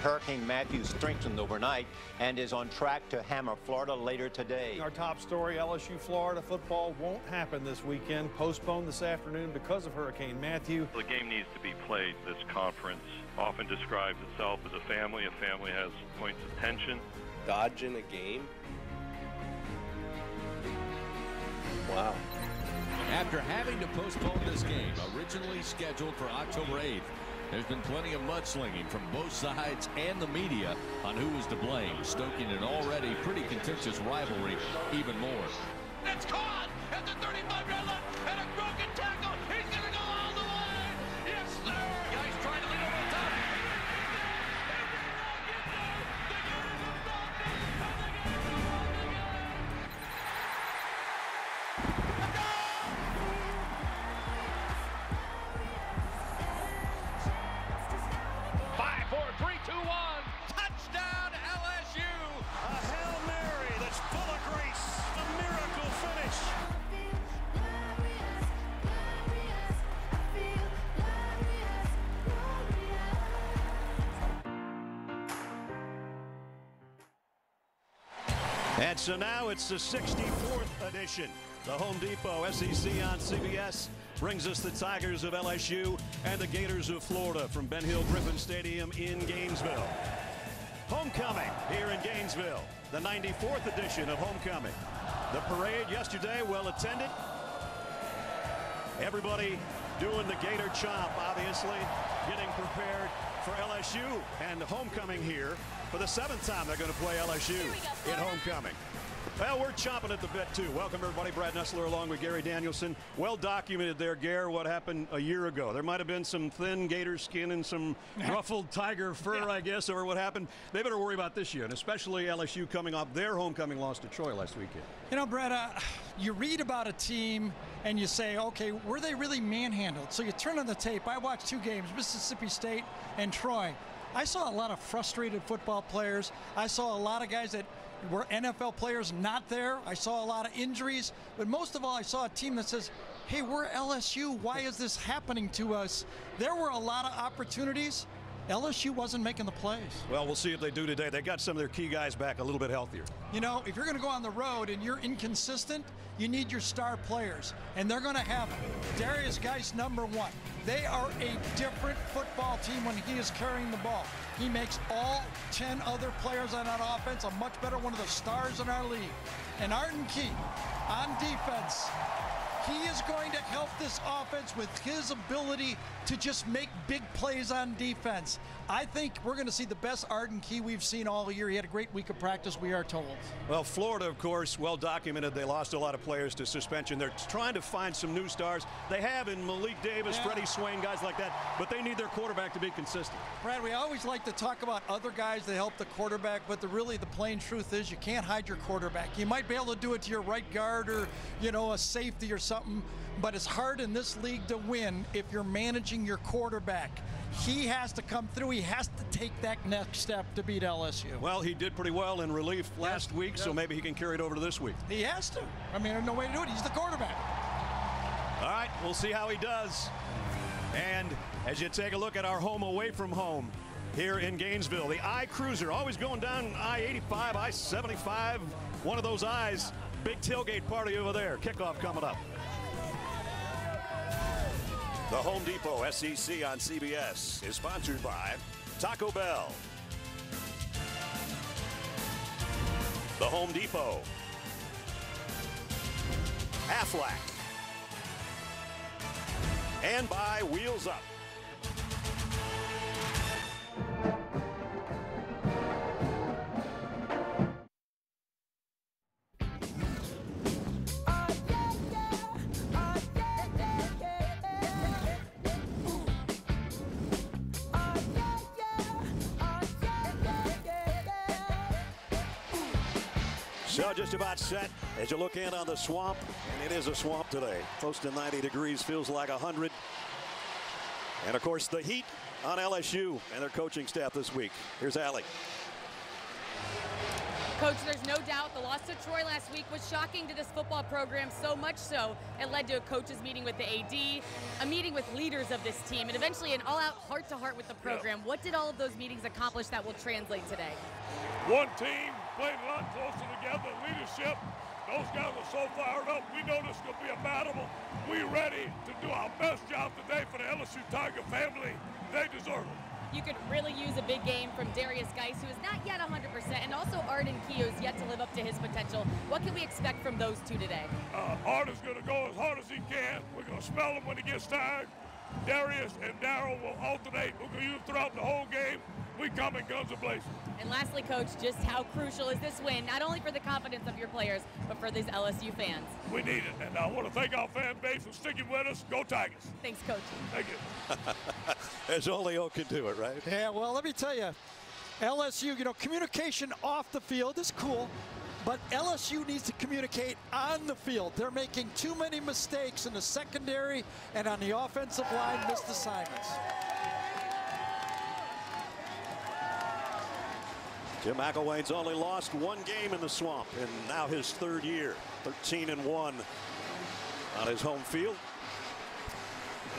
Hurricane Matthew strengthened overnight and is on track to hammer Florida later today. Our top story, LSU Florida football won't happen this weekend. Postponed this afternoon because of Hurricane Matthew. The game needs to be played. This conference often describes itself as a family. A family has points of tension. Dodging a game? Wow. After having to postpone this game, originally scheduled for October 8th, there's been plenty of mudslinging from both sides and the media on who is to blame, stoking an already pretty contentious rivalry even more. It's caught at the 35-yard line and a broken tackle. He's going to go all the way. Yes, sir. Guys trying to lead over the top. Touchdown, LSU! A Hail Mary that's full of grace. A miracle finish. And so now it's the 64th edition. The Home Depot SEC on CBS brings us the Tigers of LSU and the Gators of Florida from Ben Hill Griffin Stadium in Gainesville. Homecoming here in Gainesville, the 94th edition of Homecoming. The parade yesterday, well attended. Everybody doing the Gator chomp, obviously, getting prepared for LSU and homecoming here for the 7th time they're going to play LSU in homecoming. Well, we're chomping at the bit, too. Welcome, everybody. Brad Nessler along with Gary Danielson. Well documented there, Gare, what happened a year ago. There might have been some thin gator skin and some ruffled tiger fur, I guess, over what happened. They better worry about this year, and especially LSU coming off their homecoming loss to Troy last weekend. You know, Brad, you read about a team and you say, okay, were they really manhandled? So you turn on the tape. I watched 2 games, Mississippi State and Troy. I saw a lot of frustrated football players. I saw a lot of guys that were NFL players not there. I saw a lot of injuries. But most of all, I saw a team that says, hey, we're LSU. Why is this happening to us? There were a lot of opportunities. LSU wasn't making the plays. Well, we'll see if they do today. They got some of their key guys back a little bit healthier. You know, if you're going to go on the road and you're inconsistent, you need your star players. And they're going to have them. Darius Geis, number 1. They are a different football team when he is carrying the ball. He makes all 10 other players on that offense a much better, one of the stars in our league. And Arden Key on defense. He is going to help this offense with his ability to just make big plays on defense. I think we're going to see the best Arden Key we've seen all year. He had a great week of practice, we are told. Well, Florida, of course, well documented. They lost a lot of players to suspension. They're trying to find some new stars. They have in Malik Davis, Freddie Swain, guys like that, but they need their quarterback to be consistent. Brad, we always like to talk about other guys that help the quarterback, but really the plain truth is you can't hide your quarterback. You might be able to do it to your right guard or, you know, a safety or something, but it's hard in this league to win if you're managing your quarterback. He has to come through. He has to take that next step to beat LSU. Well, he did pretty well in relief last week, so maybe he can carry it over to this week. He has to. I mean, there's no way to do it. He's the quarterback. All right, we'll see how he does. And as you take a look at our home away from home here in Gainesville, the I-Cruiser always going down I-85, I-75, one of those I's. Big tailgate party over there. Kickoff coming up. The Home Depot SEC on CBS is sponsored by Taco Bell, the Home Depot, Aflac, and by Wheels Up. So just about set as you look in on the swamp, and it is a swamp today. Close to 90 degrees, feels like 100. And of course the heat on LSU and their coaching staff this week. Here's Allie. Coach, there's no doubt the loss to Troy last week was shocking to this football program, so much so it led to a coaches meeting with the AD, a meeting with leaders of this team, and eventually an all-out heart-to-heart with the program. Yeah. What did all of those meetings accomplish that will translate today? One team, playing a lot closer together, leadership. Those guys are so fired up. We know this is going to be a battle. We're ready to do our best job today for the LSU Tiger family. They deserve it. You could really use a big game from Darius Geis, who is not yet 100%, and also Arden Key, who's yet to live up to his potential. What can we expect from those two today? Arden's going to go as hard as he can. We're going to smell him when he gets tired. Darius and Darryl will alternate. We're going to use him throughout the whole game. We come in guns a-blazing. And lastly, Coach, just how crucial is this win, not only for the confidence of your players, but for these LSU fans? We need it, and I want to thank our fan base for sticking with us. Go Tigers. Thanks, Coach. Thank you. As only O can do it, right? Yeah, well, let me tell you, LSU, communication off the field is cool, but LSU needs to communicate on the field. They're making too many mistakes in the secondary and on the offensive line, missed assignments. Jim McElwain's only lost one game in the Swamp, and now his third year, 13-1 on his home field.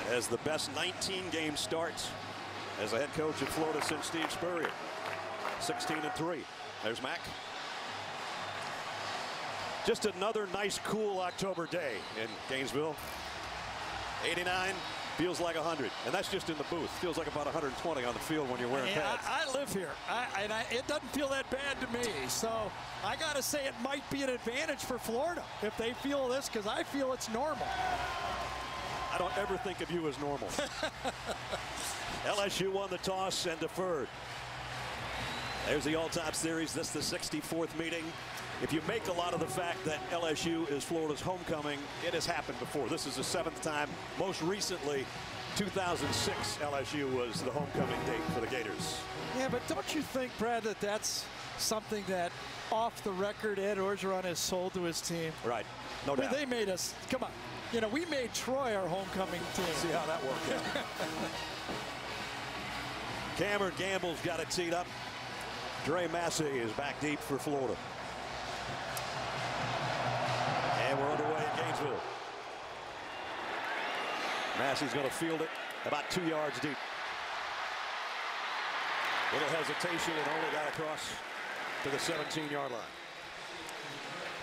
And has the best 19-game starts as a head coach at Florida since Steve Spurrier. 16-3. There's Mac. Just another nice, cool October day in Gainesville. 89. Feels like 100, and that's just in the booth. Feels like about 120 on the field when you're wearing pads. I live here, it doesn't feel that bad to me. So I got to say it might be an advantage for Florida if they feel this, because I feel it's normal. I don't ever think of you as normal. LSU won the toss and deferred. There's the all-time series. This is the 64th meeting. If you make a lot of the fact that LSU is Florida's homecoming, it has happened before. This is the 7th time. Most recently, 2006, LSU was the homecoming date for the Gators. Yeah, but don't you think, Brad, that that's something that off the record Ed Orgeron has sold to his team? Right, no doubt. They made us, come on, we made Troy our homecoming team. See how that worked out. Cameron Gamble's got it teed up. Dre Massey is back deep for Florida. And we're underway in Gainesville. Massey's going to field it about 2 yards deep. Little hesitation and only got across to the 17-yard line.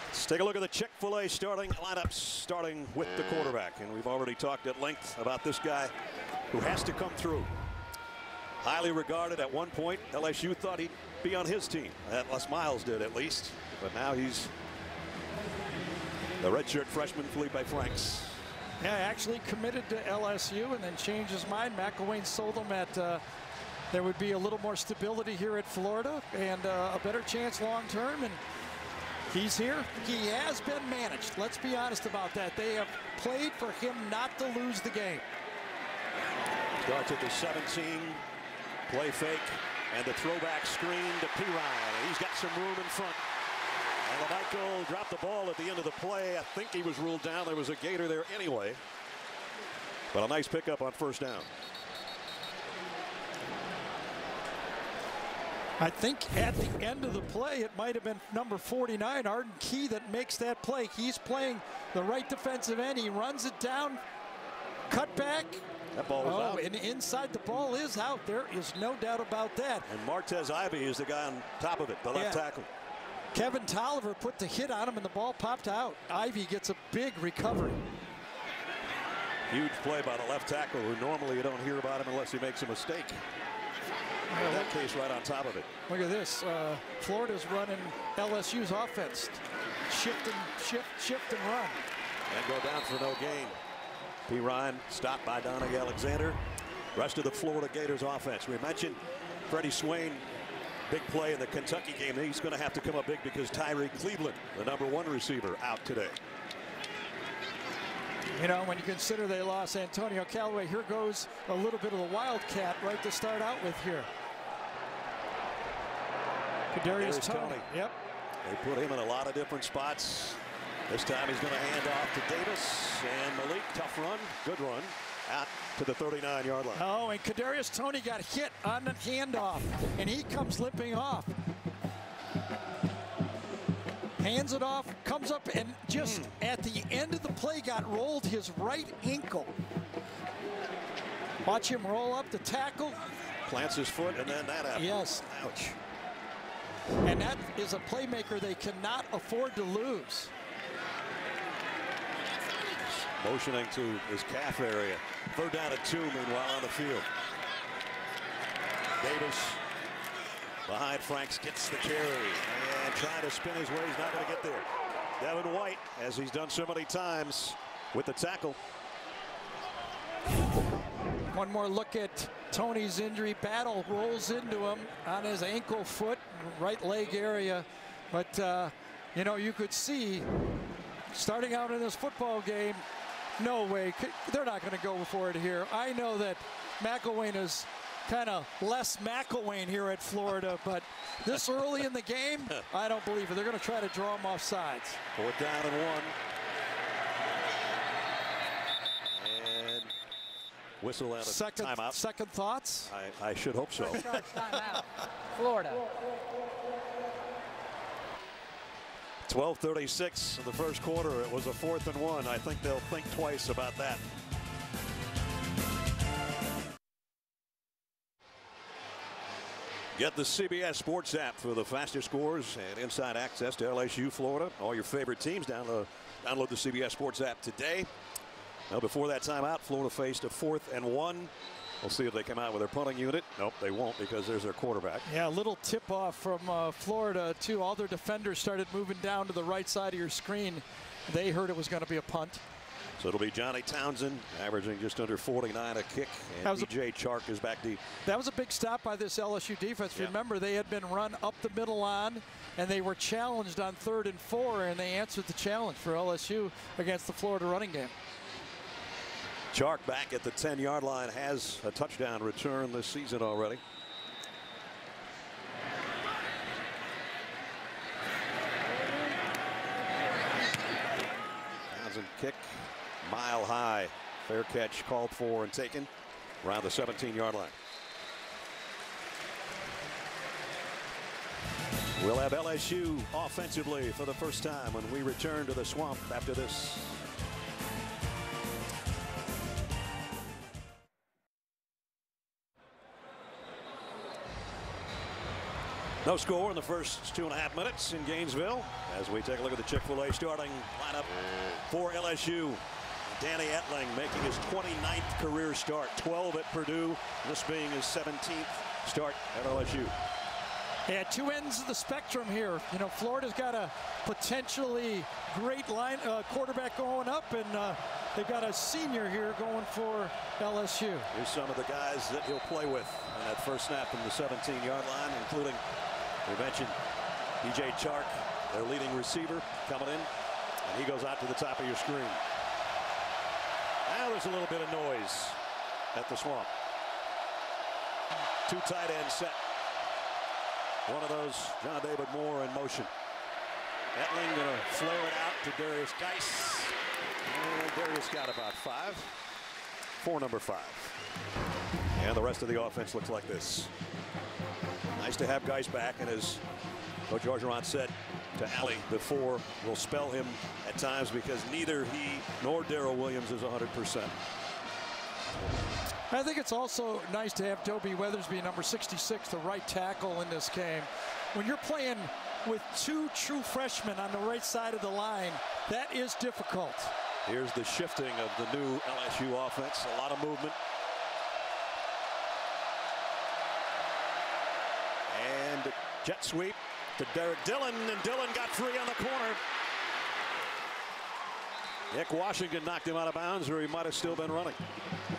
Let's take a look at the Chick-fil-A starting lineups, starting with the quarterback. And we've already talked at length about this guy who has to come through. Highly regarded at one point. LSU thought he'd be on his team. Les Miles did, at least. But now he's the redshirt freshman, Felipe Franks. Yeah, actually committed to LSU and then changed his mind. McElwain sold him at there would be a little more stability here at Florida and a better chance long term. And he's here. He has been managed. Let's be honest about that. They have played for him not to lose the game. Starts at the 17. Play fake and the throwback screen to P. Ryan. He's got some room in front. And LeMichael dropped the ball at the end of the play. I think he was ruled down. There was a Gator there anyway. But a nice pickup on first down. I think at the end of the play, it might have been number 49, Arden Key, that makes that play. He's playing the right defensive end. He runs it down, cut back. That ball was out. And inside the ball is out. There is no doubt about that. And Martez Ivey is the guy on top of it, the left tackle. Kevin Tolliver put the hit on him and the ball popped out. Ivey gets a big recovery. Huge play by the left tackle, who normally you don't hear about him unless he makes a mistake. In that case, right on top of it. Look at this. Florida's running LSU's offense. Shift and run. And go down for no gain. P. Ryan stopped by Donnie Alexander. Rest of the Florida Gators offense. We mentioned Freddie Swain, big play in the Kentucky game. He's going to have to come up big because Tyree Cleveland, the #1 receiver, out today. When you consider they lost Antonio Callaway, here goes a little bit of the Wildcat right to start out with here. Kadarius Toney. Yep. They put him in a lot of different spots. This time he's going to hand off to Davis and Malik. Tough run, good run, out to the 39-yard line. Oh, and Kadarius Toney got hit on the handoff, and he comes limping off. hands it off, comes up, and just at the end of the play got rolled his right ankle. Watch him roll up the tackle. Plants his foot, and then that happens. Yes. Ouch. And that is a playmaker they cannot afford to lose. Motioning to his calf area. 3rd down and 2, meanwhile, on the field. Davis behind Franks, gets the carry and trying to spin his way. He's not going to get there. Devin White, as he's done so many times, with the tackle. One more look at Tony's injury. Battle rolls into him on his ankle, foot, right leg area. But, you know, you could see starting out in this football game, no way. They're not going to go for it here. I know that McElwain is kind of less McElwain here at Florida, but this early in the game, I don't believe it. They're going to try to draw him off sides. 4th down and 1. And whistle out of timeout. Second thoughts? I should hope so. Timeout. Florida. 12:36 in the first quarter. It was a 4th and 1. I think they'll think twice about that. Get the CBS Sports app for the fastest scores and inside access to LSU, Florida. All your favorite teams. Download the CBS Sports app today. Now, before that timeout, Florida faced a 4th and 1. We'll see if they come out with their punting unit. Nope, they won't, because there's their quarterback. Yeah, a little tip off from Florida, too. All their defenders started moving down to the right side of your screen. They heard it was going to be a punt. So it'll be Johnny Townsend averaging just under 49 a kick, and DJ Chark is back deep. That was a big stop by this LSU defense. Yeah. Remember, they had been run up the middle on, and they were challenged on 3rd and 4, and they answered the challenge for LSU against the Florida running game. Chark back at the 10-yard line, has a touchdown return this season already. Townsend kick. Mile high. Fair catch called for and taken around the 17-yard line. We'll have LSU offensively for the first time when we return to the Swamp after this. No score in the first 2.5 minutes in Gainesville as we take a look at the Chick-fil-A starting lineup for LSU. Danny Etling making his 29th career start, 12 at Purdue, this being his 17th start at LSU. Yeah, 2 ends of the spectrum here. You know, Florida's got a potentially great quarterback going up, and they've got a senior here going for LSU. Here's some of the guys that he'll play with on that first snap from the 17-yard line, including, we mentioned, DJ Chark, their leading receiver, coming in, and he goes out to the top of your screen. Now there's a little bit of noise at the Swamp. 2 tight ends set. One of those, John David Moore in motion. Etling going to flare it out to Darius Geis. And Darius got about 5 for number 5. And the rest of the offense looks like this. Nice to have Geis back, and as Coach Orgeron said to Allie before, will spell him at times because neither he nor Darrell Williams is 100%. I think it's also nice to have Dobie Weathersby, number 66, the right tackle in this game. When you're playing with 2 true freshmen on the right side of the line, that is difficult. Here's the shifting of the new LSU offense. A lot of movement. And jet sweep to Derek Dillon, and Dillon got free on the corner. Nick Washington knocked him out of bounds, or he might have still been running.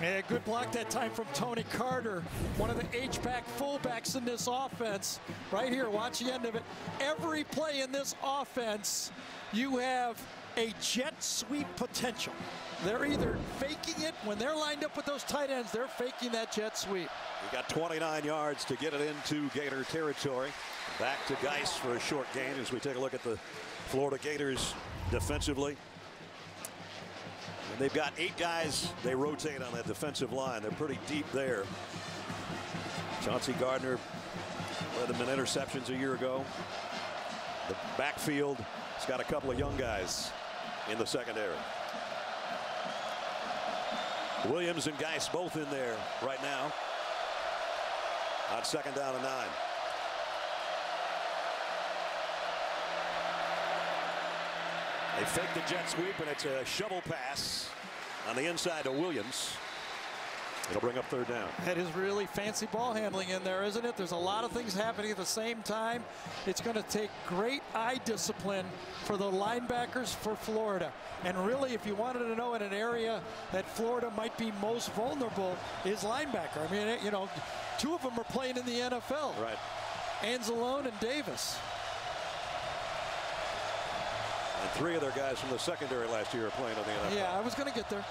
Yeah, good block that time from Tony Carter, one of the H-back fullbacks in this offense. Right here, watch the end of it. Every play in this offense, you have a jet sweep potential. They're either faking it when they're lined up with those tight ends, they're faking that jet sweep. He got 29 yards to get it into Gator territory. Back to Geis for a short gain as we take a look at the Florida Gators defensively. And they've got 8 guys they rotate on that defensive line. They're pretty deep there. Chauncey Gardner led them in interceptions a year ago. The backfield He's got a couple of young guys in the secondary. Williams and Geis both in there right now on 2nd down and 9. They fake the jet sweep, and it's a shovel pass on the inside to Williams. It'll bring up 3rd down. That is really fancy ball handling in there, isn't it? There's a lot of things happening at the same time. It's going to take great eye discipline for the linebackers for Florida. And really, if you wanted to know in an area that Florida might be most vulnerable, is linebacker. I mean, you know, 2 of them are playing in the NFL. Right. Anzalone and Davis. And 3 of their guys from the secondary last year are playing in the NFL. Yeah, I was going to get there.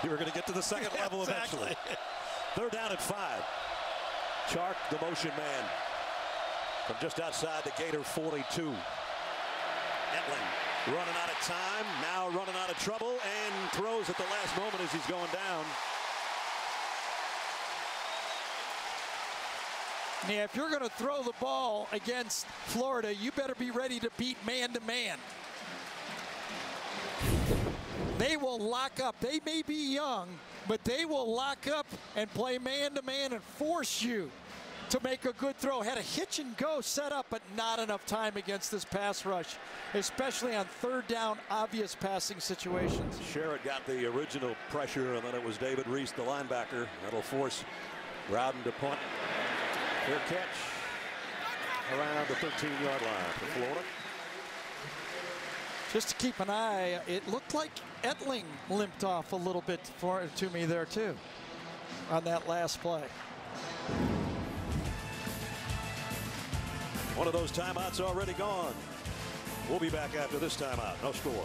You were going to get to the second level eventually. 3rd down and 5. Chark, the motion man, from just outside the Gator 42. Etling running out of time, now running out of trouble, and throws at the last moment as he's going down. Yeah, if you're going to throw the ball against Florida, you better be ready to beat man-to-man. They will lock up. They may be young, but they will lock up and play man-to-man and force you to make a good throw. Had a hitch and go set up, but not enough time against this pass rush, especially on 3rd down, obvious passing situations. Sherrod got the original pressure, and then it was David Reese, the linebacker. That'll force Rowden to punt. Fair catch around the 13-yard line for Florida. Just to keep an eye, it looked like Etling limped off a little bit to me there too on that last play. One of those timeouts already gone. We'll be back after this timeout. No score.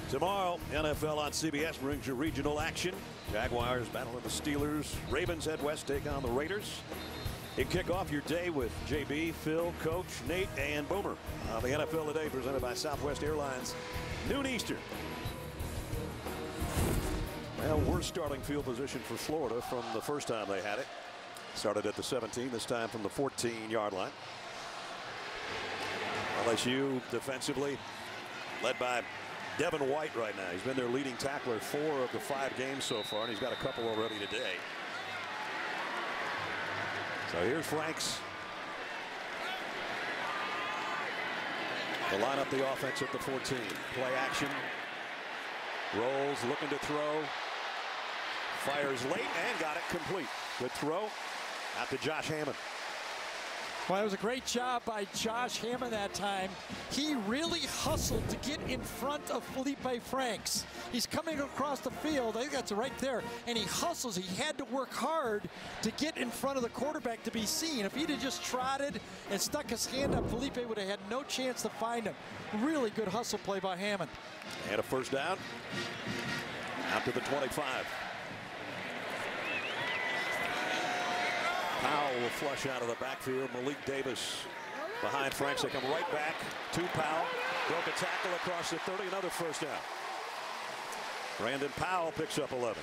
Tomorrow, NFL on CBS brings you regional action. Jaguars battling the Steelers. Ravens head west, take on the Raiders. You kick off your day with JB, Phil, Coach, Nate, and Boomer. The NFL Today presented by Southwest Airlines. Noon Eastern. Well, worst starting field position for Florida from the first time they had it. Started at the 17, this time from the 14-yard line. LSU defensively led by Devin White right now. He's been their leading tackler 4 of the 5 games so far, and he's got a couple already today. So here's Franks. To line up the offense at the 14. Play action. Rolls, looking to throw. Fires late and got it complete. Good throw out to Josh Hammond. Well, it was a great job by Josh Hammond that time. He really hustled to get in front of Felipe Franks. He's coming across the field. I think that's right there. And he hustles. He had to work hard to get in front of the quarterback to be seen. If he'd have just trotted and stuck his hand up, Felipe would have had no chance to find him. Really good hustle play by Hammond. And a first down out to the 25. Powell will flush out of the backfield. Malik Davis behind Franks. They come right back to Powell. Broke a tackle across the 30. Another first down. Brandon Powell picks up 11.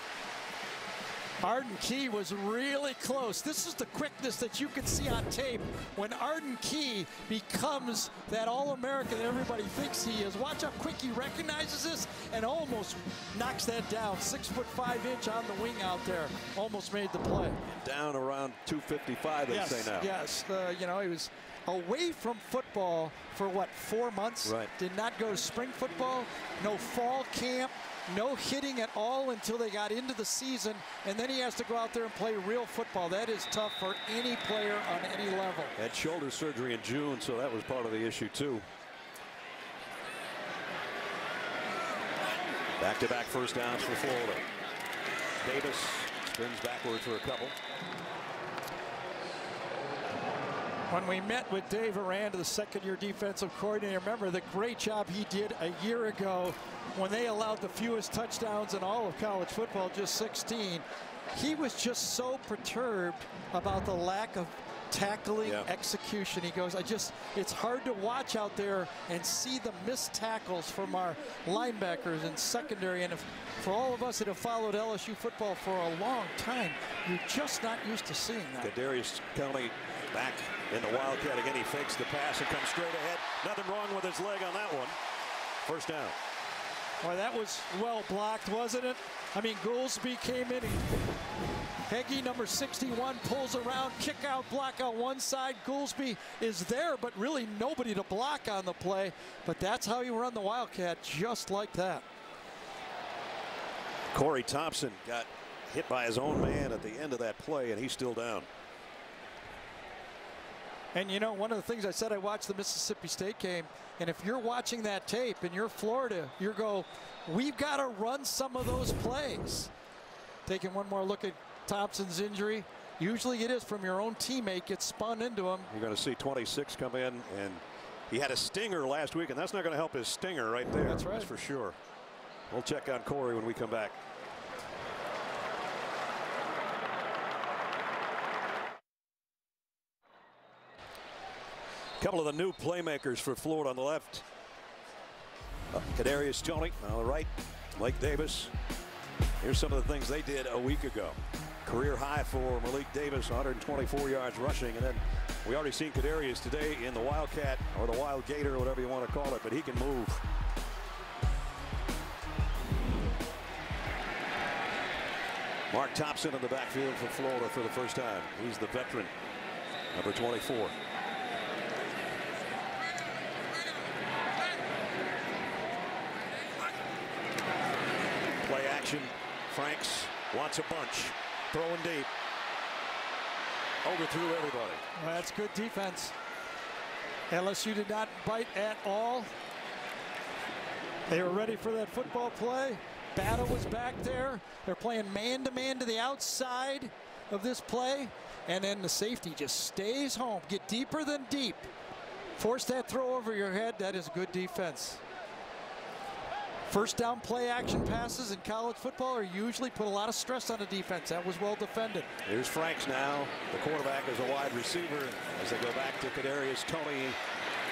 Arden Key was really close. This is the quickness that you can see on tape when Arden Key becomes that All-American that everybody thinks he is. Watch how quick he recognizes this and almost knocks that down. 6'5" on the wing out there. Almost made the play. Down around 255, they say now. Yes, you know, he was away from football for what, 4 months? Right. Did not go to spring football, no fall camp. No hitting at all until they got into the season, and then he has to go out there and play real football. That is tough for any player on any level. Had shoulder surgery in June, so that was part of the issue too. Back-to-back first downs for Florida. Davis spins backward for a couple. When we met with Dave Aranda, the second-year defensive coordinator, remember the great job he did a year ago when they allowed the fewest touchdowns in all of college football, just 16. He was just so perturbed about the lack of tackling execution. He goes, it's hard to watch out there and see the missed tackles from our linebackers and secondary. And for all of us that have followed LSU football for a long time, you're just not used to seeing that. Kadarius County back in the Wildcat again. He fakes the pass and comes straight ahead. Nothing wrong with his leg on that one. First down. Boy, that was well blocked, wasn't it? I mean, Goolsby came in. Heggie, number 61, pulls around, kick out, block out one side. Goolsby is there, but really nobody to block on the play. But that's how you run the Wildcat, just like that. Corey Thompson got hit by his own man at the end of that play, and he's still down. And you know, one of the things I said, I watched the Mississippi State game, and if you're watching that tape and you're Florida, you go, we've got to run some of those plays. Taking one more look at Thompson's injury. Usually it is from your own teammate, gets spun into him. You're going to see 26 come in, and he had a stinger last week, and that's not going to help his stinger right there. That's right. That's for sure. We'll check on Corey when we come back. A couple of the new playmakers for Florida on the left. Kadarius Toney on the right. Mike Davis. Here's some of the things they did a week ago. Career high for Malik Davis, 124 yards rushing. And then we already seen Kadarius today in the Wildcat or the Wild Gator or whatever you want to call it, but he can move. Mark Thompson in the backfield for Florida for the first time. He's the veteran, number 24. Play action. Franks wants a bunch. Throwing deep. Overthrew everybody. Well, that's good defense. LSU did not bite at all. They were ready for that football play. Battle was back there. They're playing man-to-man to the outside of this play. And then the safety just stays home. Get deeper than deep. Force that throw over your head. That is good defense. First down play action passes in college football are usually put a lot of stress on the defense. That was well defended. Here's Franks now. The quarterback is a wide receiver as they go back to Kadarius Toney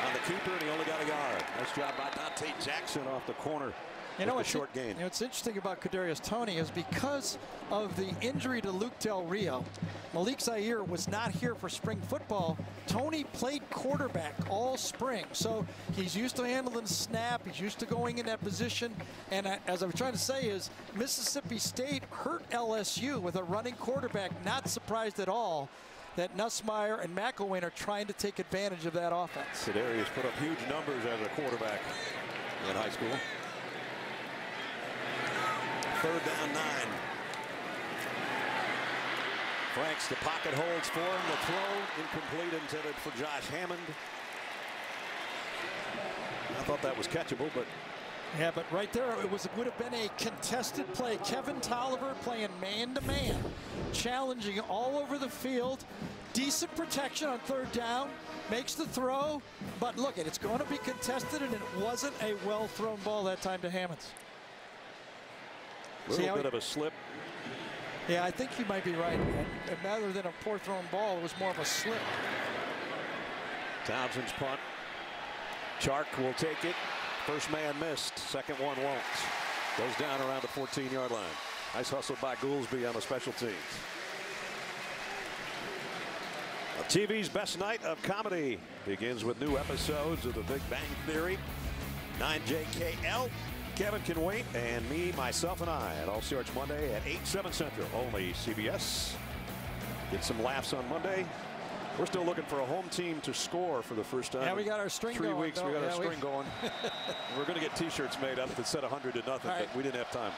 on the keeper, and he only got a yard. Nice job by Dante Jackson off the corner. You know what's short gain. You know, what's interesting about Kadarius Toney is because of the injury to Luke Del Rio, Malik Zaire was not here for spring football. Toney played quarterback all spring, so he's used to handling the snap. He's used to going in that position. And as I was trying to say is Mississippi State hurt LSU with a running quarterback. Not surprised at all that Nussmeier and McElwain are trying to take advantage of that offense. Kadarius put up huge numbers as a quarterback in high school. Third down 9. Franks, the pocket holds for him. The throw incomplete, intended for Josh Hammond. I thought that was catchable, but yeah, but right there it would have been a contested play. Kevin Tolliver playing man-to-man, challenging all over the field. Decent protection on third down, makes the throw, but look, it's going to be contested, and it wasn't a well-thrown ball that time to Hammonds. A little bit of a slip. Yeah, I think you might be right. And rather than a poor thrown ball, it was more of a slip. Townsend's punt. Chark will take it. First man missed. Second one won't. Goes down around the 14-yard line. Nice hustle by Goolsby on the special teams. TV's best night of comedy begins with new episodes of The Big Bang Theory. 9JKL. Kevin Can Wait, and me, myself, and I. It all starts Monday at 8, 7 Central. Only CBS. Get some laughs on Monday. We're still looking for a home team to score for the first time. Yeah, we got our string going. 3 weeks, we got our string going. We're going to get T-shirts made up that said 100-0, but we didn't have time.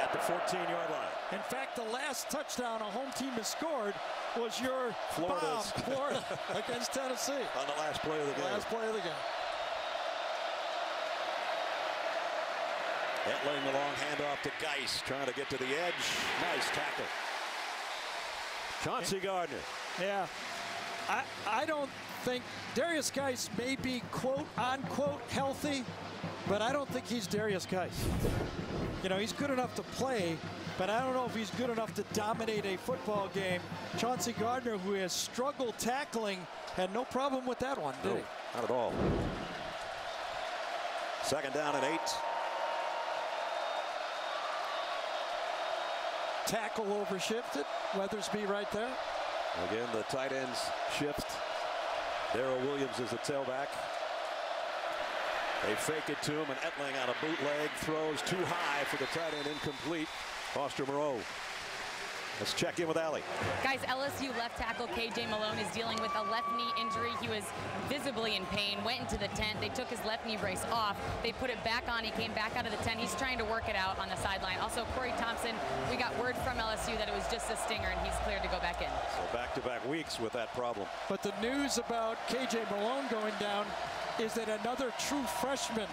At the 14-yard line. In fact, the last touchdown a home team has scored was your Florida against Tennessee. On the last play of the game. Last play of the game. Etling, the long handoff to Geis, trying to get to the edge. Nice tackle. Chauncey Gardner. Yeah, I don't think Darius Geis may be quote unquote healthy, but I don't think he's Darius Geis. You know, he's good enough to play, but I don't know if he's good enough to dominate a football game. Chauncey Gardner, who has struggled tackling, had no problem with that one, did he? Not at all. Second down and 8. tackle overshifted. Weathersby right there. Again, the tight ends shift. Darrell Williams is the tailback. They fake it to him, and Etling on a bootleg throws too high for the tight end, incomplete. Foster Moreau. Let's check in with Allie. Guys, LSU left tackle KJ Malone is dealing with a left knee injury. He was visibly in pain, went into the tent. They took his left knee brace off. They put it back on. He came back out of the tent. He's trying to work it out on the sideline. Also, Corey Thompson, we got word from LSU that it was just a stinger, and he's cleared to go back in. So back-to-back weeks with that problem. But the news about KJ Malone going down is that another true freshman,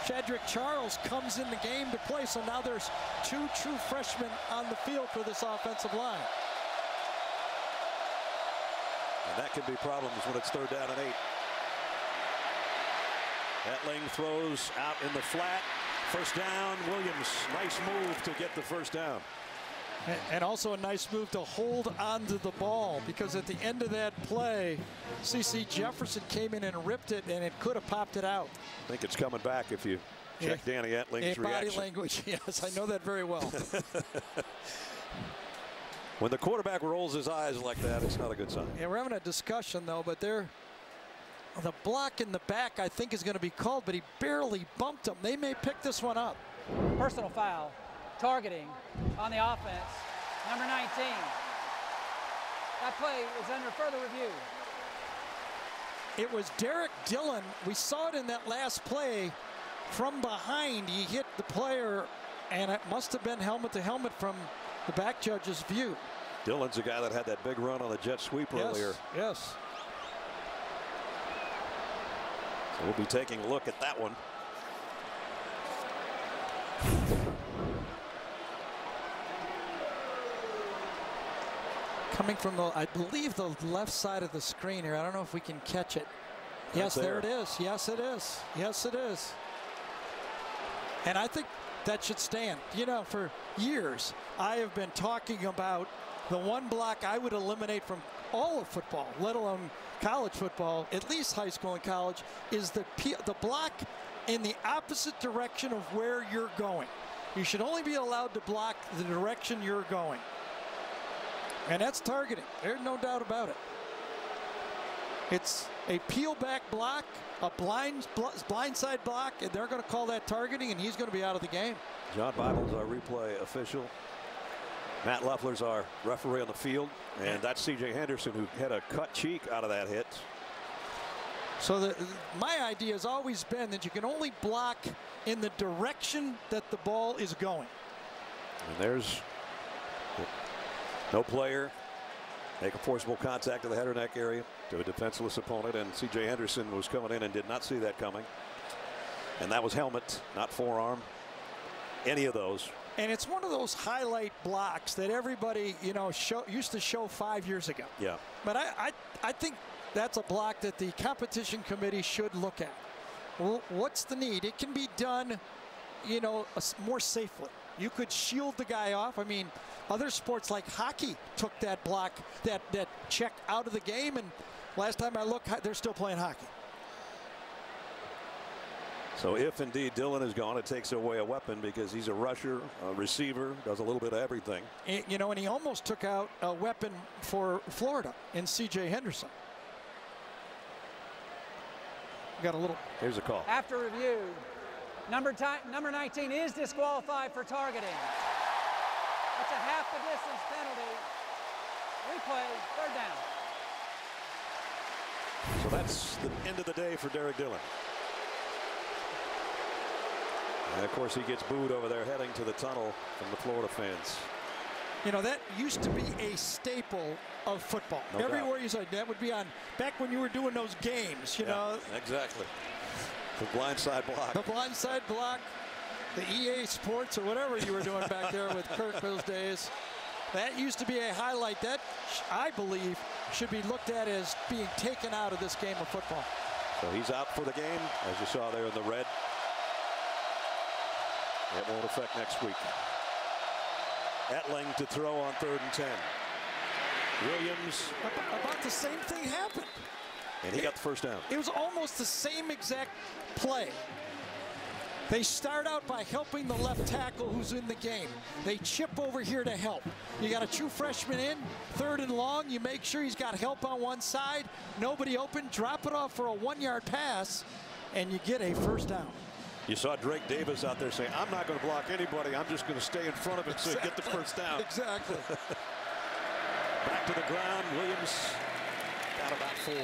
Shadrick Charles, comes in the game to play. So now there's 2 true freshmen on the field for this offensive line. And that can be problems when it's 3rd down and 8. Etling throws out in the flat. First down, Williams. Nice move to get the first down. And also a nice move to hold onto the ball, because at the end of that play, C.C. Jefferson came in and ripped it, and it could have popped it out. I think it's coming back if you check Danny Etling's reaction. Body language, yes, I know that very well. When the quarterback rolls his eyes like that, it's not a good sign. Yeah, we're having a discussion, though, but the block in the back, I think, is going to be called, but he barely bumped him. They may pick this one up. Personal foul. Targeting on the offense, number 19. That play is under further review. It was Derek Dillon. We saw it in that last play. From behind, he hit the player, and it must have been helmet to helmet from the back judge's view. Dillon's a guy that had that big run on the jet sweep earlier. Yes. So we'll be taking a look at that one. Coming from I believe the left side of the screen here. I don't know if we can catch it. Yes, there it is. Yes, it is. Yes, it is. And I think that should stand. You know, for years, I have been talking about the one block I would eliminate from all of football, let alone college football, at least high school and college, is the block in the opposite direction of where you're going. You should only be allowed to block the direction you're going. And that's targeting. There's no doubt about it. It's a peel back block, a blindside block, and they're going to call that targeting, and he's going to be out of the game. John Bible's our replay official. Matt Loeffler's our referee on the field, and that's C.J. Henderson, who had a cut cheek out of that hit. So my idea has always been that you can only block in the direction that the ball is going. And there's no player make a forcible contact to the head or neck area to a defenseless opponent, and C.J. Henderson was coming in and did not see that coming. And that was helmet, not forearm. Any of those. And it's one of those highlight blocks that everybody, you know, used to show 5 years ago. Yeah. But I think that's a block that the competition committee should look at. Well, what's the need? It can be done, you know, more safely. You could shield the guy off. I mean, other sports like hockey took that block, that check out of the game, and last time I looked, they're still playing hockey. So if indeed Dillon is gone, it takes away a weapon, because he's a rusher, a receiver, does a little bit of everything. You know, and he almost took out a weapon for Florida in C.J. Henderson. Got a little. Here's a call. After review, number 19 is disqualified for targeting. That's a half the distance penalty. Replay, 3rd down. So that's the end of the day for Derek Dillon. And of course he gets booed over there heading to the tunnel from the Florida fans. You know, that used to be a staple of football. No Everywhere doubt. you said that would be on, back when you were doing those games, you know. Exactly. The blindside block. The blindside block, the EA Sports or whatever you were doing back there with Kirk those days. That used to be a highlight that I believe should be looked at as being taken out of this game of football. So he's out for the game, as you saw there in the red. It won't affect next week. Etling to throw on 3rd and 10. Williams. About the same thing happened. And he got the first down. It was almost the same exact play. They start out by helping the left tackle who's in the game. They chip over here to help. You got a true freshman in, 3rd and long. You make sure he's got help on one side. Nobody open. Drop it off for a 1-yard pass, and you get a first down. You saw Drake Davis out there saying, I'm not going to block anybody. I'm just going to stay in front of it so you get the first down. Exactly. Back to the ground. Williams got about 4.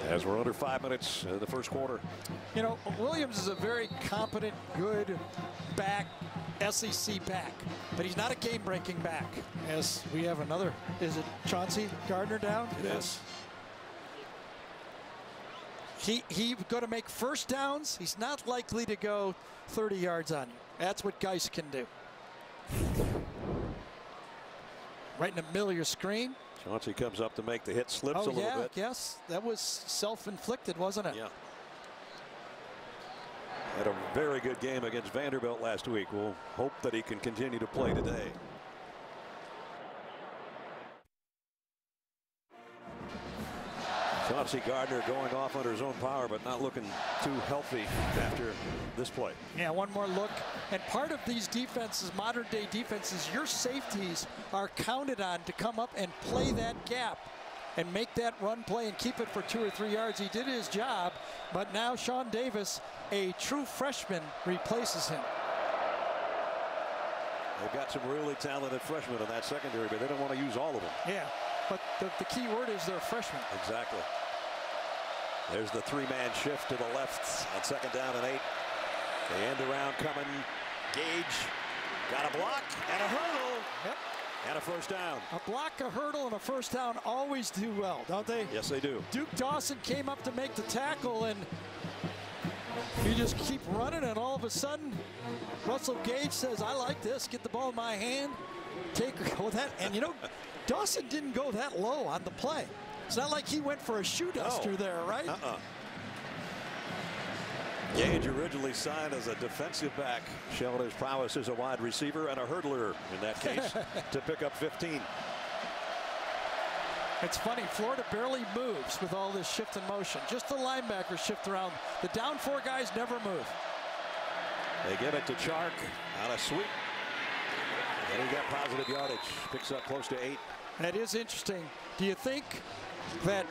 As we're under 5 minutes in the first quarter. You know, Williams is a very competent, good back, SEC back, but he's not a game-breaking back. As we have another, is it Chauncey Gardner down? It is. He's going to make first downs. He's not likely to go 30 yards on you. That's what Geis can do. Right in the middle of your screen. Chauncey comes up to make the hit, slips a little bit. Yes, that was self-inflicted, wasn't it? Yeah. Had a very good game against Vanderbilt last week. We'll hope that he can continue to play today. Chauncey Gardner going off under his own power, but not looking too healthy after this play. Yeah, one more look. And part of these defenses, modern day defenses, your safeties are counted on to come up and play that gap and make that run play and keep it for 2 or 3 yards. He did his job, but now Sean Davis, a true freshman, replaces him. They've got some really talented freshmen in that secondary, but they don't want to use all of them. Yeah, but the key word is they're freshmen. Exactly. There's the 3-man shift to the left on 2nd down and 8. The end around coming. Gage got a block and a hurdle. Yep. And a first down. A block, a hurdle, and a first down always do well, don't they? Yes, they do. Duke Dawson came up to make the tackle, and you just keep running, and all of a sudden, Russell Gage says, I like this. Get the ball in my hand. Go that. And, you know, Dawson didn't go that low on the play. It's not like he went for a shoe duster there, right? Gage originally signed as a defensive back, showed his prowess as a wide receiver and a hurdler in that case to pick up 15. It's funny, Florida barely moves with all this shift in motion. Just the linebackers shift around. The down 4 guys never move. They give it to Chark on a sweep. And he got positive yardage. Picks up close to 8. That is interesting. Do you think that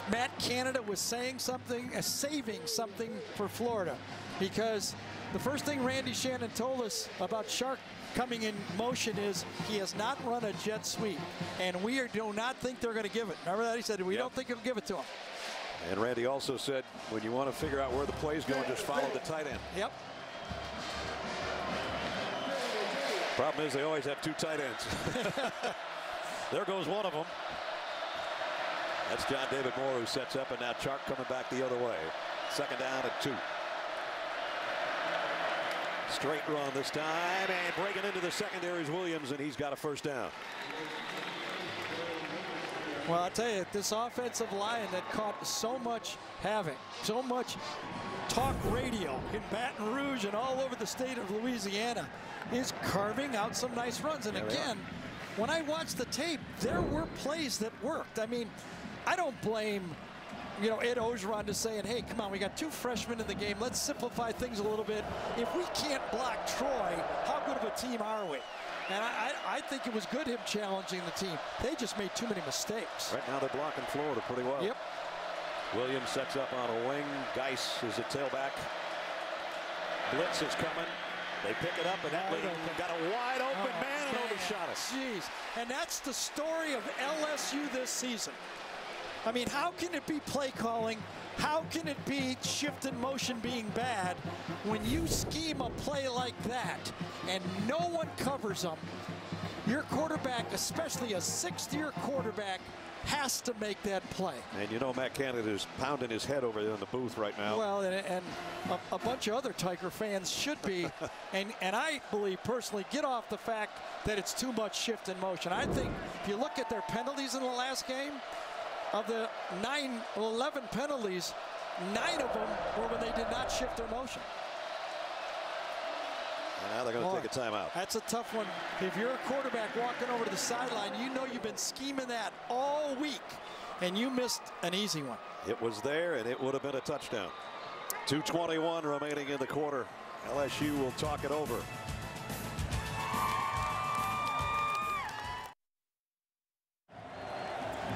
Matt Canada was saying something, saving something for Florida? Because the first thing Randy Shannon told us about Chark coming in motion is he has not run a jet sweep, and we do not think they're going to give it. Remember that? He said we don't think he'll give it to him. And Randy also said when you want to figure out where the play's going, just follow the tight end. Yep. Problem is they always have 2 tight ends. There goes one of them. That's John David Moore who sets up, and now Chark coming back the other way. 2nd down and 2. Straight run this time, and breaking into the secondary is Williams, and he's got a first down. Well, I'll tell you, this offensive line that caught so much havoc, so much talk radio in Baton Rouge and all over the state of Louisiana, is carving out some nice runs. And again, when I watched the tape, there were plays that worked. I mean, I don't blame, you know, Ed Ogeron to saying, hey, come on, we got 2 freshmen in the game. Let's simplify things a little bit. If we can't block Troy, how good of a team are we? And I think it was good him challenging the team. They just made too many mistakes. Right now they're blocking Florida pretty well. Yep. Williams sets up on a wing. Geis is a tailback. Blitz is coming. They pick it up, and that got a wide open man and overshot it. Jeez. And that's the story of LSU this season. I mean, how can it be play calling? How can it be shift in motion being bad when you scheme a play like that and no one covers them? Your quarterback, especially a 6th-year quarterback, has to make that play. And you know Matt Canada is pounding his head over there in the booth right now. Well, and a bunch of other Tiger fans should be. and I believe personally, get off the fact that it's too much shift in motion. I think if you look at their penalties in the last game, of the 11 penalties, 9 of them were when they did not shift their motion. And now they're going to take a timeout. That's a tough one. If you're a quarterback walking over to the sideline, you know you've been scheming that all week, and you missed an easy one. It was there, and it would have been a touchdown. 2:21 remaining in the quarter. LSU will talk it over.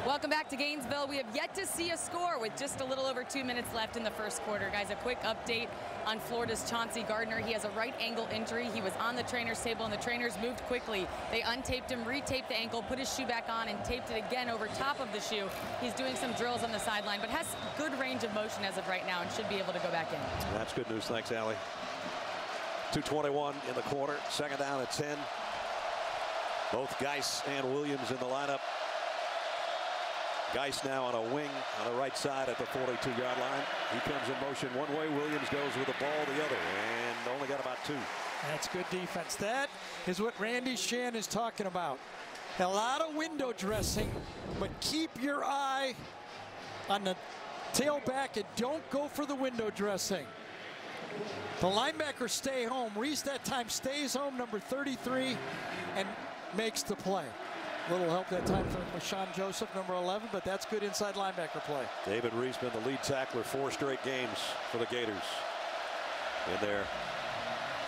Welcome back to Gainesville. We have yet to see a score with just a little over 2 minutes left in the first quarter. Guys, a quick update on Florida's Chauncey Gardner. He has a right ankle injury. He was on the trainer's table, and the trainers moved quickly. They untaped him, retaped the ankle, put his shoe back on, and taped it again over top of the shoe. He's doing some drills on the sideline, but has good range of motion as of right now and should be able to go back in. That's good news. Thanks, Allie. 2:21 in the quarter. Second down at 10. Both Geis and Williams in the lineup. Geis now on a wing on the right side at the 42-yard line. He comes in motion one way. Williams goes with the ball the other, and only got about 2. That's good defense. That is what Randy Shan is talking about. A lot of window dressing, but keep your eye on the tailback and don't go for the window dressing. The linebackers stay home. Reese that time stays home, number 33, and makes the play. Little help that time from Sean Joseph, number 11, but that's good inside linebacker play. David Reese been the lead tackler 4 straight games for the Gators in their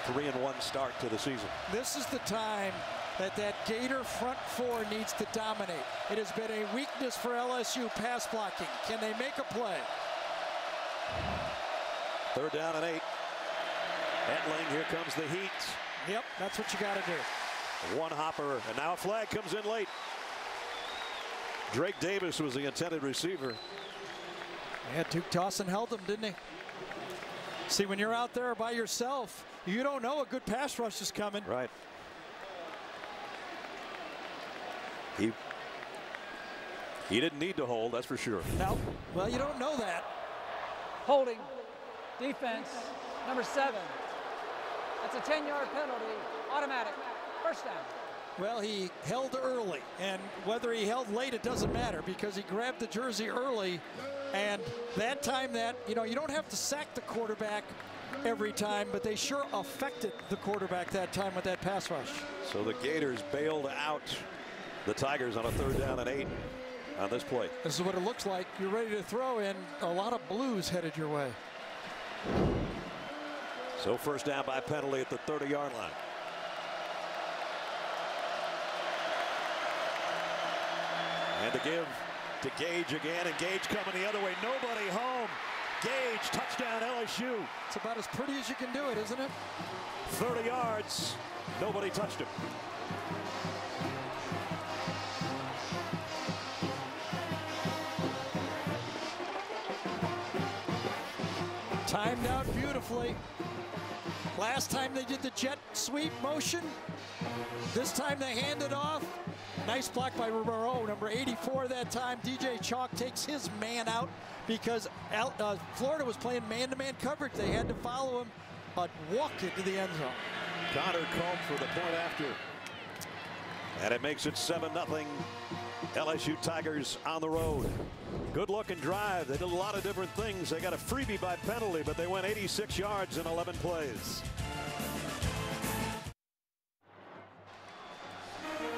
3-1 start to the season. This is the time that Gator front 4 needs to dominate. It has been a weakness for LSU pass blocking. Can they make a play? 3rd down and 8. Etling, here comes the heat. Yep, that's what you got to do. One hopper, and now a flag comes in late. Drake Davis was the intended receiver. Yeah, Duke Dawson held him, didn't he? See, when you're out there by yourself, you don't know a good pass rush is coming. Right. He didn't need to hold, that's for sure. No, well, you don't know that. Holding, defense, number 7. That's a 10-yard penalty, automatic. First down. Well, he held early, and whether he held late, it doesn't matter because he grabbed the jersey early, and that time you don't have to sack the quarterback every time, but they sure affected the quarterback that time with that pass rush. So the Gators bailed out the Tigers on a 3rd down and 8 on this play. This is what it looks like. You're ready to throw, and a lot of blues headed your way. So first down by penalty at the 30-yard line. And to give to Gage again, and Gage coming the other way. Nobody home. Gage, touchdown LSU. It's about as pretty as you can do it, isn't it? 30 yards. Nobody touched him. Timed out beautifully. Last time they did the jet sweep motion. This time they hand it off. Nice block by Romero, number 84 that time. DJ Chalk takes his man out because Florida was playing man-to-man coverage. They had to follow him, but walked it to the end zone. Connor Culp for the point after. And it makes it 7-0. LSU Tigers on the road. Good looking drive. They did a lot of different things. They got a freebie by penalty, but they went 86 yards in 11 plays.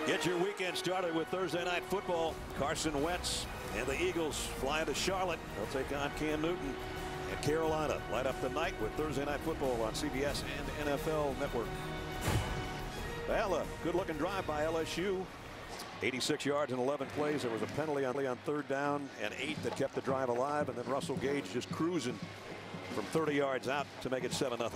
Get your weekend started with Thursday night football. Carson Wentz and the Eagles fly to Charlotte. They'll take on Cam Newton and Carolina. Light up the night with Thursday night football on CBS and NFL Network. Well, a good looking drive by LSU. 86 yards in 11 plays. There was a penalty on 3rd down and 8 that kept the drive alive, and then Russell Gage just cruising from 30 yards out to make it 7-0.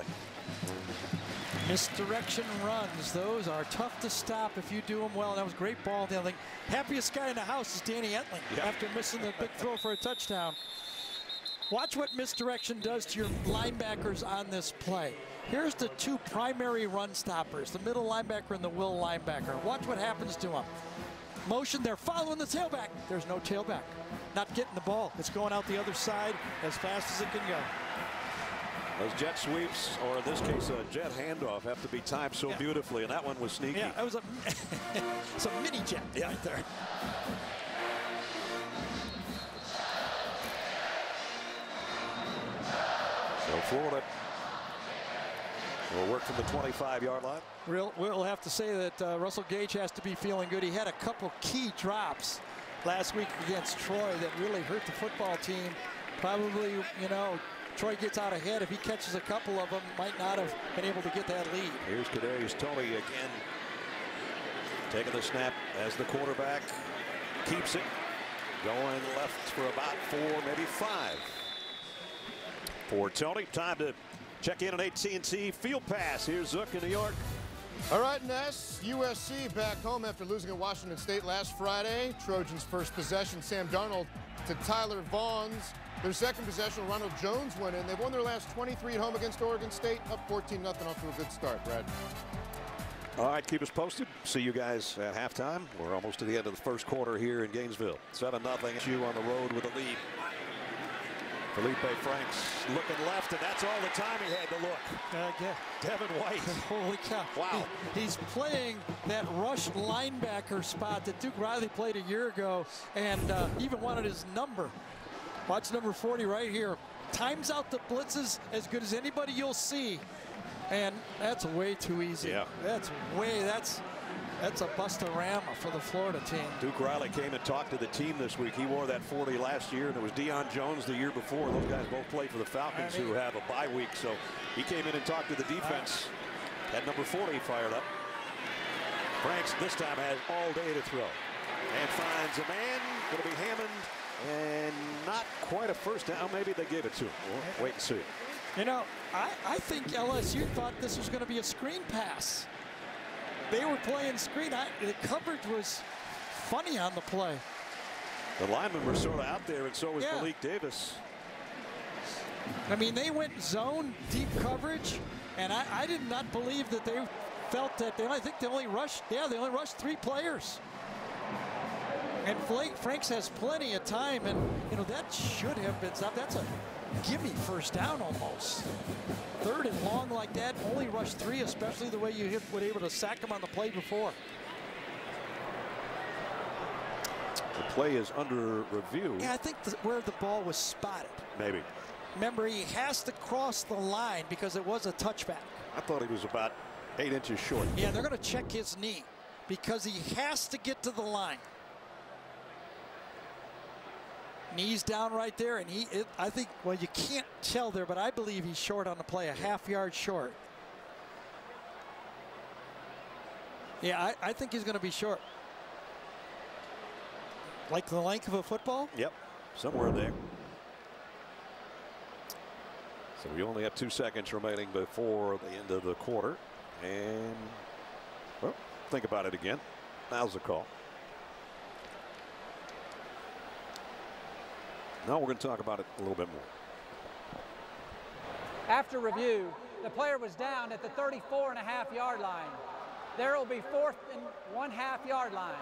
Misdirection runs, those are tough to stop if you do them well. That was a great ball handling. Happiest guy in the house is Danny Etling after missing the big throw for a touchdown. Watch what misdirection does to your linebackers on this play. Here's the 2 primary run stoppers, the middle linebacker and the will linebacker. Watch what happens to them. Motion, they're following the tailback. There's no tailback. Not getting the ball. It's going out the other side as fast as it can go. Those jet sweeps, or in this case a jet handoff, have to be timed so beautifully, and that one was sneaky. Yeah, that was it's a mini jet right there. So Florida will work from the 25-yard line. We'll have to say that Russell Gage has to be feeling good. He had a couple key drops last week against Troy that really hurt the football team. Probably, Troy gets out ahead. If he catches a couple of them, might not have been able to get that lead. Here's Kadarius Toney again, taking the snap as the quarterback keeps it. Going left for about 4, maybe 5. For Toney, time to check in on AT&T Field Pass. Here's Zook in New York. All right, Ness, USC back home after losing at Washington State last Friday. Trojans' first possession, Sam Darnold to Tyler Vaughn's. Their second possession, Ronald Jones went in. They've won their last 23 at home against Oregon State, up 14-0 off to a good start, Brad. All right, keep us posted. See you guys at halftime. We're almost to the end of the first quarter here in Gainesville. 7-0 LSU on the road with a lead. Felipe Franks looking left, and that's all the time he had to look. Devin White. Holy cow. Wow. He's playing that rush linebacker spot that Duke Riley played a year ago, and even wanted his number. Watch number 40 right here. Times out the blitzes as good as anybody you'll see. And that's way too easy. Yeah. That's a bust-a-rama for the Florida team. Duke Riley came and talked to the team this week. He wore that 40 last year, and it was Deion Jones the year before. Those guys both play for the Falcons, who have a bye week. So he came in and talked to the defense. Had number 40 fired up. Franks this time has all day to throw. And finds a man. Going to be Hammond. And not quite a first down. Maybe they gave it to him. We'll wait and see. You know, I think LSU thought this was going to be a screen pass. They were playing screen. The coverage was funny on the play. The linemen were sort of out there, and so was Malik Davis. I mean, they went zone, deep coverage, and I did not believe that they felt that I think they only rushed 3 players. And Franks has plenty of time, and you know that should have been stopped. That's a gimme first down almost. 3rd and long like that, only rush 3, especially the way you were able to sack him on the play before. The play is under review. Yeah, I think where the ball was spotted. Maybe. Remember, he has to cross the line because it was a touchback. I thought he was about 8 inches short. Yeah, they're going to check his knee because he has to get to the line. Knees down right there, and I think, well, you can't tell there, but I believe he's short on the play, a half yard short. Yeah, I think he's going to be short. Like the length of a football? Yep, somewhere there. So we only have 2 seconds remaining before the end of the quarter. And, well, think about it again. Now's the call. Now we're going to talk about it a little bit more. After review, the player was down at the 34.5-yard line. There will be 4th and 1/2 yard line.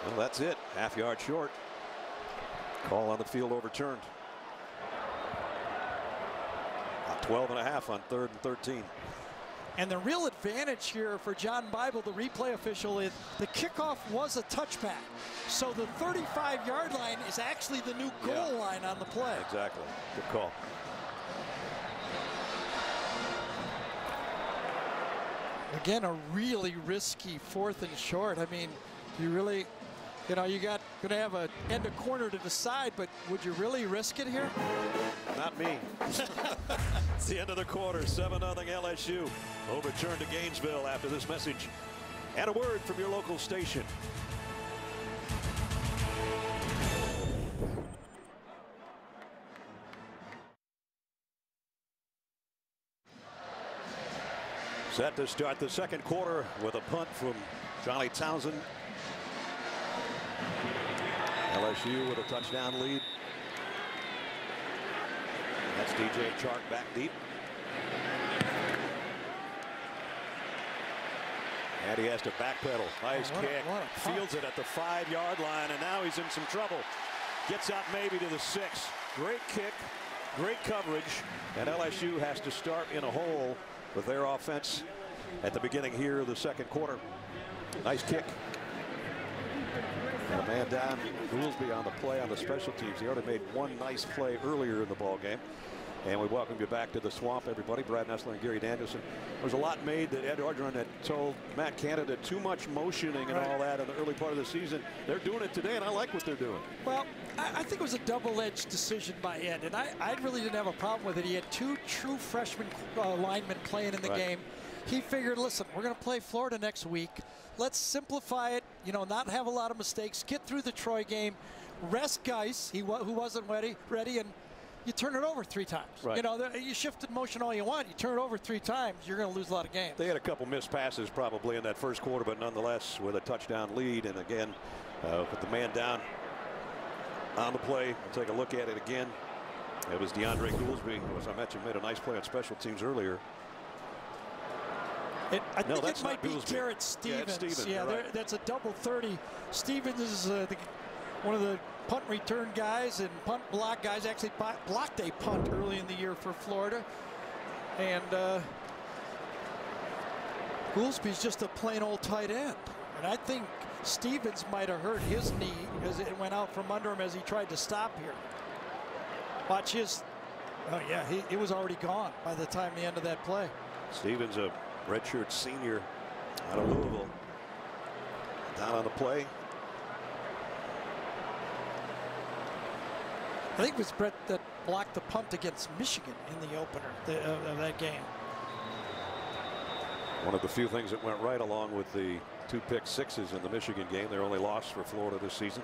So that's it. Half yard short. Call on the field overturned. 12.5 on 3rd and 13. And the real advantage here for John Bible, the replay official, is the kickoff was a touchback. So the 35-yard line is actually the new goal line on the play. Exactly. Good call. Again, a really risky 4th and short. I mean, you really, you know, you got going to have a end of corner to decide, but would you really risk it here? Not me. It's the end of the quarter. 7-0 LSU. Overturned to Gainesville after this message and a word from your local station. Set to start the second quarter with a punt from Johnny Townsend. LSU with a touchdown lead. That's DJ Chark back deep. And he has to backpedal. Nice kick. Fields it at the 5-yard line, and now he's in some trouble. Gets out maybe to the 6. Great kick, great coverage, and LSU has to start in a hole with their offense at the beginning here of the second quarter. Nice kick. And a man down, Goolsby on the play on the special teams. He already made one nice play earlier in the ball game. And we welcome you back to the Swamp, everybody. Brad Nessler and Gary Danielson. There was a lot made that Ed Orgeron had told Matt Canada too much motioning and all that in the early part of the season. They're doing it today, and I like what they're doing. Well, I think it was a double-edged decision by Ed, and I really didn't have a problem with it. He had 2 true freshman linemen playing in the game. He figured, listen, we're going to play Florida next week. Let's simplify it, you know, not have a lot of mistakes, get through the Troy game, rest guys who wasn't ready, and you turn it over 3 times. You know, you shifted motion all you want. You turn it over 3 times, you're going to lose a lot of games. They had a couple missed passes probably in that first quarter, but nonetheless with a touchdown lead. And again, with the man down on the play, we'll take a look at it again. It was DeAndre Goolsby, who, as I mentioned, made a nice play on special teams earlier. I think it might be Garrett Stevens. Yeah, that's a double 30. Stevens is one of the punt return guys and punt block guys. Actually blocked a punt early in the year for Florida. And Goolsby's just a plain old tight end. And I think Stevens might have hurt his knee as it went out from under him as he tried to stop here. Watch his. Oh, yeah, it was already gone by the time the end of that play. Stevens, a redshirt senior out of Louisville. Down on the play. I think it was Brett that blocked the punt against Michigan in the opener of that game. One of the few things that went right along with the 2 pick sixes in the Michigan game. Their only loss for Florida this season.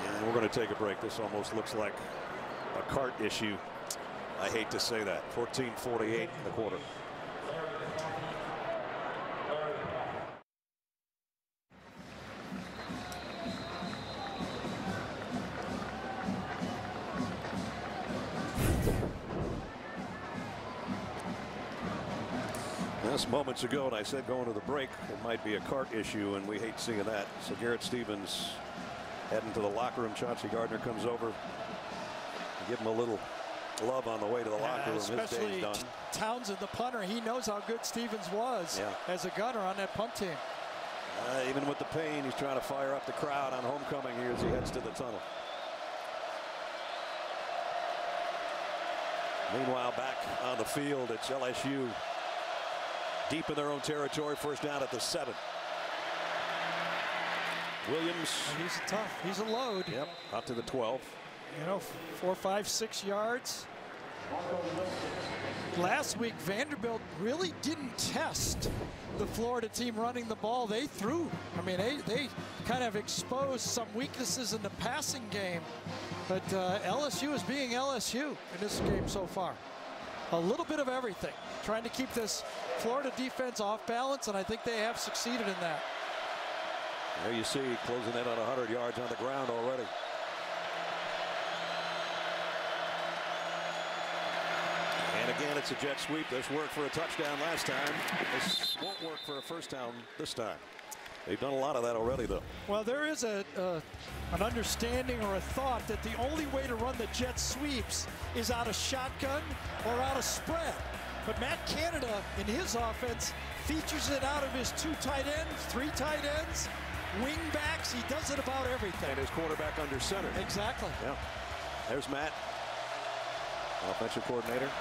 And we're going to take a break. This almost looks like a cart issue. I hate to say that. 14:48 in the quarter. Just moments ago, and I said going to the break, it might be a cart issue, and we hate seeing that. So Garrett Stevens heading to the locker room. Chauncey Gardner comes over, give him a little love on the way to the locker room. Especially his day's done. Townsend, the punter, he knows how good Stevens was as a gunner on that punt team. Even with the pain, he's trying to fire up the crowd on homecoming here as he heads to the tunnel. Meanwhile, back on the field, it's LSU deep in their own territory. First down at the 7. Williams. And he's tough. He's a load. Yep, out to the 12. You know, 4, 5, 6 yards. Last week, Vanderbilt really didn't test the Florida team running the ball. They threw. I mean, they kind of exposed some weaknesses in the passing game. But LSU is being LSU in this game so far. A little bit of everything. Trying to keep this Florida defense off balance, and I think they have succeeded in that. There you see, closing in on 100 yards on the ground already. And again, it's a jet sweep. This worked for a touchdown last time. This won't work for a first down this time. They've done a lot of that already, though. Well, there is an understanding or a thought that the only way to run the jet sweeps is out of shotgun or out of spread. But Matt Canada, in his offense, features it out of his 2 tight ends, 3 tight ends, wing backs. He does it about everything. And his quarterback under center. Exactly. Yeah. There's Matt, offensive coordinator.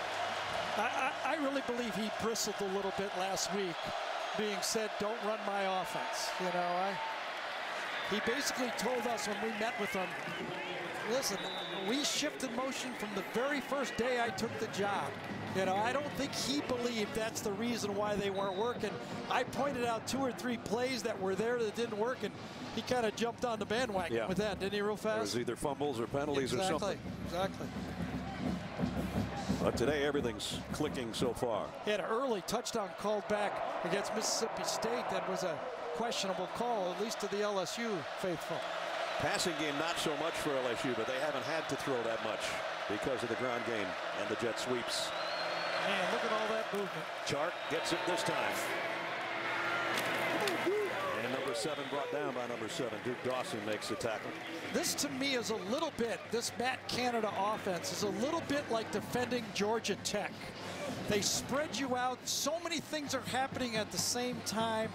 I really believe he bristled a little bit last week, being said, don't run my offense. You know, he basically told us when we met with him, listen, we shifted motion from the very first day I took the job. You know, I don't think he believed that's the reason why they weren't working. I pointed out 2 or 3 plays that were there that didn't work, and he kind of jumped on the bandwagon with that, didn't he, real fast? It was either fumbles or penalties or something. Exactly. But today, everything's clicking so far. He had an early touchdown called back against Mississippi State. That was a questionable call, at least to the LSU faithful. Passing game, not so much for LSU, but they haven't had to throw that much because of the ground game and the jet sweeps. Man, look at all that movement. Chark gets it this time. And number 7 brought down by number 7. Duke Dawson makes the tackle. This to me is a little bit, this Matt Canada offense is a little bit like defending Georgia Tech. They spread you out. So many things are happening at the same time.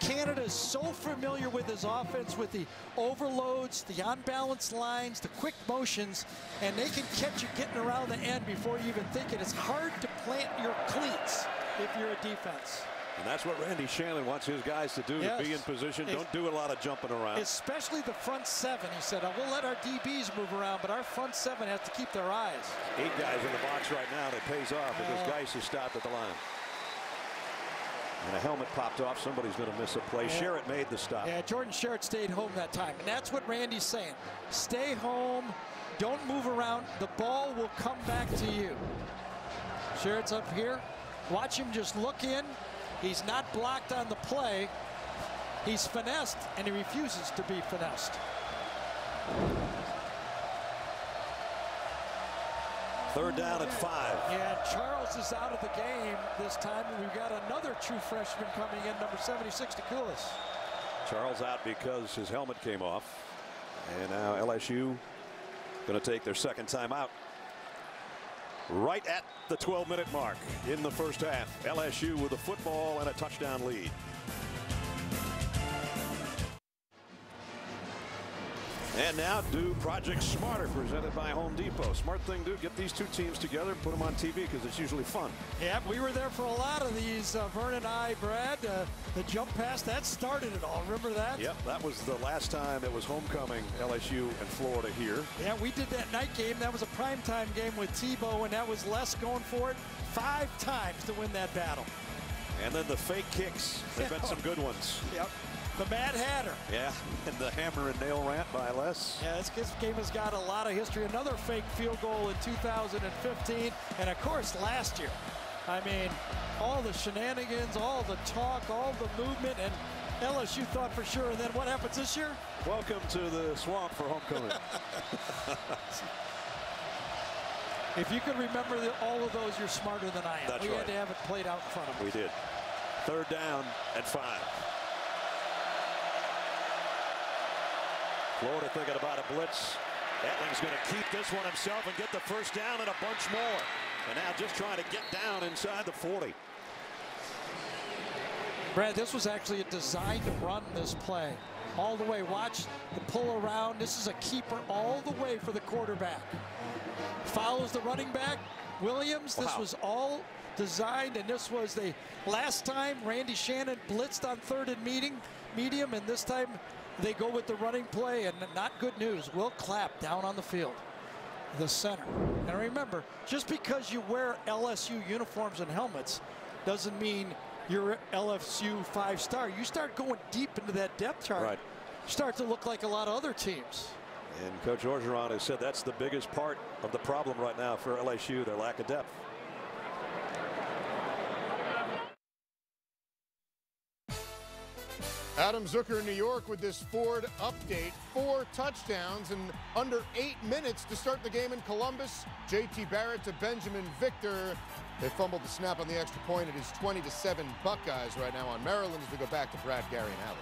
Canada is so familiar with his offense, with the overloads, the unbalanced lines, the quick motions, and they can catch you getting around the end before you even think it. It's hard to plant your cleats if you're a defense. And that's what Randy Shannon wants his guys to do, to be in position. Don't do a lot of jumping around. Especially the front seven. He said, we'll let our DBs move around, but our front seven has to keep their eyes. 8 guys in the box right now, and it pays off because Geis has stopped at the line. And a helmet popped off. Somebody's going to miss a play. Sherritt made the stop. Yeah, Jordan Sherritt stayed home that time. And that's what Randy's saying. Stay home. Don't move around. The ball will come back to you. Sherritt's up here. Watch him just look in. He's not blocked on the play. He's finessed, and he refuses to be finessed. Third down at 5. Yeah, Charles is out of the game this time, and we've got another true freshman coming in, number 76, DeCoulis. Charles out because his helmet came off. And now LSU going to take their second time out. Right at the 12-minute mark in the first half. LSU with a football and a touchdown lead. And now do Project Smarter, presented by Home Depot. Smart thing to do, get these two teams together, put them on TV because it's usually fun. Yeah, we were there for a lot of these, Vern and I, Brad. The jump pass, that started it all. Remember that? Yep, that was the last time it was homecoming, LSU and Florida here. Yeah, we did that night game. That was a primetime game with Tebow, and that was Les going for it 5 times to win that battle. And then the fake kicks. They've been some good ones. Yep. The Mad Hatter. Yeah, and the hammer and nail rant by Les. Yeah, this game has got a lot of history. Another fake field goal in 2015. And, of course, last year. I mean, all the shenanigans, all the talk, all the movement, and LSU thought for sure. And then what happens this year? Welcome to the swamp for homecoming. If you can remember all of those, you're smarter than I am. That's we right. had to have it played out in front of us. We did. Third down at 5. Florida thinking about a blitz. Etling's going to keep this one himself and get the first down and a bunch more. And now just trying to get down inside the 40. Brad, this was actually a designed run, this play. All the way. Watch the pull around. This is a keeper all the way for the quarterback. Follows the running back, Williams. Wow. This was all designed, and this was the last time Randy Shannon blitzed on 3rd and medium, and this time they go with the running play, and not good news. Will Clapp down on the field, the center. And remember, just because you wear LSU uniforms and helmets doesn't mean you're LSU 5-star. You start going deep into that depth chart, right. Start to look like a lot of other teams. And Coach Orgeron has said that's the biggest part of the problem right now for LSU, their lack of depth. Adam Zucker in New York with this Ford update. 4 touchdowns in under 8 minutes to start the game in Columbus. J.T. Barrett to Benjamin Victor. They fumbled the snap on the extra point. It is 20-7 Buckeyes right now on Maryland as we go back to Brad, Gary, and Allie.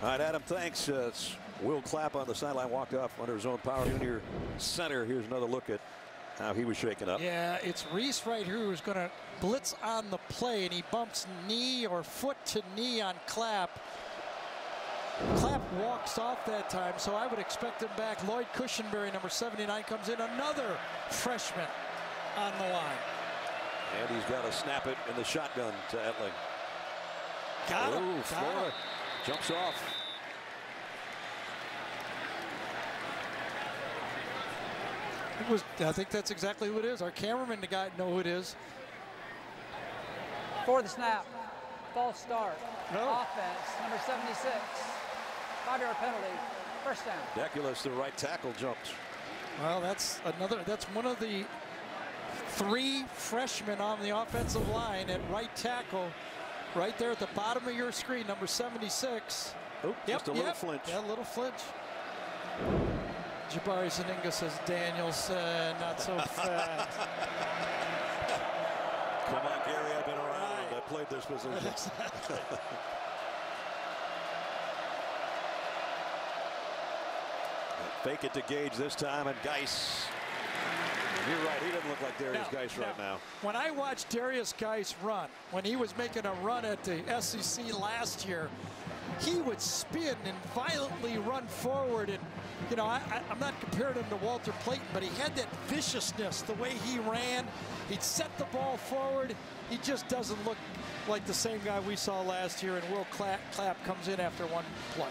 All right, Adam, thanks. It's Will Clapp on the sideline, walked off under his own power. Junior center. Here's another look at how he was shaken up. Yeah, it's Reese right here who's going to blitz on the play, and he bumps knee or foot to knee on Clapp. Clapp walks off that time, so I would expect him back. Lloyd Cushenberry, number 79, comes in, another freshman on the line. And he's got to snap it in the shotgun to Etling. Got him. Ooh, Florida jumps off. I think that's exactly who it is. Our cameraman, the guy, know who it is. For the snap, false start. No. Offense, number 76. 5-yard penalty, first down. Deculus, the right tackle, jumped. Well, that's one of the 3 freshmen on the offensive line at right tackle, right there at the bottom of your screen, number 76. Oop, just a little flinch. Yeah, a little flinch. Jabari Zaninga says Danielson, not so fast. Come on, Gary, I've been around. I played this position. Exactly. Fake it to Gage this time, and Geis You're right. He doesn't look like Darius Geis right now. When I watched Darius Geis run, when he was making a run at the SEC last year, he would spin and violently run forward. And, you know, I'm not comparing him to Walter Playton, but he had that viciousness, the way he ran. He'd set the ball forward. He just doesn't look like the same guy we saw last year, and Will Clapp comes in after one play.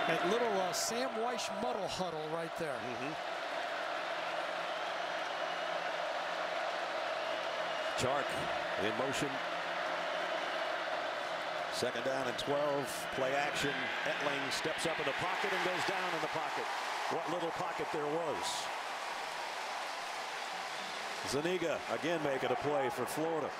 That little Sam Weish muddle huddle right there. Chark in motion. Second down and 12. Play action. Etling steps up in the pocket and goes down in the pocket. What little pocket there was. Zuniga again making a play for Florida.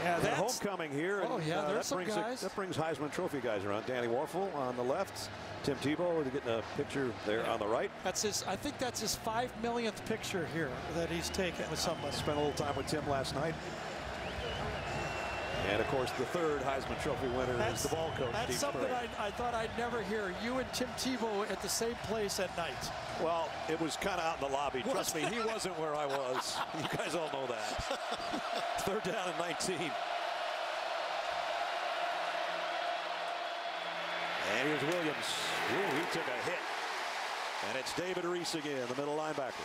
Yeah, that's homecoming here. Oh, and, yeah, there's some guys. That brings Heisman Trophy guys around. Danny Warfel on the left. Tim Tebow getting a picture there on the right. That's his. I think that's his 5 millionth picture here that he's taken with somebody. Spent a little time with Tim last night. And of course, the third Heisman Trophy winner is the ball coach. That's Steve something Spurrier. I thought I'd never hear. You and Tim Tebow at the same place at night. Well, it was kind of out in the lobby. Trust me, he wasn't where I was. You guys all know that. Third down and 19. And here's Williams. Ooh, he took a hit. And it's David Reese again, the middle linebacker.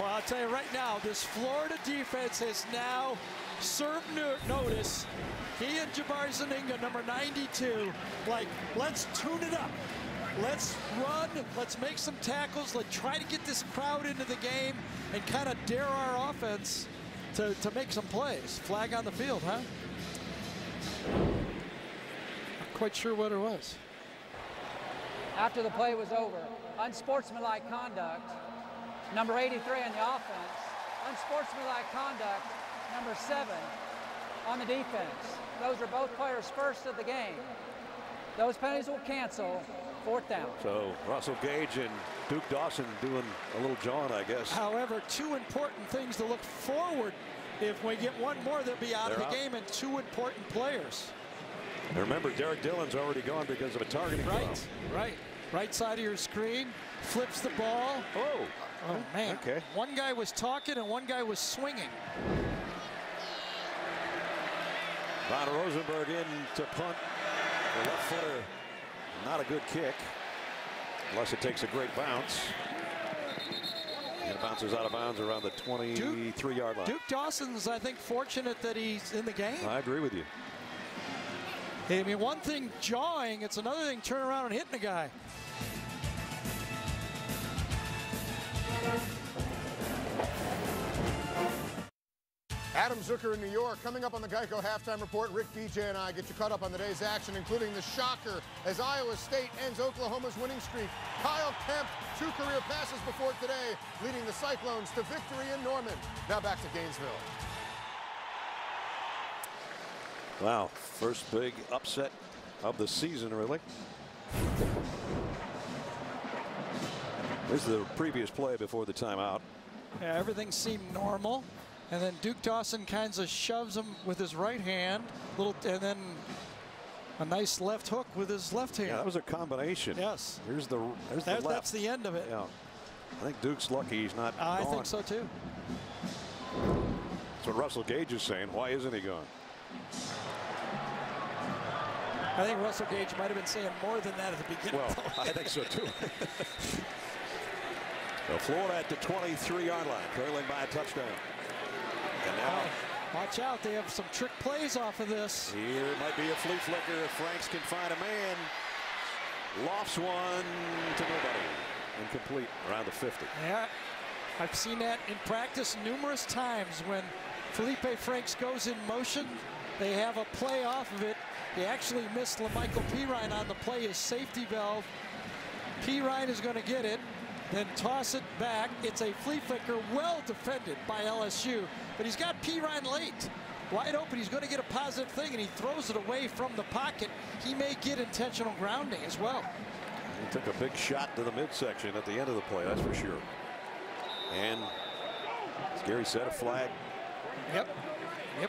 Well, I'll tell you right now, this Florida defense has now served notice. He and Jabari Zuniga, number 92, like, let's tune it up. Let's run. Let's make some tackles. Let's try to get this crowd into the game and kind of dare our offense to make some plays. Flag on the field, huh? Not quite sure what it was. After the play was over, unsportsmanlike conduct, number 83 on the offense, unsportsmanlike conduct, number 7 on the defense. Those are both players' first of the game. Those penalties will cancel. 4th down. So Russell Gage and Duke Dawson doing a little jawing, I guess. However, 2 important things to look forward. If we get one more, they'll be out of the game, and 2 important players. And remember, Derek Dillon's already gone because of a targeting foul. Right. Right side of your screen, flips the ball. Oh man. Okay. One guy was talking and one guy was swinging. Von Rosenberg in to punt. The left footer, not a good kick, unless it takes a great bounce. And it bounces out of bounds around the 23-yard line. Duke Dawson's, I think, fortunate that he's in the game. I agree with you. I mean, one thing jawing, it's another thing turning around and hitting a guy. Adam Zucker in New York. Coming up on the Geico Halftime Report, Rick, BJ, and I get you caught up on the day's action, including the shocker as Iowa State ends Oklahoma's winning streak. Kyle Kemp, 2 career passes before today, leading the Cyclones to victory in Norman. Now back to Gainesville. Wow, first big upset of the season, really. This is the previous play before the timeout. Yeah, everything seemed normal. And then Duke Dawson kind of shoves him with his right hand, and then a nice left hook with his left hand. Yeah, that was a combination. Yes. There's the left. That's the end of it. Yeah. I think Duke's lucky he's not I gone. think so too. That's what Russell Gage is saying. Why isn't he gone? I think Russell Gage might have been saying more than that at the beginning. Well, I think so too. So Florida at the 23-yard line, trailing by a touchdown. And now, watch out, they have some trick plays off of this. Here might be a flea flicker if Franks can find a man. Lofts one to nobody. Incomplete around the 50. Yeah, I've seen that in practice numerous times. When Felipe Franks goes in motion, they have a play off of it. He actually missed LaMichael Pirine on the play, his safety valve. Pirine is going to get it, then toss it back. It's a flea flicker, well defended by LSU, but he's got Pirine late. Wide open, he's going to get a positive thing, and he throws it away from the pocket. He may get intentional grounding as well. He took a big shot to the midsection at the end of the play, that's for sure. And as Gary said, a flag. Yep,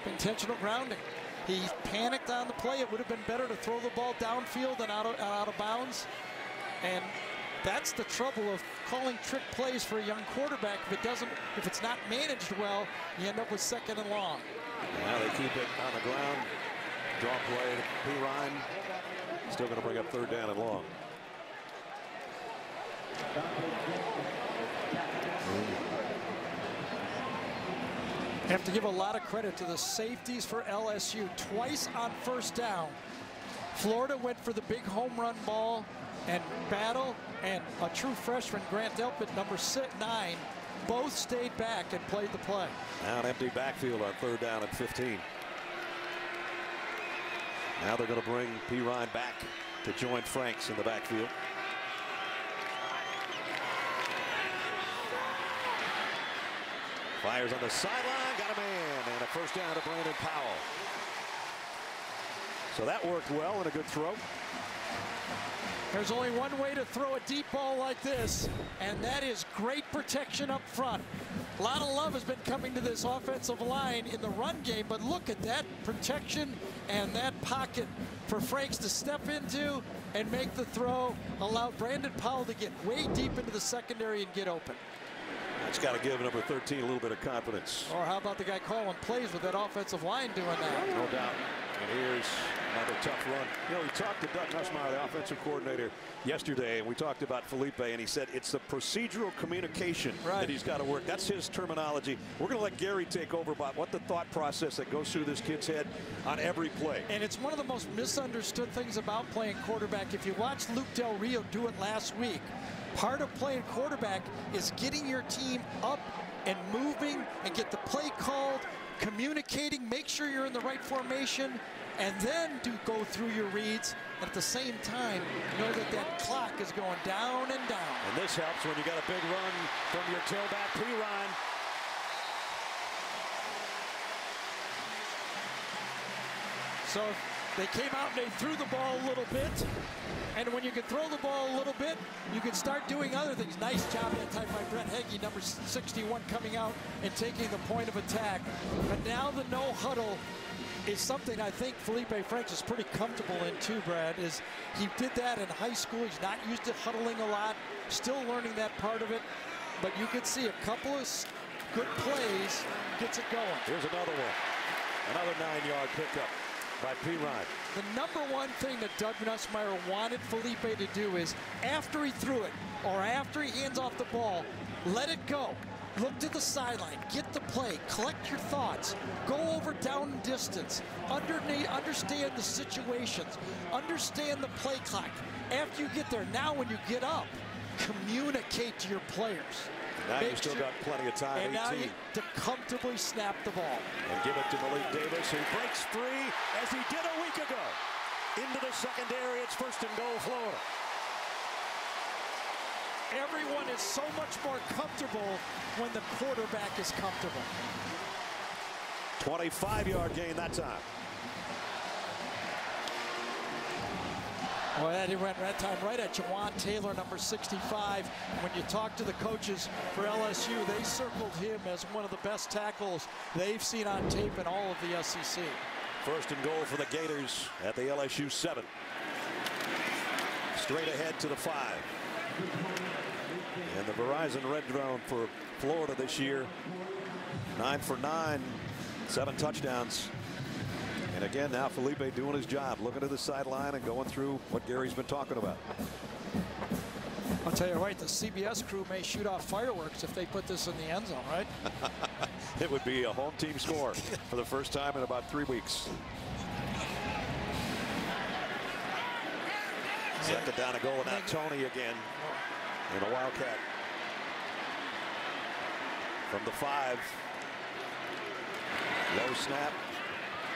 intentional grounding. He panicked on the play. It would have been better to throw the ball downfield and out of bounds. And That's the trouble of calling trick plays for a young quarterback. If it's not managed well, you end up with 2nd and long. Now they keep it on the ground. Draw play. P. Ryan still going to bring up 3rd down and long. Have to give a lot of credit to the safeties for LSU. Twice on 1st down, Florida went for the big home run ball and battle, and a true freshman, Grant Delpit, number 9, both stayed back and played the play. Now an empty backfield on 3rd down and 15. Now they're going to bring P. Ryan back to join Franks in the backfield. Fires on the sideline, got a man, and a 1st down to Brandon Powell. So that worked well and a good throw. There's only one way to throw a deep ball like this, and that is great protection up front. A lot of love has been coming to this offensive line in the run game, but look at that protection and that pocket for Franks to step into and make the throw, allow Brandon Powell to get way deep into the secondary and get open. That's got to give number 13 a little bit of confidence. Or how about the guy calling plays with that offensive line doing that? No doubt. And here's another tough run. You know, we talked to Doug Nussmeier, the offensive coordinator, yesterday, and we talked about Felipe, and he said it's the procedural communication that he's got to work. That's his terminology. We're going to let Gary take over about what the thought process that goes through this kid's head on every play. And it's one of the most misunderstood things about playing quarterback. If you watched Luke Del Rio do it last week, part of playing quarterback is getting your team up and moving and get the play called, communicating, make sure you're in the right formation, and then go through your reads. At the same time, know that that clock is going down and down. And this helps when you got a big run from your tailback, P. Ryan. So they came out and they threw the ball a little bit. And when you can throw the ball a little bit, you can start doing other things. Nice job that time by Brett Heggie, number 61, coming out and taking the point of attack. But now the no huddle is something I think Felipe Franks is pretty comfortable in too, Brad. Is he did that in high school. He's not used to huddling a lot, still learning that part of it. But you could see a couple of good plays, gets it going. Here's another one. Another 9-yard pickup by P. Ryan. The number one thing that Doug Nussmeier wanted Felipe to do is after he threw it or after he hands off the ball, let it go. Look to the sideline, get the play, collect your thoughts, go over down and distance, understand the situations, understand the play clock. After you get there, now when you get up, communicate to your players. Now you've still got plenty of time. And now you to comfortably snap the ball. And give it to Malik Davis, who breaks free as he did a week ago. Into the secondary, it's 1st and goal, Florida. Everyone is so much more comfortable when the quarterback is comfortable. 25-yard gain that time. Well, he went that time right at Jawan Taylor, number 65. When you talk to the coaches for LSU, they circled him as one of the best tackles they've seen on tape in all of the SEC. 1st and goal for the Gators at the LSU 7. Straight ahead to the 5. And the Verizon red zone for Florida this year, 9 for 9, 7 touchdowns. And again, now Felipe doing his job, looking to the sideline and going through what Gary's been talking about. I'll tell you right, the CBS crew may shoot off fireworks if they put this in the end zone, right? It would be a home team score for the first time in about 3 weeks. 2nd down and goal, and now Tony again in a Wildcat. From the 5. Low snap.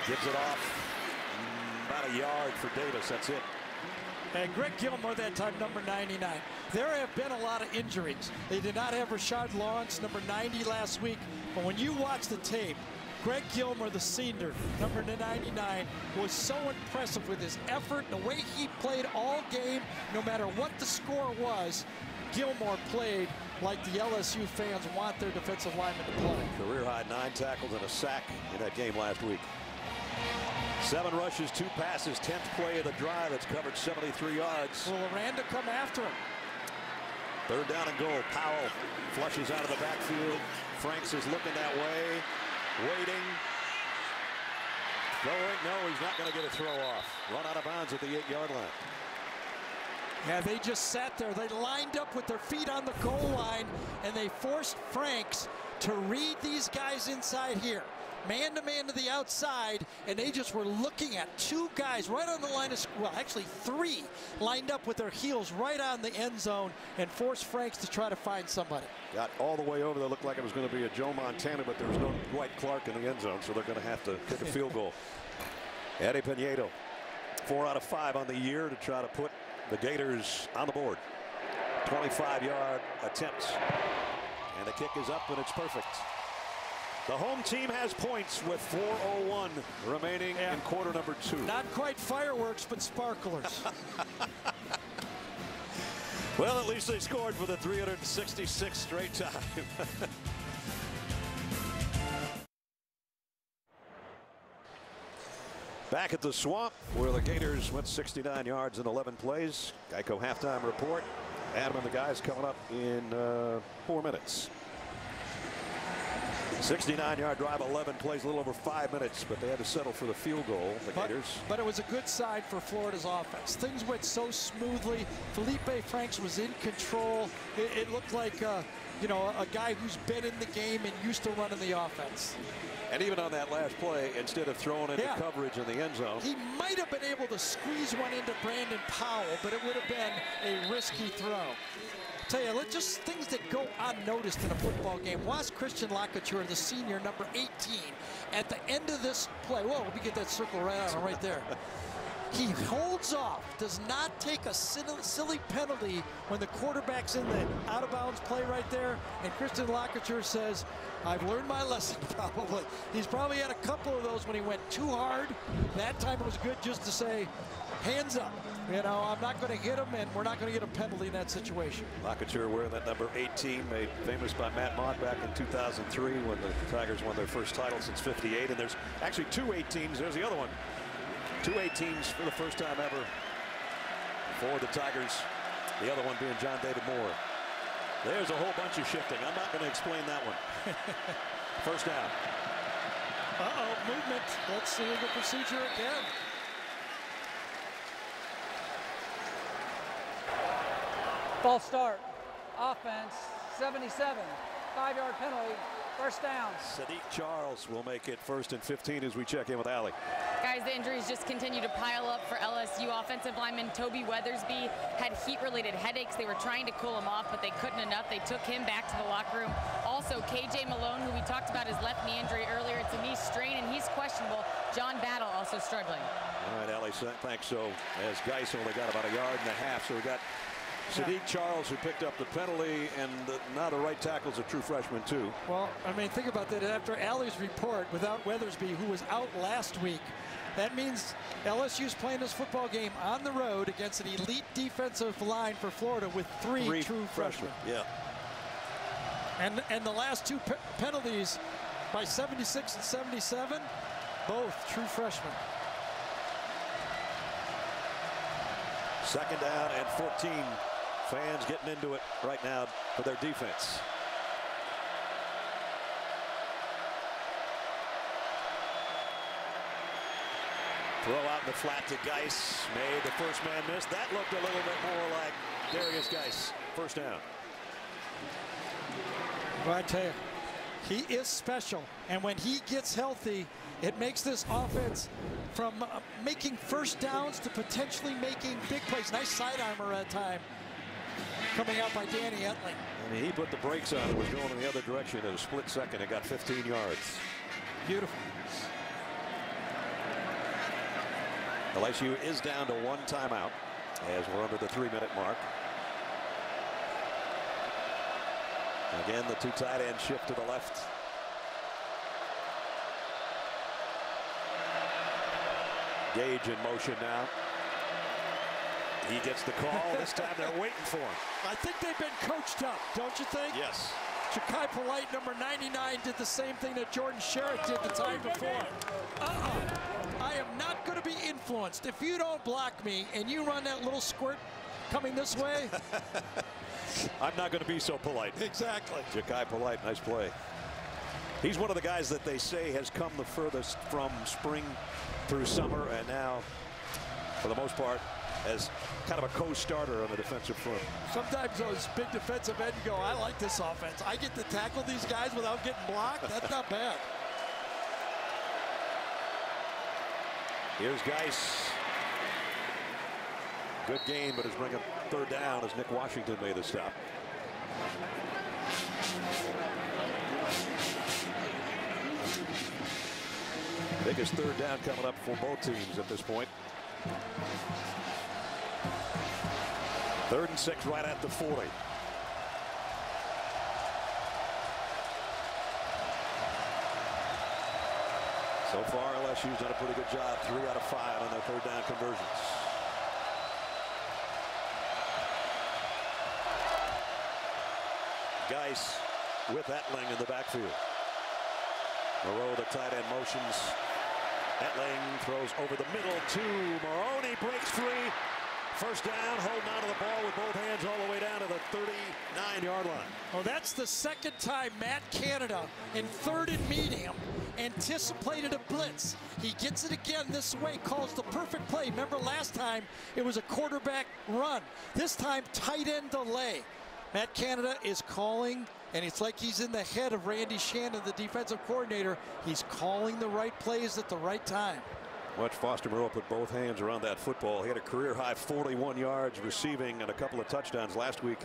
Gives it off. About a yard for Davis. That's it. And Greg Gilmore that time, number 99. There have been a lot of injuries. They did not have Rashard Lawrence, number 90 last week. But when you watch the tape, Greg Gilmore, the senior, number 99, was so impressive with his effort, the way he played all game, no matter what the score was. Gilmore played like the LSU fans want their defensive linemen to play. Career high 9 tackles and a sack in that game last week. 7 rushes, 2 passes, 10th play of the drive. That's covered 73 yards. Will Aranda come after him? Third down and goal. Powell flushes out of the backfield. Franks is looking that way, waiting. Going. No, he's not going to get a throw off. Run out of bounds at the 8-yard line. Yeah, they just sat there. They lined up with their feet on the goal line, and they forced Franks to read these guys inside here. Man-to-man to the outside, and they just were looking at two guys right on the line of, well, actually three, lined up with their heels right on the end zone and forced Franks to try to find somebody. Got all the way over there. Looked like it was going to be a Joe Montana, but there was no Dwight Clark in the end zone, so they're going to have to kick a field goal. Eddie Pinedo, 4 out of 5 on the year to try to put the Gators on the board. 25-yard attempt, and the kick is up, and it's perfect. The home team has points with 4:01 remaining in quarter number 2. Not quite fireworks, but sparklers. Well, at least they scored for the 366th straight time. Back at the Swamp, where the Gators went 69 yards in 11 plays. Geico halftime report. Adam and the guys coming up in 4 minutes. 69-yard drive, 11 plays, a little over 5 minutes, but they had to settle for the field goal, the Gators. But it was a good sign for Florida's offense. Things went so smoothly. Felipe Franks was in control. It looked like, you know, a guy who's been in the game and used to running the offense. And even on that last play, instead of throwing into coverage in the end zone, he might have been able to squeeze one into Brandon Powell, but it would have been a risky throw. Tell you, just things that go unnoticed in a football game. Watch Christian Lacouture, the senior, number 18, at the end of this play. Whoa, let me get that circle right on right there. He holds off, does not take a silly penalty when the quarterback's in the out-of-bounds play right there, and Christian Lacouture says, I've learned my lesson, probably. He's probably had a couple of those when he went too hard. That time it was good just to say, hands up. You know, I'm not going to hit him, and we're not going to get a penalty in that situation. Lacouture wearing that number 18, made famous by Matt Mott back in 2003 when the Tigers won their first title since '58. And there's actually 2 18s. There's the other one. 2 18s for the first time ever for the Tigers. The other one being John David Moore. There's a whole bunch of shifting. I'm not going to explain that one. First down. Uh-oh, movement. Let's see the procedure again. False start. Offense, 77. 5-yard penalty. First down. Sadiq Charles will make it 1st and 15 as we check in with Allie. Guys, the injuries just continue to pile up for LSU. Offensive lineman Toby Weathersby had heat-related headaches. They were trying to cool him off, but they couldn't enough. They took him back to the locker room. Also, KJ Malone, who we talked about his left knee injury earlier, it's a knee strain, and he's questionable. John Battle also struggling. All right, Allie, thanks. So as Geis only got about 1.5 yards, so we got Sadiq Charles, who picked up the penalty, and now the right tackle's a true freshman, too. Well, I mean, think about that. After Allie's report, without Weathersby, who was out last week, that means LSU's playing this football game on the road against an elite defensive line for Florida with three true freshmen. Yeah. And the last 2 penalties by 76 and 77, both true freshmen. 2nd down and 14. Fans getting into it right now for their defense. Throw out in the flat to Geis. Made the first man miss. That looked a little bit more like Darius Geis. First down. Well, I tell you, he is special. And when he gets healthy, it makes this offense from making first downs to potentially making big plays. Nice sidearmer at time coming out by Danny Etling. I mean, he put the brakes on. It was going in the other direction in a split second. It got 15 yards. Beautiful. LSU is down to 1 timeout as we're under the 3-minute mark. Again, the 2 tight ends shift to the left. Gage in motion now. He gets the call. This time they're waiting for him. I think they've been coached up, don't you think? Yes. Ja'Kai Polite, number 99, did the same thing that Jordan Sherritt did the time before. I am not going to be influenced. If you don't block me and you run that little squirt coming this way. I'm not going to be so polite. Exactly. Ja'Kai Polite, nice play. He's one of the guys that they say has come the furthest from spring through summer, and now, for the most part, as kind of a co-starter on the defensive front. Sometimes those big defensive ends go, I like this offense. I get to tackle these guys without getting blocked. That's not bad. Here's Geis. Good game, but is bringing third down as Nick Washington made the stop. Biggest third down coming up for both teams at this point. 3rd and 6 right at the 40. So far, LSU's done a pretty good job. 3 out of 5 on their third down conversions. Geis with Etling in the backfield. Moreau, the tight end, motions. Etling throws over the middle to Maroney, breaks free. First down, holding on to the ball with both hands all the way down to the 39-yard line. Well, that's the second time Matt Canada in 3rd and medium anticipated a blitz. He gets it again this way, calls the perfect play. Remember last time it was a quarterback run. This time tight end delay. Matt Canada is calling, and it's like he's in the head of Randy Shannon, the defensive coordinator. He's calling the right plays at the right time. Watch Foster Moreau put both hands around that football. He had a career-high 41 yards receiving and a couple of touchdowns last week.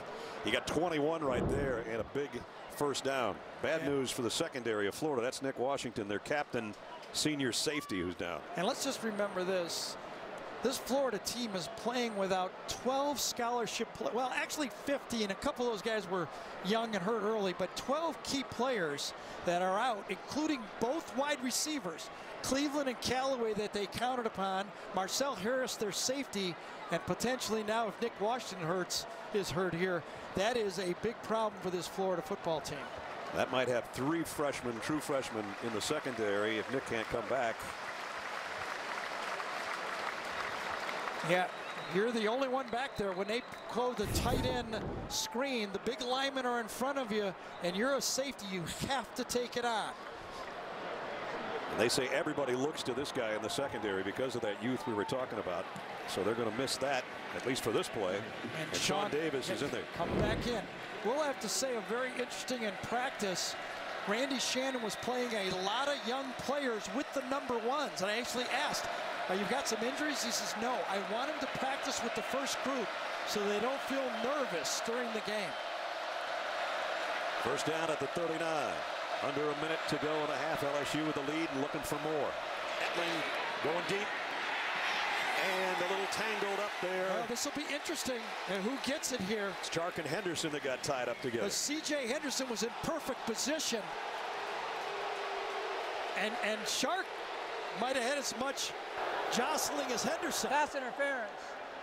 He got 21 right there and a big first down. Bad news for the secondary of Florida. That's Nick Washington, their captain, senior safety, who's down. And let's just remember this. This Florida team is playing without 12 scholarship well, actually 50, and a couple of those guys were young and hurt early, but 12 key players that are out, including both wide receivers, Cleveland and Callaway, that they counted upon, Marcel Harris, their safety, and potentially now if Nick Washington is hurt here, that is a big problem for this Florida football team. That might have 3 freshmen, true freshmen, in the secondary if Nick can't come back. Yeah, you're the only one back there. When they call the tight end screen, the big linemen are in front of you, and you're a safety. You have to take it on. And they say everybody looks to this guy in the secondary because of that youth we were talking about. So they're going to miss that, at least for this play. And Sean Davis is in there. Come back in. We'll have to say a very interesting in practice. Randy Shannon was playing a lot of young players with the number 1s. And I actually asked, you've got some injuries? He says, no, I want him to practice with the first group so they don't feel nervous during the game. First down at the 39. Under a minute to go and a half. LSU with the lead and looking for more. Etling going deep. And a little tangled up there. This will be interesting. And who gets it here? It's Chark and Henderson that got tied up together. C.J. Henderson was in perfect position. And Chark might have had as much jostling as Henderson. Pass interference.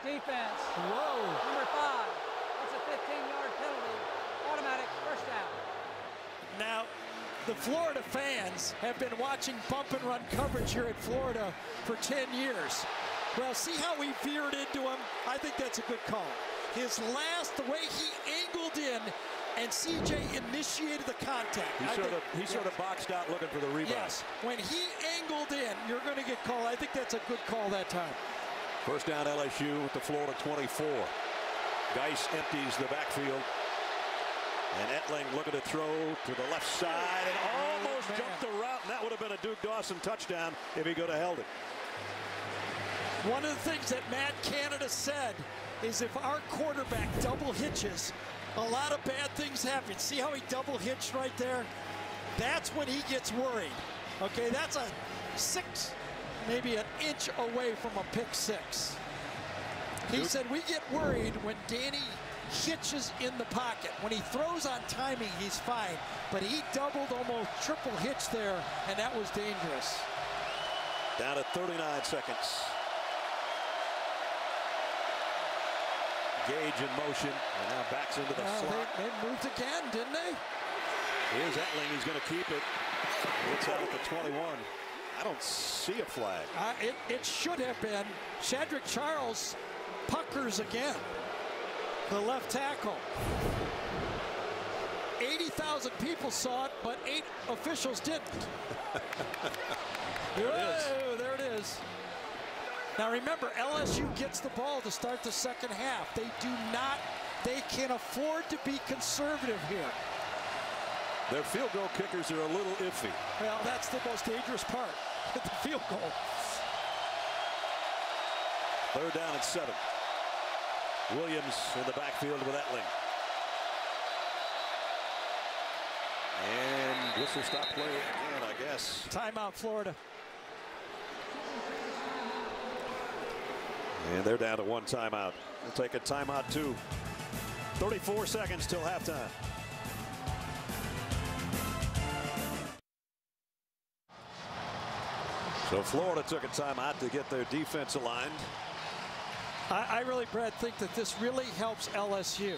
Defense. Whoa. Number 5. That's a 15-yard penalty. Automatic first down. Now, the Florida fans have been watching bump and run coverage here at Florida for 10 years. Well, see how he veered into him? I think that's a good call. His last, the way he angled in, and CJ initiated the contact. He sort of boxed out looking for the rebound. Yes, when he angled in, you're going to get called. I think that's a good call that time. First down LSU with the Florida 24. Geis empties the backfield. And Etling looking to throw to the left side and almost jumped the route. And that would have been a Duke Dawson touchdown if he could have held it. One of the things that Matt Canada said is if our quarterback double hitches, a lot of bad things happen. See how he double hitched right there? That's when he gets worried. Okay, that's a 6, maybe an inch away from a pick 6. He said we get worried when Danny hitches in the pocket. When he throws on timing, he's fine. But he doubled, almost triple hitch there, and that was dangerous. Down to 39 seconds. Gage in motion, and now backs into the slot. They moved again, didn't they? Here's Etling, he's going to keep it. Gets out at the 21. I don't see a flag. It should have been. Shadrick Charles puckers again. the left tackle. 80,000 people saw it, but 8 officials didn't. There it is. There it is. Now remember, LSU gets the ball to start the second half. They can afford to be conservative here. Their field goal kickers are a little iffy. Well, that's the most dangerous part, the field goal. 3rd down and 7. Williams in the backfield with Etling. And this will stop play again, I guess. Timeout, Florida. And they're down to 1 timeout. We'll take a timeout too. 34 seconds till halftime. So Florida took a timeout to get their defense aligned. I really, Brad, think that this really helps LSU.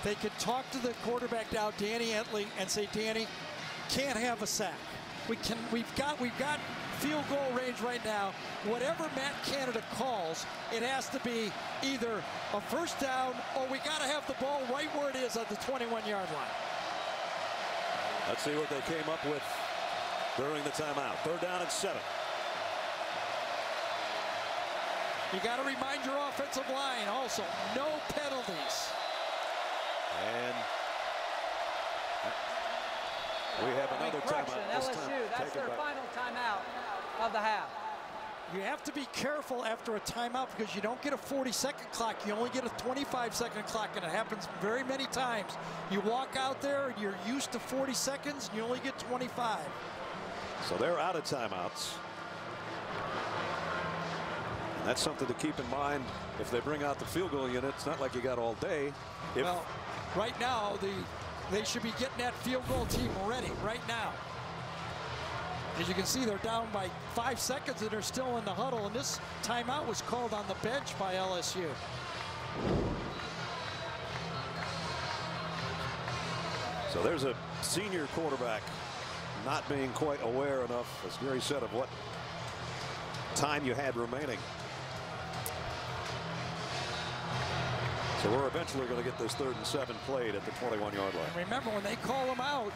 They could talk to the quarterback now, Danny Etling, and say, Danny, can't have a sack. We've got field goal range right now. Whatever Matt Canada calls, it has to be either a first down or we got to have the ball right where it is at the 21-yard line. Let's see what they came up with during the timeout. 3rd down and 7. You got to remind your offensive line also, no penalties. And we have another correction, timeout. LSU, that's their final timeout of the half. You have to be careful after a timeout because you don't get a 40-second clock. You only get a 25-second clock, and it happens very many times. You walk out there and you're used to 40 seconds, and you only get 25. So they're out of timeouts. And that's something to keep in mind if they bring out the field goal unit. It's not like you got all day. Well, right now, they should be getting that field goal team ready right now. As you can see, they're down by 5 seconds and they're still in the huddle. And this timeout was called on the bench by LSU. So there's a senior quarterback not being quite aware enough, as Gary said, of what time you had remaining. So we're eventually going to get this 3rd and 7 played at the 21-yard line. And remember, when they call them out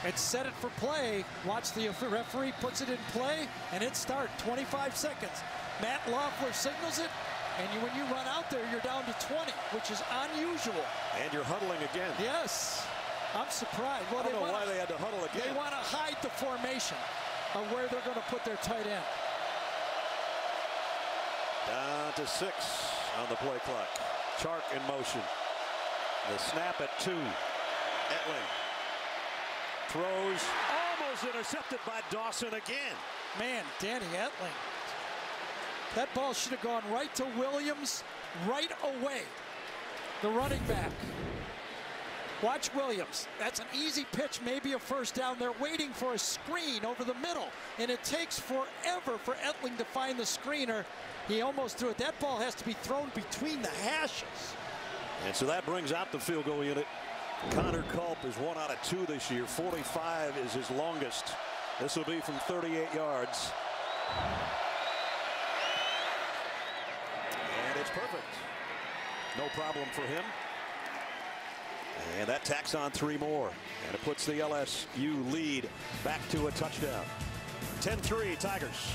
and set it for play, watch the referee puts it in play, and it starts 25 seconds. Matt Loeffler signals it, and when you run out there, you're down to 20, which is unusual. And you're huddling again. Yes. I'm surprised. Well, I don't know why they had to huddle again. They want to hide the formation of where they're going to put their tight end. Down to 6 on the play clock. Chark in motion. The snap at 2. Etling throws, almost intercepted by Dawson again. Man, Danny Etling. That ball should have gone right to Williams right away. The running back. Watch Williams. That's an easy pitch, maybe a first down. They're waiting for a screen over the middle, and it takes forever for Etling to find the screener. He almost threw it. That ball has to be thrown between the hashes. And so that brings out the field goal unit. Connor Culp is 1 out of 2 this year. 45 is his longest. This will be from 38 yards. And it's perfect. No problem for him. And that tacks on 3 more. And it puts the LSU lead back to a touchdown. 10-3 Tigers.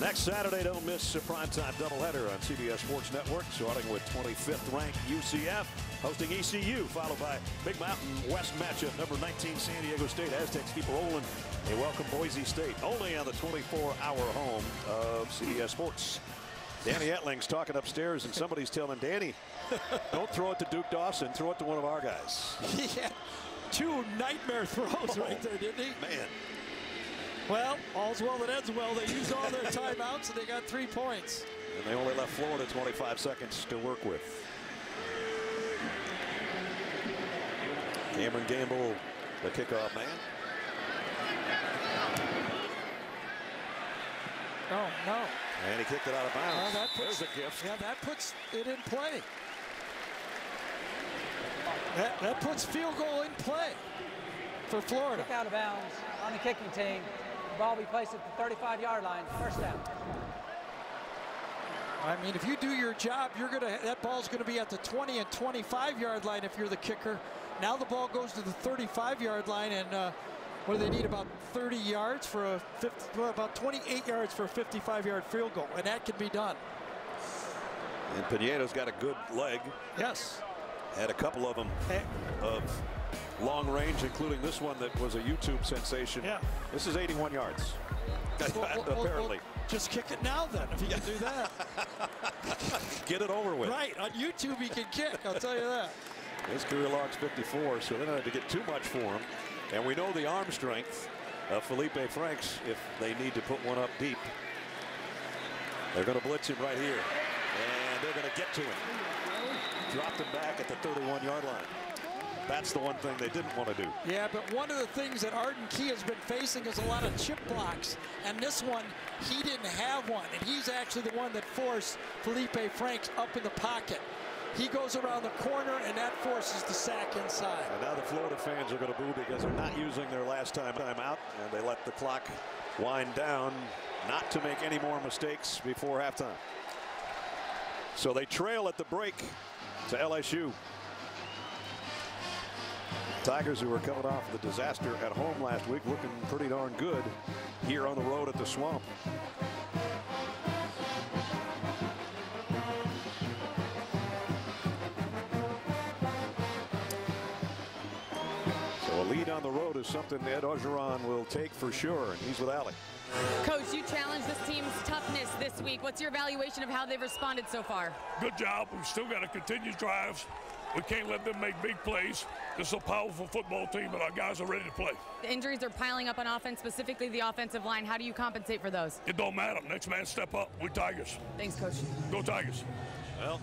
Next Saturday, don't miss a primetime doubleheader on CBS Sports Network, starting with 25th ranked UCF hosting ECU, followed by Big Mountain West matchup. Number 19 San Diego State Aztecs keep rolling. They welcome Boise State, only on the 24-hour home of CBS Sports. Danny Etling's talking upstairs, and somebody's telling Danny, don't throw it to Duke Dawson, throw it to one of our guys. He had 2 nightmare throws right there, didn't he? Man. Well, all's well that ends well. They used all their timeouts, and they got 3 points. And they only left Florida 25 seconds to work with. Cameron Gamble, the kickoff man. Oh, no. And he kicked it out of bounds. There's a gift. Yeah, that puts it in play. That puts field goal in play for Florida. Kick out of bounds on the kicking team. The ball will be placed at the 35-yard line. First down. I mean, if you do your job, that ball's gonna be at the 20 and 25-yard line if you're the kicker. Now the ball goes to the 35-yard line, and what do they need? About 30 yards for about 28 yards for a 55-yard field goal, and that can be done. And Pineda's got a good leg. Yes. Had a couple of them of long range, including this one that was a YouTube sensation. Yeah. This is 81 yards. Apparently. Just kick it now then, if you can do that. Get it over with. Right, on YouTube he can kick, I'll tell you that. His career log's 54, so they don't have to get too much for him. And we know the arm strength of Felipe Franks if they need to put one up deep. They're going to blitz him right here. And they're going to get to him. Dropped him back at the 31-yard line. That's the one thing they didn't want to do. Yeah, but one of the things that Arden Key has been facing is a lot of chip blocks. And this one, he didn't have one. And he's actually the one that forced Felipe Franks up in the pocket. He goes around the corner, and that forces the sack inside. And now the Florida fans are going to boo because they're not using their last time out, and they let the clock wind down not to make any more mistakes before halftime. So they trail at the break to LSU. Tigers, who were coming off the disaster at home last week, looking pretty darn good here on the road at the Swamp. So a lead on the road is something Ed Orgeron will take for sure, and he's with Allie. Coach, you challenged this team's toughness this week. What's your evaluation of how they've responded so far? Good job. We've still got to continue drives. We can't let them make big plays. This is a powerful football team, and our guys are ready to play. The injuries are piling up on offense, specifically the offensive line. How do you compensate for those? It don't matter. Next man step up. We're Tigers. Thanks, Coach. Go Tigers. Well,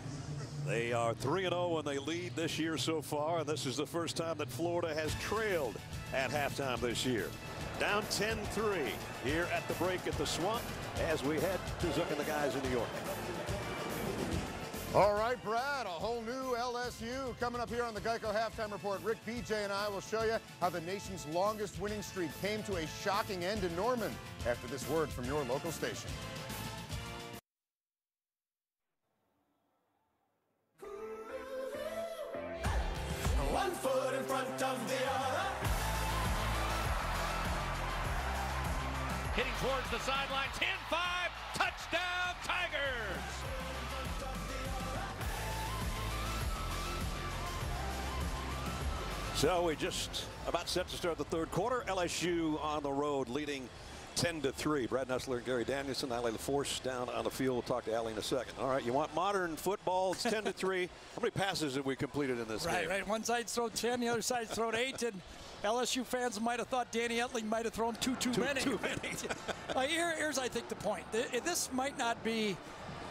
they are 3-0 and they lead this year so far, and this is the first time that Florida has trailed at halftime this year. Down 10-3 here at the break at the Swamp as we head to Zook and the guys in New York. All right, Brad, a whole new LSU coming up here on the Geico Halftime Report. Rick, PJ, and I will show you how the nation's longest winning streak came to a shocking end in Norman after this word from your local station. One foot in front of the other. Hitting towards the sidelines. 10-5. Touchdown, Tigers. So we just about set to start the third quarter. LSU on the road leading 10-3. Brad Nessler and Gary Danielson, Allie LaForce down on the field. We'll talk to Allie in a second. All right, you want modern football? It's 10-3. How many passes have we completed in this game? Right. One side's thrown 10, the other side's thrown 8, and LSU fans might have thought Danny Etling might have thrown too many. Here's, I think, the point. This might not be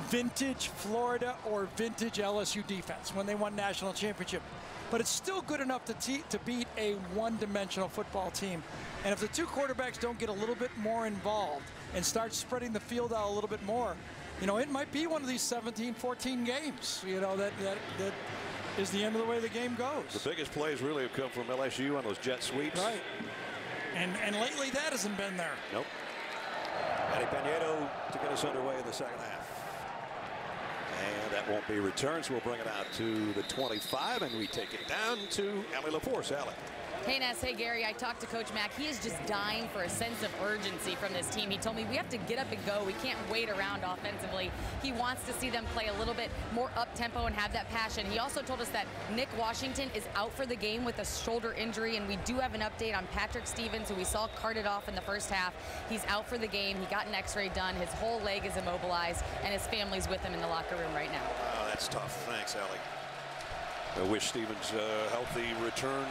vintage Florida or vintage LSU defense when they won national championship. But it's still good enough to beat a one-dimensional football team. And if the two quarterbacks don't get a little bit more involved and start spreading the field out a little bit more, you know, it might be one of these 17-14 games, you know, that is the end of the way the game goes. The biggest plays really have come from LSU on those jet sweeps. Right. And lately that hasn't been there. Nope. Eddie Pinedo to get us underway in the second half. And that won't be returned, so we'll bring it out to the 25, and we take it down to Allie LaForce. Allie. Hey, Ness. Hey, Gary. I talked to Coach Mack. He is just dying for a sense of urgency from this team. He told me we have to get up and go. We can't wait around offensively. He wants to see them play a little bit more up-tempo and have that passion. He also told us that Nick Washington is out for the game with a shoulder injury, and we do have an update on Patrick Stevens, who we saw carted off in the first half. He's out for the game. He got an x-ray done. His whole leg is immobilized, and his family's with him in the locker room right now. Oh, that's tough. Thanks, Allie. I wish Stevens healthy return.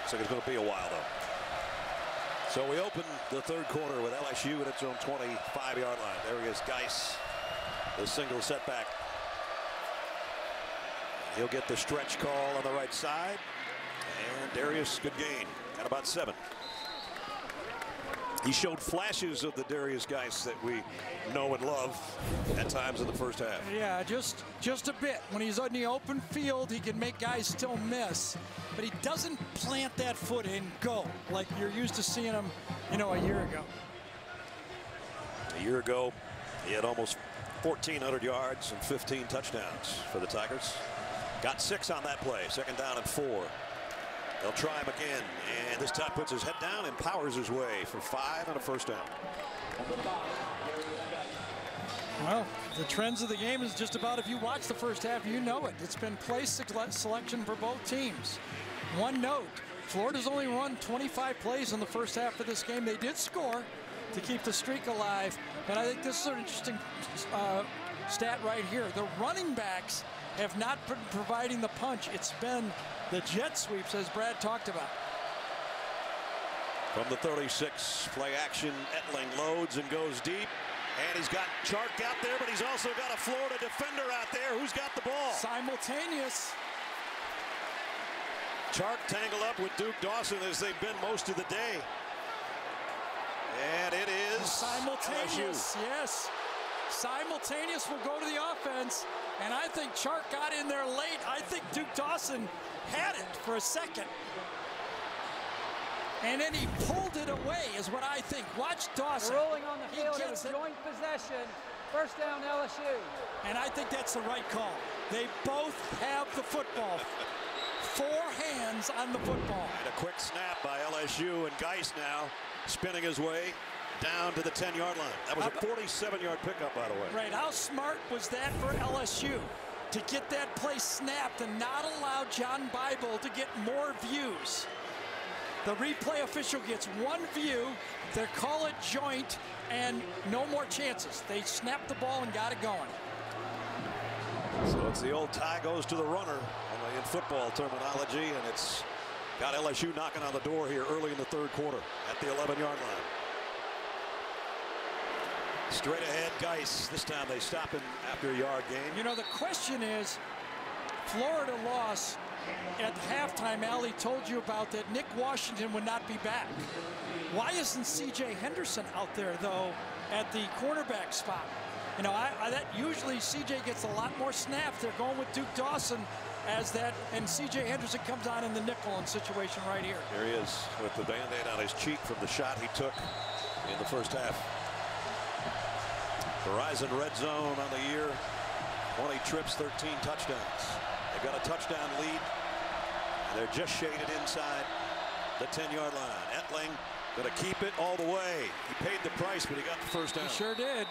Looks like it's going to be a while, though. So we open the third quarter with LSU at its own 25-yard line. There he is, Geis, the single setback. He'll get the stretch call on the right side. And Darius, good gain at about 7. He showed flashes of the Darius Geis that we know and love at times in the first half. Yeah, just a bit. When he's on the open field, he can make guys still miss, but he doesn't plant that foot and go like you're used to seeing him, you know, a year ago. A year ago, he had almost 1,400 yards and 15 touchdowns for the Tigers. Got 6 on that play. 2nd down and 4. They'll try him again, and this time puts his head down and powers his way for 5 and a 1st down. Well, the trends of the game is just about, if you watch the first half, you know it. It's been place selection for both teams. One note, Florida's only run 25 plays in the first half of this game. They did score to keep the streak alive, but I think this is an interesting stat right here. The running backs have not been providing the punch. It's been the jet sweeps, as Brad talked about. From the 36, play action, Etling loads and goes deep. And he's got Chark out there, but he's also got a Florida defender out there who's got the ball. Simultaneous. Chark tangled up with Duke Dawson as they've been most of the day. And it is simultaneous. LSU. Yes. Simultaneous will go to the offense. And I think Chark got in there late. I think Duke Dawson had it for a second. And then he pulled it away, is what I think. Watch Dawson. The ruling on the field is joint possession. 1st down, LSU. And I think that's the right call. They both have the football. 4 hands on the football. And a quick snap by LSU, and Geis now spinning his way down to the 10-yard line. That was a 47-yard pickup, by the way. Right. How smart was that for LSU to get that play snapped and not allow John Bible to get more views? The replay official gets 1 view. They call it joint, and no more chances. They snapped the ball and got it going. So it's the old tie goes to the runner in football terminology, and it's got LSU knocking on the door here early in the 3rd quarter at the 11-yard line. Straight ahead, Geis. This time they stop him after a yard gain. You know, the question is, Florida lost. At halftime, Allie told you about that Nick Washington would not be back. Why isn't C.J. Henderson out there, though, at the cornerback spot? You know, that usually C.J. gets a lot more snaps. They're going with Duke Dawson as that, and C.J. Henderson comes on in the nickel situation right here. Here he is with the Band-Aid on his cheek from the shot he took in the first half. Verizon red zone on the year. 20 trips, 13 touchdowns. They've got a touchdown lead. And they're just shaded inside the 10-yard line. Etling going to keep it all the way. He paid the price, but he got the 1st down. He sure did.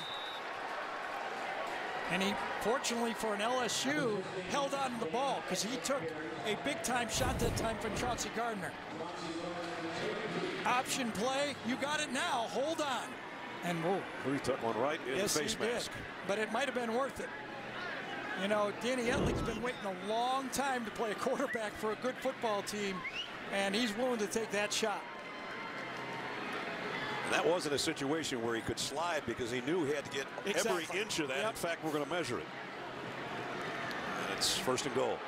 And he, fortunately for an LSU, held on to the ball because he took a big-time shot that time from Chauncey Gardner. Option play, you got it now, hold on. And whoa. He took one right in the face mask. But it might have been worth it. You know, Danny Etling's been waiting a long time to play a quarterback for a good football team, and he's willing to take that shot. And that wasn't a situation where he could slide because he knew he had to get every inch of that. Yep. In fact, we're going to measure it. And it's 1st and goal.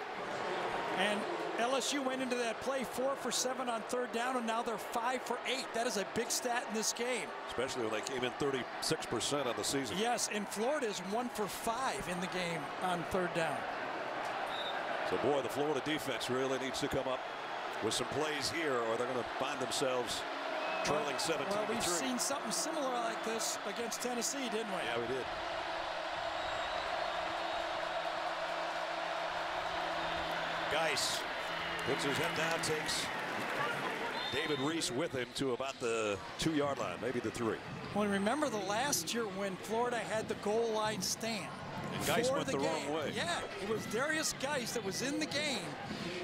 And LSU went into that play 4 for 7 on 3rd down, and now they're 5 for 8. That is a big stat in this game. Especially when they came in 36% on the season. Yes, and Florida is 1 for 5 in the game on 3rd down. So, boy, the Florida defense really needs to come up with some plays here, or they're going to find themselves trailing 17-3. Well, we've seen something similar like this against Tennessee, didn't we? Yeah, we did. Geis puts his head down, takes David Reese with him to about the 2-yard line, maybe the 3. Well, remember the last year when Florida had the goal line stand. And Geis went the wrong way. Yeah, it was Darius Geis that was in the game.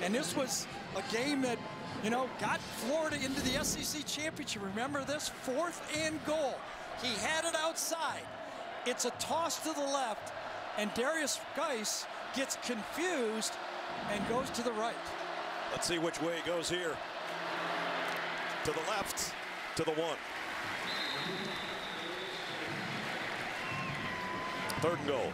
And this was a game that, you know, got Florida into the SEC championship. Remember this? 4th and goal. He had it outside. It's a toss to the left, and Darius Geis gets confused and goes to the right. Let's see which way he goes here. To the left, to the 1. 3rd and goal.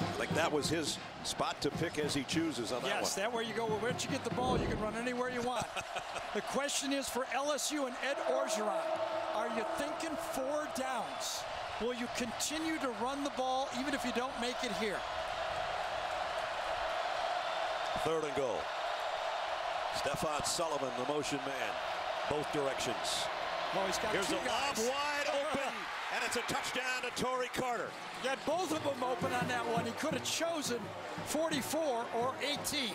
I think that was his spot to pick as he chooses on that one. Yes, that where you go. Well, once you get the ball, you can run anywhere you want. The question is for LSU and Ed Orgeron, are you thinking 4 downs? Will you continue to run the ball even if you don't make it here? 3rd and goal. Stephon Sullivan, the motion man. both directions. Oh, he's got Here's two a lob guys. wide open, and it's a touchdown to Torrey Carter. Got both of them open on that one. He could have chosen 44 or 18.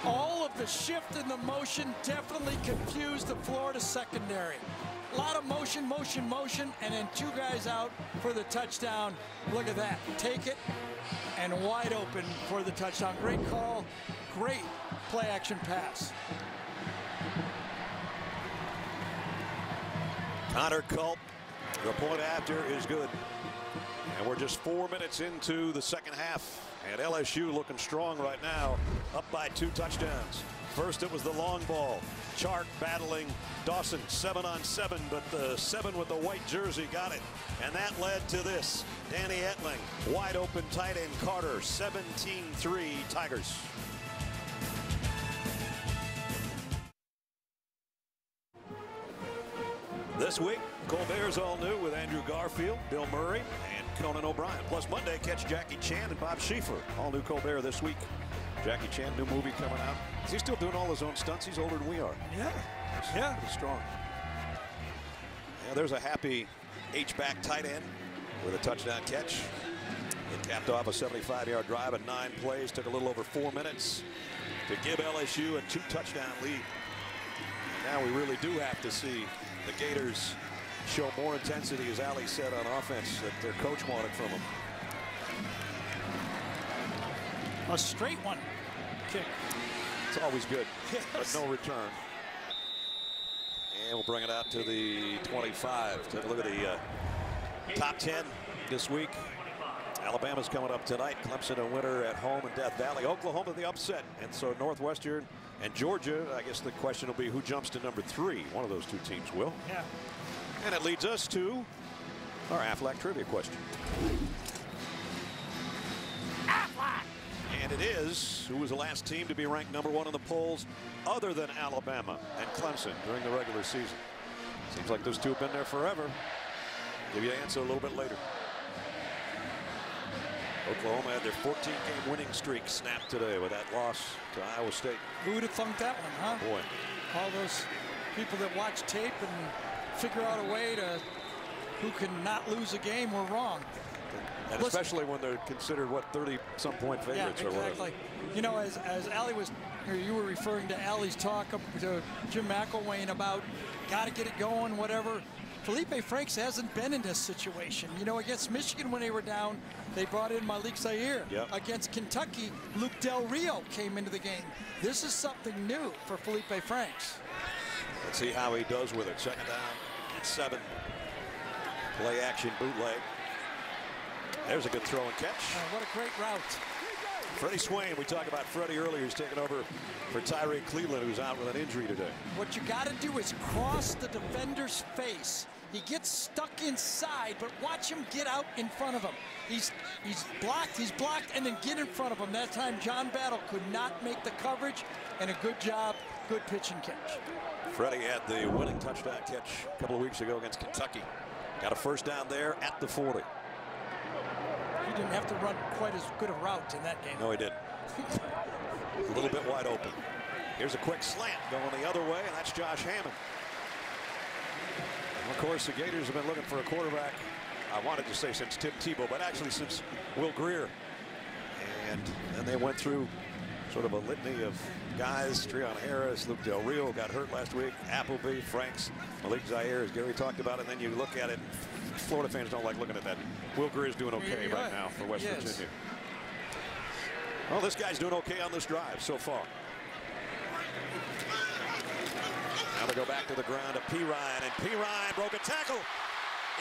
All of the shift in the motion definitely confused the Florida secondary. A lot of motion, motion, motion, and then two guys out for the touchdown. Look at that. Take it, and wide open for the touchdown. Great call, great play-action pass. Connor Culp, the point after is good. And we're just 4 minutes into the second half. And LSU looking strong right now, up by 2 touchdowns. First it was the long ball. Chark battling Dawson 7-on-7, but the 7 with the white jersey got it. And that led to this. Danny Etling, wide open tight end Carter, 17-3 Tigers. This week, Colbert's all new with Andrew Garfield, Bill Murray, and Conan O'Brien. Plus Monday, catch Jackie Chan and Bob Schieffer. All new Colbert this week. Jackie Chan, new movie coming out. Is he still doing all his own stunts? He's older than we are. Yeah. Yeah. Pretty strong. Yeah, there's a happy H-back tight end with a touchdown catch. It capped off a 75-yard drive in 9 plays. Took a little over 4 minutes to give LSU a 2-touchdown lead. And now we really do have to see the Gators show more intensity, as Ali said, on offense that their coach wanted from them. A straight one kick. It's always good, yes. But no return. And we'll bring it out to the 25. Take a look at the top 10 this week. Alabama's coming up tonight. Clemson a winner at home in Death Valley. Oklahoma the upset. And so Northwestern and Georgia, I guess the question will be who jumps to number 3. One of those 2 teams will. Yeah. And it leads us to our Aflac trivia question. Aflac! And it is, who was the last team to be ranked number 1 in the polls other than Alabama and Clemson during the regular season? Seems like those 2 have been there forever. Give you an answer a little bit later. Oklahoma had their 14-game winning streak snapped today with that loss to Iowa State. Who would have thunked that one, huh? Boy. All those people that watch tape and figure out a way to who can not lose a game were wrong. And especially when they're considered, what, 30-some point favorites, yeah, exactly. Or whatever. You know, as Ali was, or you were referring to Ali's talk up to Jim McElwain about got to get it going, whatever. Felipe Franks hasn't been in this situation. You know, against Michigan when they were down, they brought in Malik Zaire. Yep. Against Kentucky, Luke Del Rio came into the game. This is something new for Felipe Franks. Let's see how he does with it. 2nd down and 7. Play action bootleg. There's a good throw and catch. What a great route. Freddie Swain, we talked about Freddie earlier. He's taking over for Tyree Cleveland, who's out with an injury today. What you got to do is cross the defender's face. He gets stuck inside, but watch him get out in front of him. He's blocked, and then get in front of him. That time, John Battle could not make the coverage, and a good job, good pitch and catch. Freddie had the winning touchdown catch a couple of weeks ago against Kentucky. Got a 1st down there at the 40. He didn't have to run quite as good a route in that game. No, he didn't. A little bit wide open. Here's a quick slant going the other way, and that's Josh Hammond. And of course, the Gators have been looking for a quarterback, I wanted to say since Tim Tebow, but actually since Will Greer. And then they went through sort of a litany of guys. Treon Harris, Luke Del Rio got hurt last week. Appleby, Franks, Malik Zaire, as Gary talked about it. And then you look at it, Florida fans don't like looking at that. Will Greer's doing okay right now for West Virginia. Well, this guy's doing okay on this drive so far. Now they go back to the ground to P. Ryan, and P. Ryan broke a tackle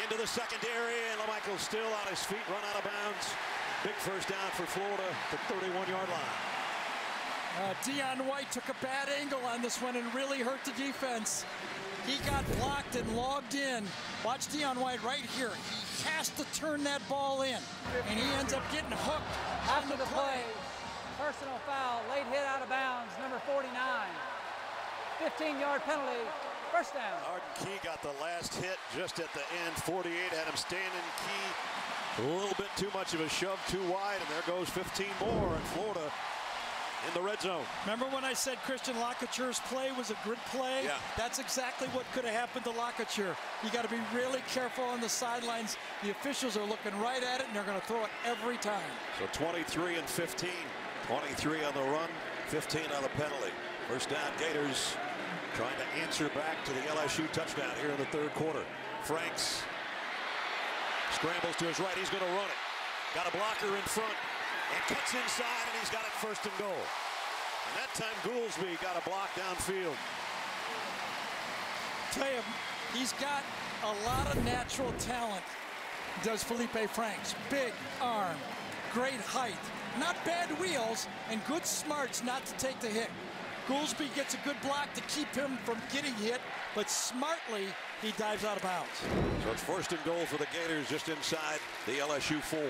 into the secondary, and LaMichael's still on his feet, run out of bounds. Big 1st down for Florida at the 31-yard line. Deion White took a bad angle on this one and really hurt the defense. He got blocked and logged in. Watch Deion White right here. He has to turn that ball in, and he ends up getting hooked. After the play, personal foul, late hit out of bounds, number 49. 15-yard penalty, 1st down. Arden Key got the last hit just at the end. 48 had him standing. Key a little bit too much of a shove, too wide, and there goes 15 more. And Florida in the red zone. Remember when I said Christian Locature's play was a good play? Yeah. That's exactly what could have happened to Locature. You got to be really careful on the sidelines. The officials are looking right at it, and they're going to throw it every time. So 23 and 15. 23 on the run, 15 on the penalty. First down, Gators trying to answer back to the LSU touchdown here in the third quarter. Franks scrambles to his right. He's going to run it. Got a blocker in front and cuts inside, and he's got it first and goal. And that time Goolsby got a block downfield. Tell you, he's got a lot of natural talent, does Felipe Franks. Big arm, great height, not bad wheels, and good smarts not to take the hit. Goolsby gets a good block to keep him from getting hit, but smartly he dives out of bounds. So it's first and goal for the Gators just inside the LSU 4.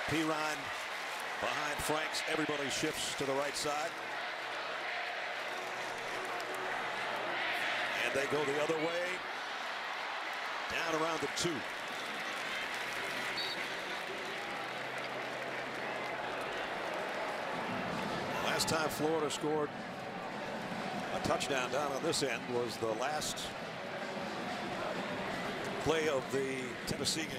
Pirine behind Franks. Everybody shifts to the right side. And they go the other way. Down around the 2. Last time Florida scored a touchdown down on this end was the last play of the Tennessee game.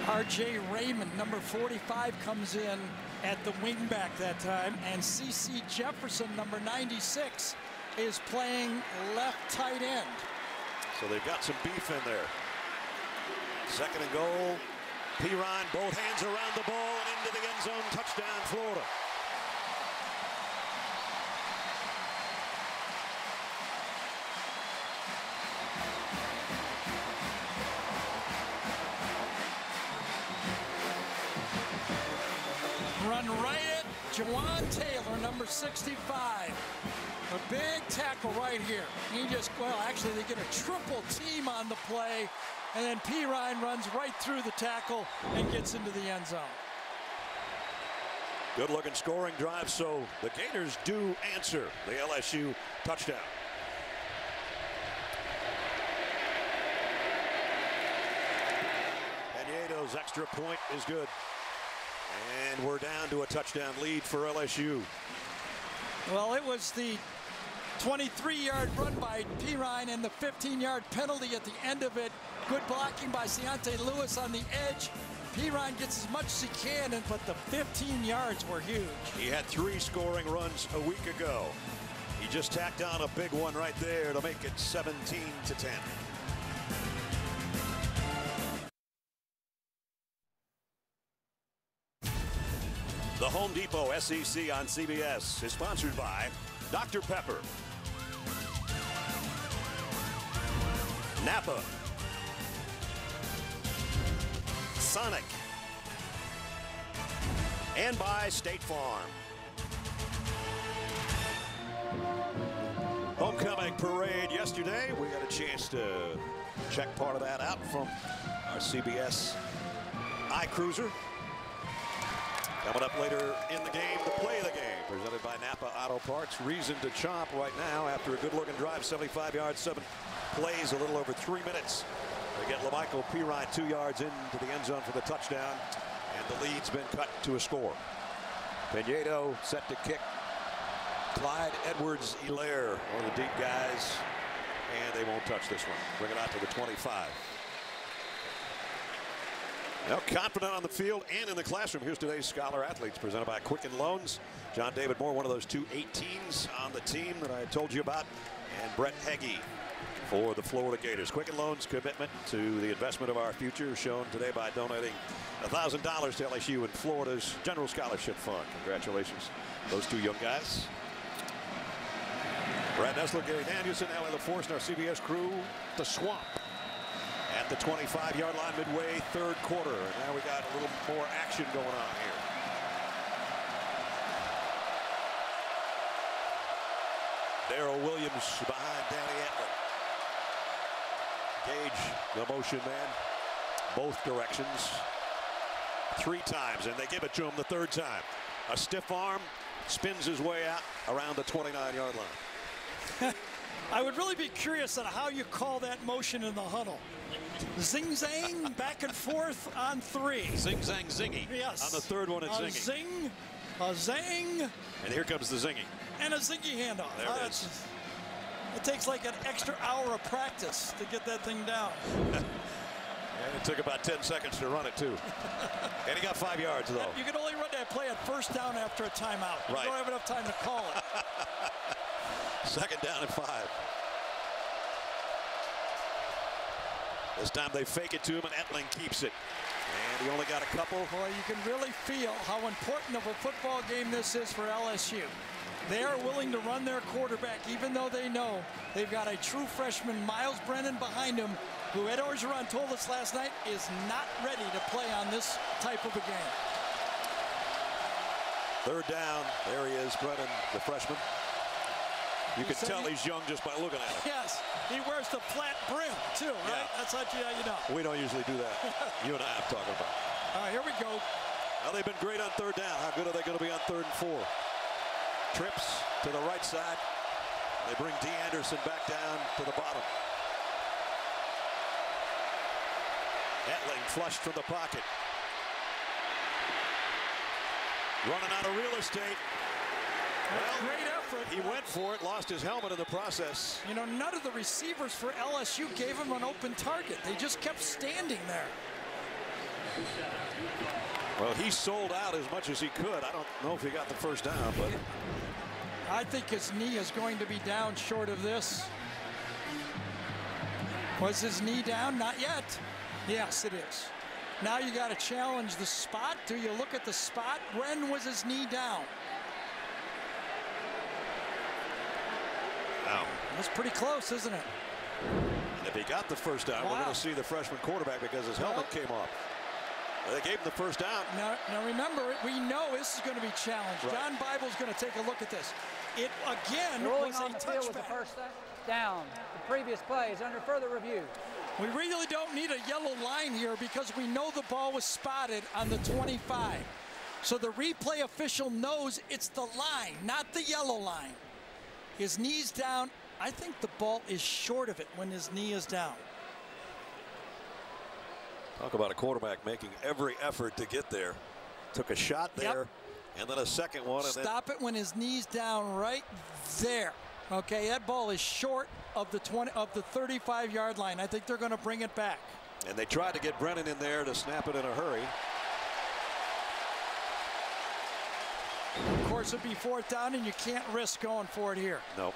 R.J. Raymond, number 45, comes in at the wingback that time, and C.C. Jefferson, number 96, is playing left tight end. So they've got some beef in there. Second and goal. Pirine, both hands around the ball and into the end zone. Touchdown, Florida. Run right at Jawan Taylor, number 65. A big tackle right here. He just, well, actually they get a triple team on the play, and then Pirine runs right through the tackle and gets into the end zone. Good looking scoring drive, so the Gators do answer the LSU touchdown. Pinedo's extra point is good. And we're down to a touchdown lead for LSU. Well, it was the 23-yard run by Pirine and the 15-yard penalty at the end of it. Good blocking by Ciante Lewis on the edge. Pirine gets as much as he can, but the 15 yards were huge. He had 3 scoring runs a week ago. He just tacked on a big one right there to make it 17-10. The Home Depot SEC on CBS is sponsored by Dr. Pepper, Napa, Sonic, and by State Farm. Homecoming parade yesterday. We got a chance to check part of that out from our CBS iCruiser. Coming up later in the game, the play of the game, presented by Napa Auto Parts. Reason to chomp right now after a good-looking drive, 75 yards, 7 plays, a little over 3 minutes. They get LaMichael Pirine 2 yards into the end zone for the touchdown, and the lead's been cut to a score. Pinedo set to kick. Clyde Edwards-Helaire, one of the deep guys, and they won't touch this one. Bring it out to the 25. Now confident on the field and in the classroom. Here's today's Scholar Athletes presented by Quicken Loans. John David Moore, one of those 2 18s on the team that I told you about, and Brett Heggie for the Florida Gators. Quicken Loans' commitment to the investment of our future shown today by donating $1,000 to LSU and Florida's General Scholarship Fund. Congratulations, those 2 young guys. Brad Nessler, Gary Danielson, Allie LaForce, and our CBS crew, the Swamp. At the 25-yard line midway, third quarter. And now we got a little more action going on here. Darrell Williams behind Danny Etling. Gage, the motion man, both directions. 3 times, and they give it to him the 3rd time. A stiff arm, spins his way out around the 29-yard line. I would really be curious on how you call that motion in the huddle. Zing-zang, back and forth on 3. Zing-zang, zingy. Yes. On the third one, it's a zingy. Zing, a zang. And here comes the zingy. And a zingy handoff. There it is. It takes like an extra hour of practice to get that thing down. And it took about 10 seconds to run it, too. And he got 5 yards, though. You can only run that play at first down after a timeout. Right. You don't have enough time to call it. Second down and 5. This time they fake it to him, and Etling keeps it. And he only got a couple. Boy, you can really feel how important of a football game this is for LSU. They are willing to run their quarterback, even though they know they've got a true freshman, Miles Brennan, behind him, who Ed Orgeron told us last night is not ready to play on this type of a game. Third down. There he is, Brennan, the freshman. You can tell he's young just by looking at him. Yes, he wears the flat brim, too, right? Yeah. That's how you know. We don't usually do that. You and I am talking about. All right, here we go. Well, they've been great on third down. How good are they going to be on 3rd and 4? Trips to the right side. They bring D. Anderson back down to the bottom. Etling flushed from the pocket. Running out of real estate. Well, great effort. He went for it, lost his helmet in the process. You know, none of the receivers for LSU gave him an open target. They just kept standing there. Well, he sold out as much as he could. I don't know if he got the first down, but I think his knee is going to be down short of this. Was his knee down? Not yet. Yes, it is. Now you got to challenge the spot. Do you look at the spot? When was his knee down? Wow. That's pretty close, isn't it? And if he got the first down, we're going to see the freshman quarterback because his helmet came off. They gave him the first down. Now remember, we know this is going to be challenged. Right. John Bible's going to take a look at this. It again Rolling was on a the field with the touchback. first down. The previous play is under further review. We really don't need a yellow line here because we know the ball was spotted on the 25. So the replay official knows it's the line, not the yellow line. His knee's down. I think the ball is short of it when his knee is down. Talk about a quarterback making every effort to get there. Took a shot there, and then a second one. And Stop it when his knee's down right there. Okay, that ball is short of the 35-yard line. I think they're going to bring it back. And they tried to get Brennan in there to snap it in a hurry. Of course, it'd be 4th down, and you can't risk going for it here. No.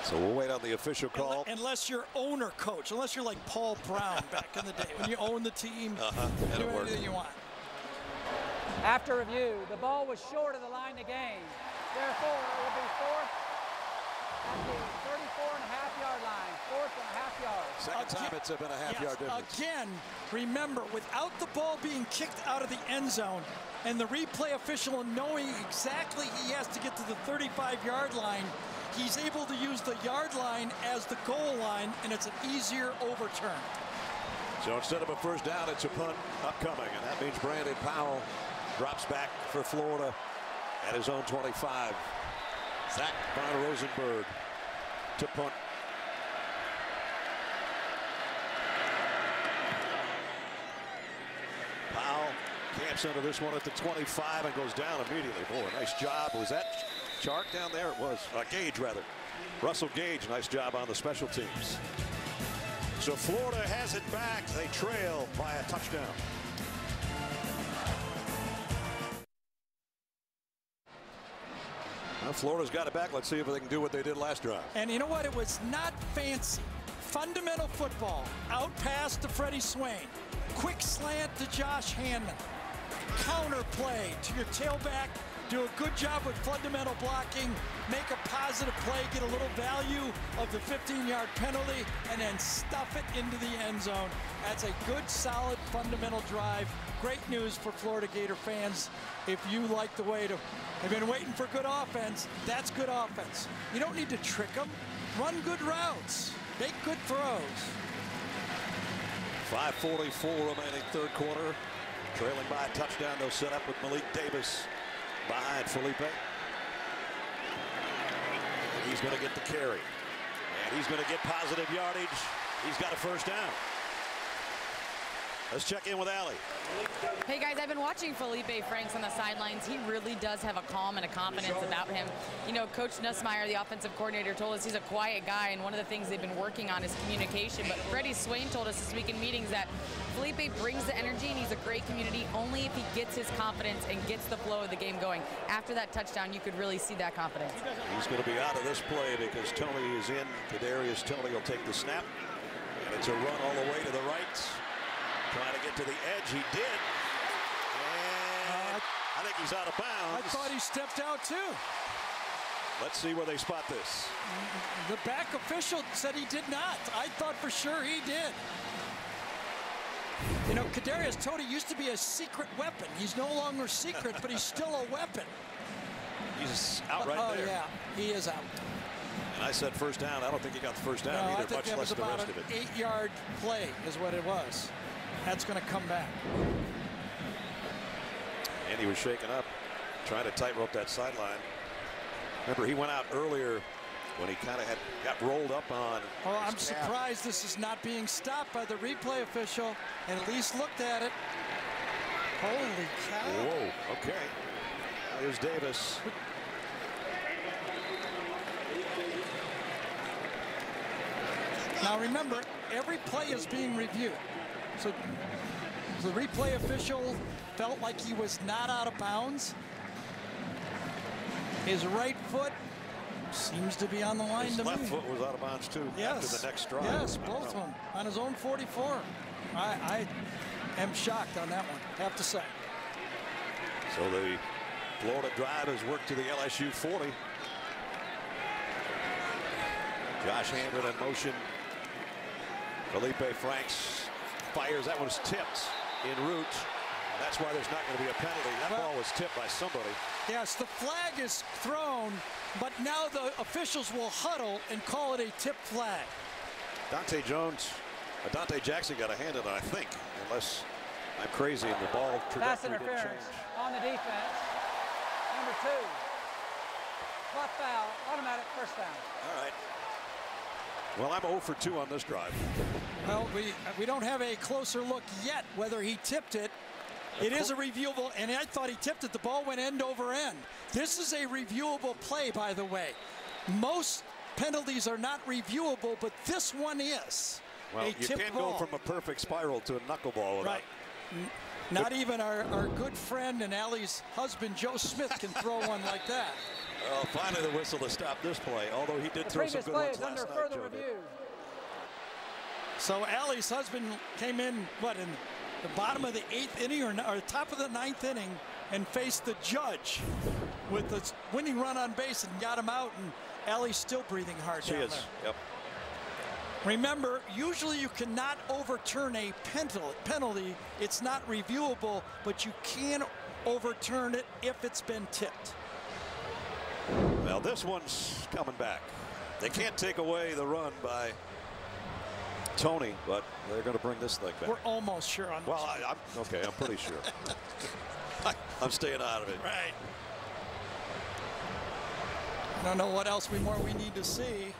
So we'll wait on the official call. Unless you're owner coach, unless you're like Paul Brown back in the day, when you own the team, do anything you want. After review, the ball was short of the line of game. Therefore, it will be 4th at the 34.5-yard line. 4.5 yards. Second time it's been a half-yard difference. Again, remember, without the ball being kicked out of the end zone and the replay official knowing exactly he has to get to the 35-yard line, he's able to use the yard line as the goal line, and it's an easier overturn. So instead of a first down, it's a punt upcoming, and that means Brandon Powell drops back for Florida at his own 25. Zach Von Rosenberg to punt. Powell camps under this one at the 25 and goes down immediately. Boy, nice job. Was that Chark down there? It was. Gage, rather. Russell Gage, nice job on the special teams. So Florida has it back. They trail by a touchdown. Well, Florida's got it back. Let's see if they can do what they did last drive. And you know what? It was not fancy. Fundamental football. Out pass to Freddie Swain. Quick slant to Josh Hanman. Counter play to your tailback. Do a good job with fundamental blocking. Make a positive play. Get a little value of the 15-yard penalty. And then stuff it into the end zone. That's a good, solid, fundamental drive. Great news for Florida Gator fans. If you like the way to... They've been waiting for good offense. That's good offense. You don't need to trick them. Run good routes. Make good throws. 5:44 remaining third quarter. Trailing by a touchdown. They'll set up with Malik Davis behind Felipe. And he's going to get the carry. And he's going to get positive yardage. He's got a first down. Let's check in with Allie. Hey guys, I've been watching Felipe Franks on the sidelines. He really does have a calm and a confidence about him. You know, Coach Nussmeier, the offensive coordinator, told us he's a quiet guy, and one of the things they've been working on is communication. But Freddie Swain told us this week in meetings that Felipe brings the energy, and he's a great community only if he gets his confidence and gets the flow of the game going. After that touchdown, you could really see that confidence. He's going to be out of this play because Tony is in. Kadarius Toney will take the snap. And it's a run all the way to the right. Trying to get to the edge, he did. And I think he's out of bounds. I thought he stepped out too. Let's see where they spot this. The back official said he did not. I thought for sure he did. You know, Kadarius Toney used to be a secret weapon. He's no longer secret, but he's still a weapon. He's out right there. Oh, yeah, he is out. And I said first down. I don't think he got the first down No, either, I think much less the rest of it. An 8-yard play is what it was. That's going to come back. And he was shaken up, trying to tightrope that sideline. Remember, he went out earlier when he kind of got rolled up on. Oh, I'm surprised this is not being stopped by the replay official and at least looked at it. Holy cow. Whoa, okay. Here's Davis. Now remember, every play is being reviewed. So the replay official felt like he was not out of bounds. His right foot seems to be on the line. His to left me. foot was out of bounds too. Yes. After the next drive. Yes, both of them on his own 44. I am shocked on that one, I have to say. So the Florida drive has worked to the LSU 40. Josh Hammond in motion. Felipe Franks fires. That one's tipped en route. That's why there's not going to be a penalty. That ball was tipped by somebody. Yes, the flag is thrown, but now the officials will huddle and call it a tip flag. Dante Jackson got a hand on it, I think, unless I'm crazy and the ball Pass trajectory didn't interference change. on the defense. Number 2. Clock foul, automatic first down. All right. Well, I'm 0 for 2 on this drive. Well, we don't have a closer look yet whether he tipped it. It is a reviewable, and I thought he tipped it. The ball went end over end. This is a reviewable play, by the way. Most penalties are not reviewable, but this one is. Well, you can't go from a perfect spiral to a knuckleball without. Right. Not even our good friend and Allie's husband, Joe Smith, can throw one like that. Well, finally the whistle to stop this play, although he did throw some good ones last night. Further review. So Allie's husband came in, what, in the bottom of the 8th inning or top of the 9th inning and faced the judge with the winning run on base and got him out, and Allie's still breathing hard down there. She is, yep. Remember, usually you cannot overturn a penalty. It's not reviewable, but you can overturn it if it's been tipped. Well, this one's coming back. They can't take away the run by Tony, but they're going to bring this thing back. We're almost sure on this. Well, I'm pretty sure. I'm staying out of it. Right. I don't know what else more we need to see.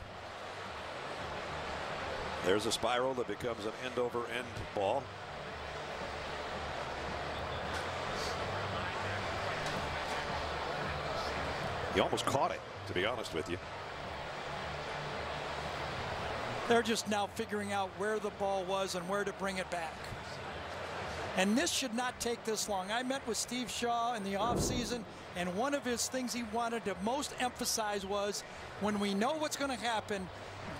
There's a spiral that becomes an end-over-end ball. He almost caught it, to be honest with you. They're just now figuring out where the ball was and where to bring it back. And this should not take this long. I met with Steve Shaw in the offseason, and one of his things he wanted to most emphasize was when we know what's going to happen,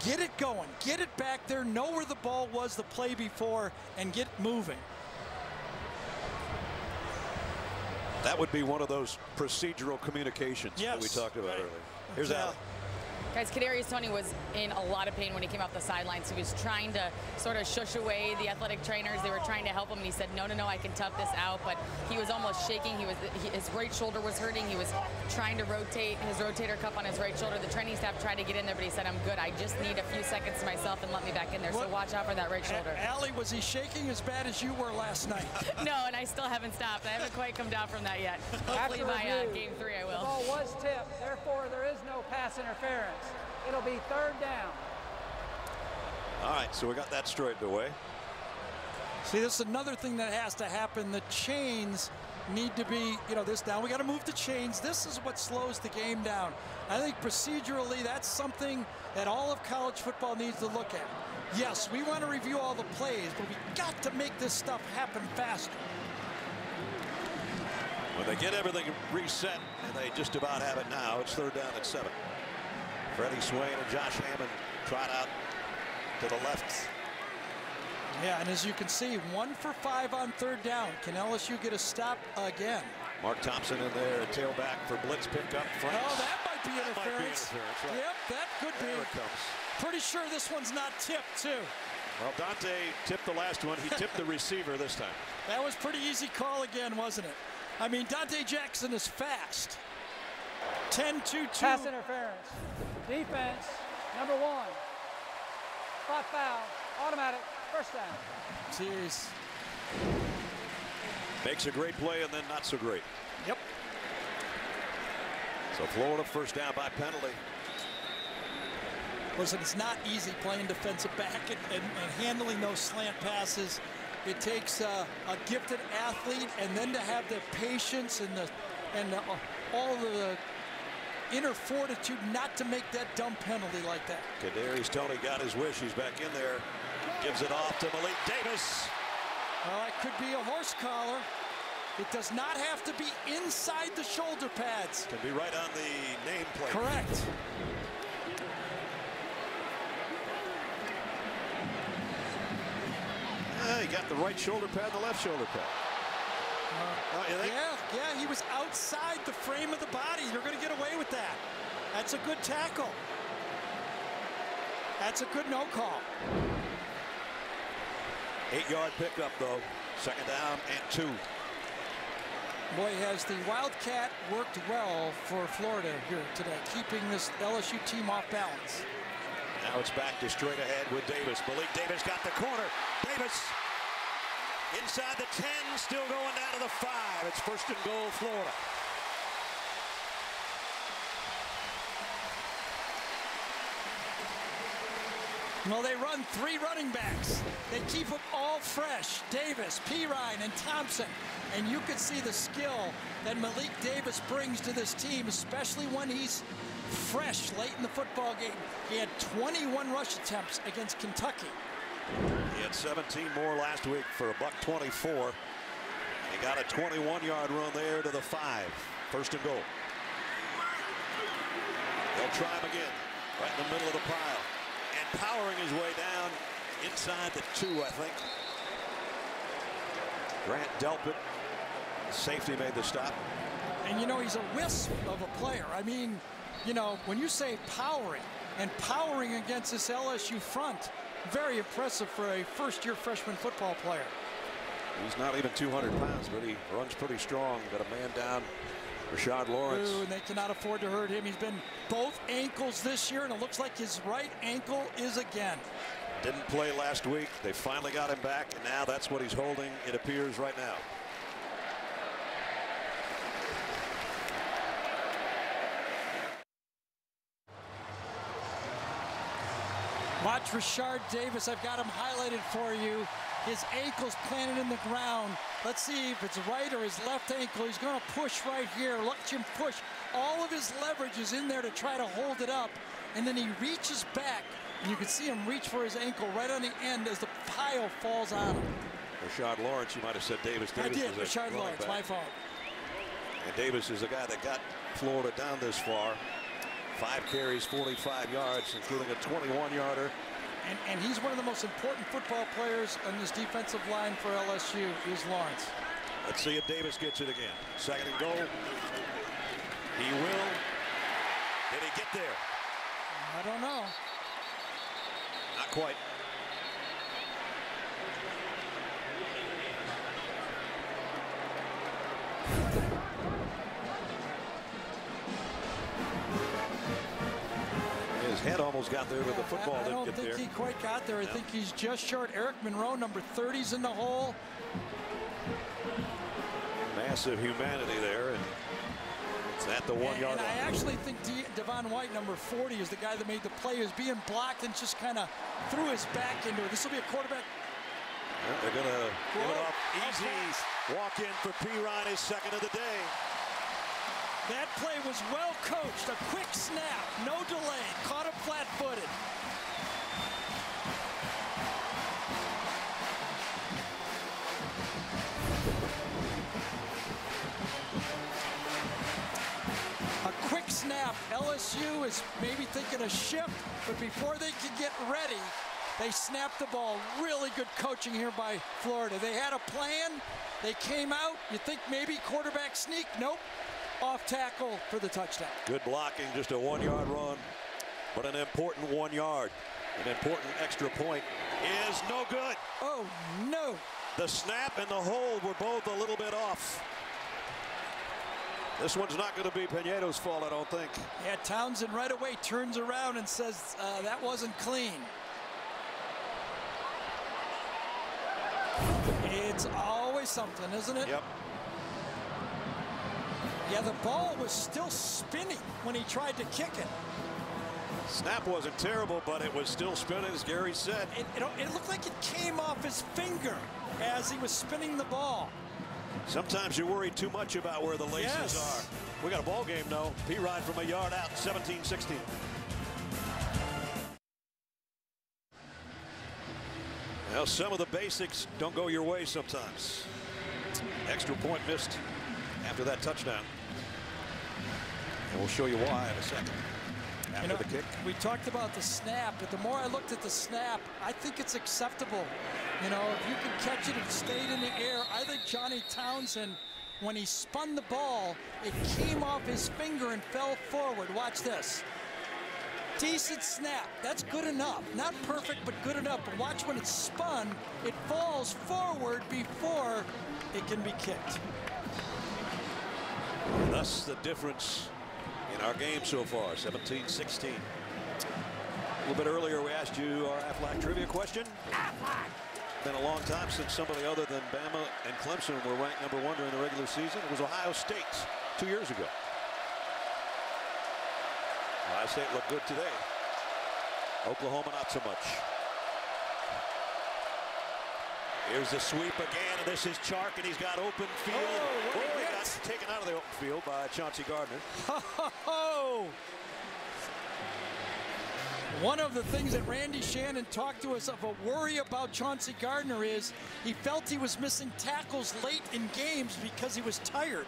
get it going, get it back there, know where the ball was the play before, and get moving. That would be one of those procedural communications that we talked about earlier. Here's Allie. Guys, Kadarius Toney was in a lot of pain when he came off the sidelines. He was trying to sort of shush away the athletic trainers. They were trying to help him, and he said, no, I can tough this out. But he was almost shaking. His right shoulder was hurting. He was trying to rotate his rotator cuff on his right shoulder. The training staff tried to get in there, but he said, I'm good. I just need a few seconds to myself and let me back in there. So watch out for that right shoulder. Allie, was he shaking as bad as you were last night? No, and I still haven't stopped. I haven't quite come down from that yet. Hopefully by game 3 I will. The ball was tipped. Therefore, there is no pass interference. It'll be 3rd down. All right, so we got that straightened away. See, this is another thing that has to happen. The chains need to be, this down. We got to move the chains. This is what slows the game down. I think procedurally, that's something that all of college football needs to look at. Yes, we want to review all the plays, but we got to make this stuff happen faster. When they get everything reset, and they just about have it now, it's 3rd down and 7. Freddie Swain and Josh Hammond trot out to the left. Yeah, and as you can see, 1 for 5 on 3rd down. Can LSU get a stop again? Mark Thompson in there, a tailback for blitz pickup. Oh, that might be interference. Right. Yep, that could there be. It comes. Pretty sure this one's not tipped, too. Well, Dante tipped the last one. He tipped the receiver this time. That was pretty easy call again, wasn't it? I mean, Dante Jackson is fast. 10-2-2. Pass interference. Defense, number 1. Spot foul, automatic, 1st down. Jeez. Makes a great play and then not so great. Yep. So Florida 1st down by penalty. Listen, it's not easy playing defensive back and handling those slant passes. It takes a gifted athlete, and then to have the patience and all the inner fortitude not to make that dumb penalty like that. Kadarius Toney got his wish. He's back in there. Gives it off to Malik Davis. Well, it could be a horse collar. It does not have to be inside the shoulder pads. Can be right on the nameplate. Correct. He got the right shoulder pad, the left shoulder pad. Yeah, he was outside the frame of the body. You're going to get away with that. That's a good tackle. That's a good no call. 8-yard pickup, though. 2nd down and 2. Boy, has the Wildcat worked well for Florida here today, keeping this LSU team off balance. Now it's back to straight ahead with Davis. Malik Davis got the corner. Davis inside the 10, still going down to the 5. It's 1st and goal, Florida. Well, they run 3 running backs. They keep them all fresh. Davis, Pirine, and Thompson. And you can see the skill that Malik Davis brings to this team, especially when he's fresh late in the football game. He had 21 rush attempts against Kentucky. He had 17 more last week for a $124. He got a 21-yard run there to the 5. 1st and goal. They'll try him again, right in the middle of the pile. And powering his way down inside the 2, I think. Grant Delpit, safety, made the stop. And he's a wisp of a player. I mean, when you say powering against this LSU front, very impressive for a first-year freshman football player. He's not even 200 pounds, but he runs pretty strong. Got a man down, Rashard Lawrence. Ooh, and they cannot afford to hurt him. He's been both ankles this year, and it looks like his right ankle is again. Didn't play last week. They finally got him back, and now that's what he's holding, it appears, right now. Watch Rashard Davis. I've got him highlighted for you. His ankle's planted in the ground. Let's see if it's right or his left ankle. He's going to push right here. Watch him push. All of his leverage is in there to try to hold it up. And then he reaches back, and you can see him reach for his ankle right on the end as the pile falls on him. Rashard Lawrence, you might have said Davis. I did, Rashard Lawrence, my fault. And Davis is the guy that got Florida down this far. 5 carries, 45 yards, including a 21-yarder. And he's one of the most important football players on this defensive line for LSU is Lawrence. Let's see if Davis gets it again. 2nd and goal. He will. Did he get there? I don't know. Not quite. His head almost got there, but the football didn't get there. I don't think he quite got there. I think he's just short. Eric Monroe, number 30's in the hole. Massive humanity there. And It's at the 1 yard line. I actually think Devon White, number 40, is the guy that made the play. He was being blocked and just kind of threw his back into it. This will be a quarterback. Yeah, they're going to give it off easy. Walk in for Pirine, his second of the day. That play was well coached. A quick snap, no delay, caught him flat-footed. A quick snap. LSU is maybe thinking a shift, but before they could get ready, they snapped the ball. Really good coaching here by Florida. They had a plan. They came out. You think maybe quarterback sneak? Nope. Off tackle for the touchdown. Good blocking, just a 1 yard run, but an important 1 yard. An important extra point is no good. Oh, no. The snap and the hold were both a little bit off. This one's not going to be Pinedo's fault, I don't think. Yeah, Townsend right away turns around and says that wasn't clean. It's always something, isn't it? Yep. Yeah, the ball was still spinning when he tried to kick it. Snap wasn't terrible, but it was still spinning, as Gary said. It looked like it came off his finger as he was spinning the ball. Sometimes you worry too much about where the laces are. We got a ball game, though. Pirine from a yard out, 17-16. Well, some of the basics don't go your way sometimes. Extra point missed after that touchdown. And we'll show you why in a second. After the kick. We talked about the snap, but the more I looked at the snap, I think it's acceptable. You know, if you can catch it and stayed in the air, I think Johnny Townsend, when he spun the ball, it came off his finger and fell forward. Watch this. Decent snap. That's good enough. Not perfect, but good enough. But watch when it's spun, it falls forward before it can be kicked. Thus the difference in our game so far, 17-16. A little bit earlier, we asked you our Aflac trivia question. Been a long time since somebody other than Bama and Clemson were ranked #1 during the regular season. It was Ohio State 2 years ago. Ohio State looked good today. Oklahoma not so much. Here's the sweep again, and this is Chark, and he's got open field. Oh, he got taken out of the open field by Chauncey Gardner. One of the things that Randy Shannon talked to us of a worry about Chauncey Gardner is he felt he was missing tackles late in games because he was tired.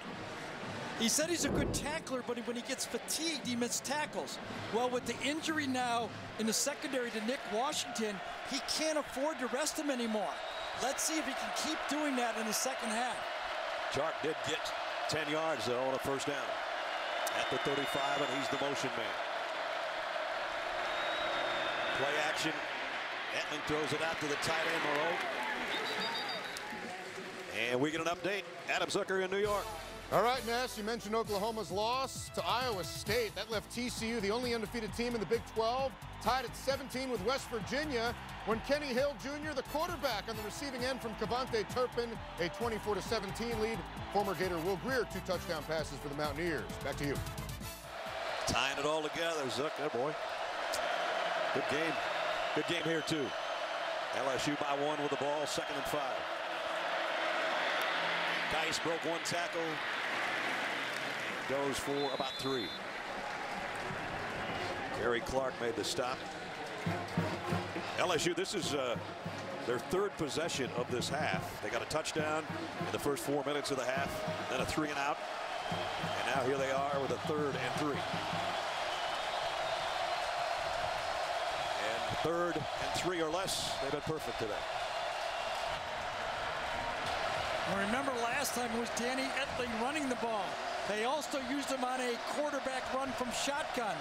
He said he's a good tackler, but when he gets fatigued, he misses tackles. Well, with the injury now in the secondary to Nick Washington, he can't afford to rest him anymore. Let's see if he can keep doing that in the second half. Chark did get 10 yards, though, on a first down at the 35, and he's the motion man. Play action. Etling throws it out to the tight end, Moreau. And we get an update. Adam Zucker in New York. All right, Ness, you mentioned Oklahoma's loss to Iowa State. That left TCU, the only undefeated team in the Big 12, tied at 17 with West Virginia when Kenny Hill Jr., the quarterback, on the receiving end from Cavante Turpin, a 24-17 lead. Former Gator Will Greer, 2 touchdown passes for the Mountaineers. Back to you. Tying it all together, Zuck, that boy. Good game. Good game here, too. LSU by 1 with the ball, 2nd and 5. Dice broke 1 tackle. Goes for about 3. Gary Clark made the stop. LSU, this is their 3rd possession of this half. They got a touchdown in the first 4 minutes of the half, then a 3 and out. And now here they are with a 3rd and 3. And 3rd and 3 or less, they've been perfect today. Well, remember last time it was Danny Etling running the ball. They also used him on a quarterback run from shotgun.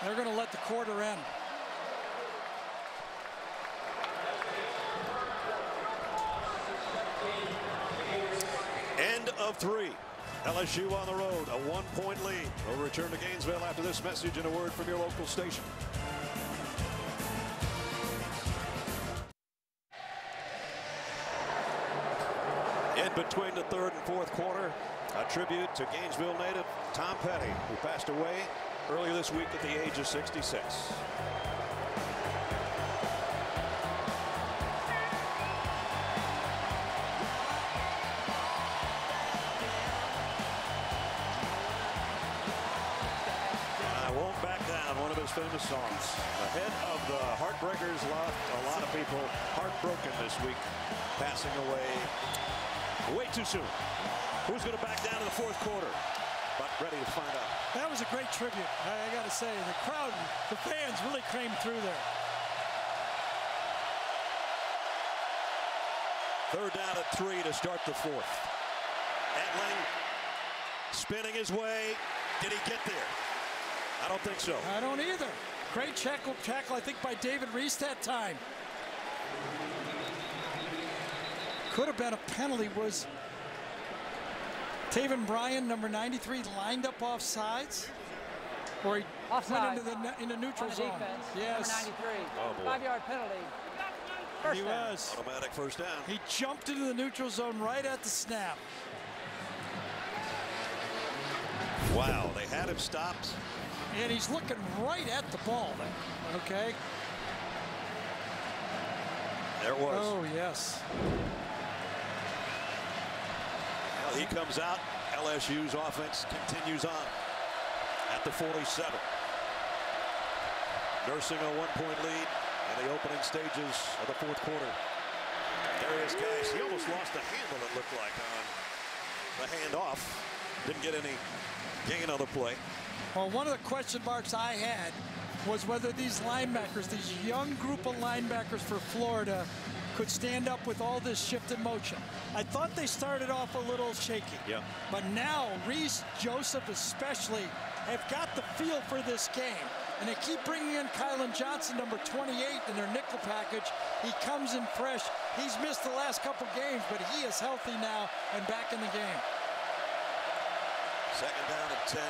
They're going to let the quarter end. End of 3. LSU on the road, a 1-point lead. We'll return to Gainesville after this message and a word from your local station. In between the 3rd and 4th quarter, A tribute to Gainesville native Tom Petty, who passed away earlier this week at the age of 66. Famous songs. The head of the Heartbreakers left a lot of people heartbroken this week, passing away way too soon. Who's going to back down in the fourth quarter? But ready to find out. That was a great tribute. I got to say, the crowd, the fans really came through there. Third down at 3 to start the fourth. Etling spinning his way. Did he get there? I don't think so. I don't either. Great tackle, I think, by David Reese that time. Could have been a penalty. Was Taven Bryan, number 93, lined up off sides? Or he offside went into the neutral zone? Defense, yes. Number 93. Oh, 5-yard penalty. First down. Was. Automatic first down. He jumped into the neutral zone right at the snap. Wow, they had him stopped. And he's looking right at the ball there. Okay. There it was. Oh, yes. Well, he comes out. LSU's offense continues on at the 47. Nursing a one-point lead in the opening stages of the fourth quarter. Darius Geis, he almost lost the handle, it looked like, on the handoff. Didn't get any gain on the play. Well, one of the question marks I had was whether these linebackers, these young group of linebackers for Florida, could stand up with all this shift in motion. I thought they started off a little shaky. Yeah. But now, Reese, Joseph especially, have got the feel for this game. And they keep bringing in Kylan Johnson, number 28, in their nickel package. He comes in fresh. He's missed the last couple games, but he is healthy now and back in the game. Second down and 10.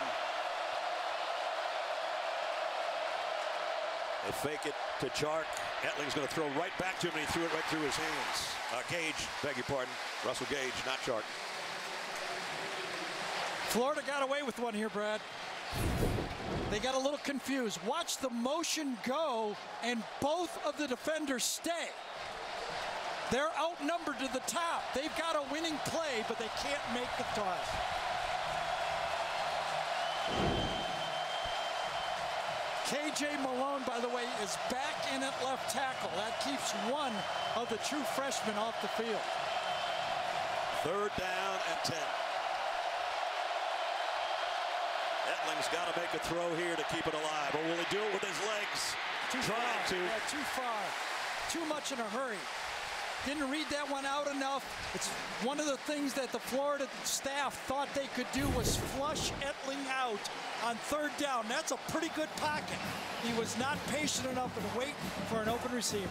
They fake it to Chark. Etling's going to throw right back to him, and he threw it right through his hands. Gage, beg your pardon. Russell Gage, not Chark. Florida got away with one here, Brad. They got a little confused. Watch the motion go, and both of the defenders stay. They're outnumbered to the top. They've got a winning play, but they can't make the toss. KJ Malone, by the way, is back in at left tackle. That keeps one of the true freshmen off the field. Third down and 10. Etling's got to make a throw here to keep it alive. Or will he do it with his legs? Too far. Yeah, too far. Too much in a hurry. Didn't read that one out enough. It's one of the things that the Florida staff thought they could do was flush Etling out on third down. That's a pretty good pocket. He was not patient enough and wait for an open receiver.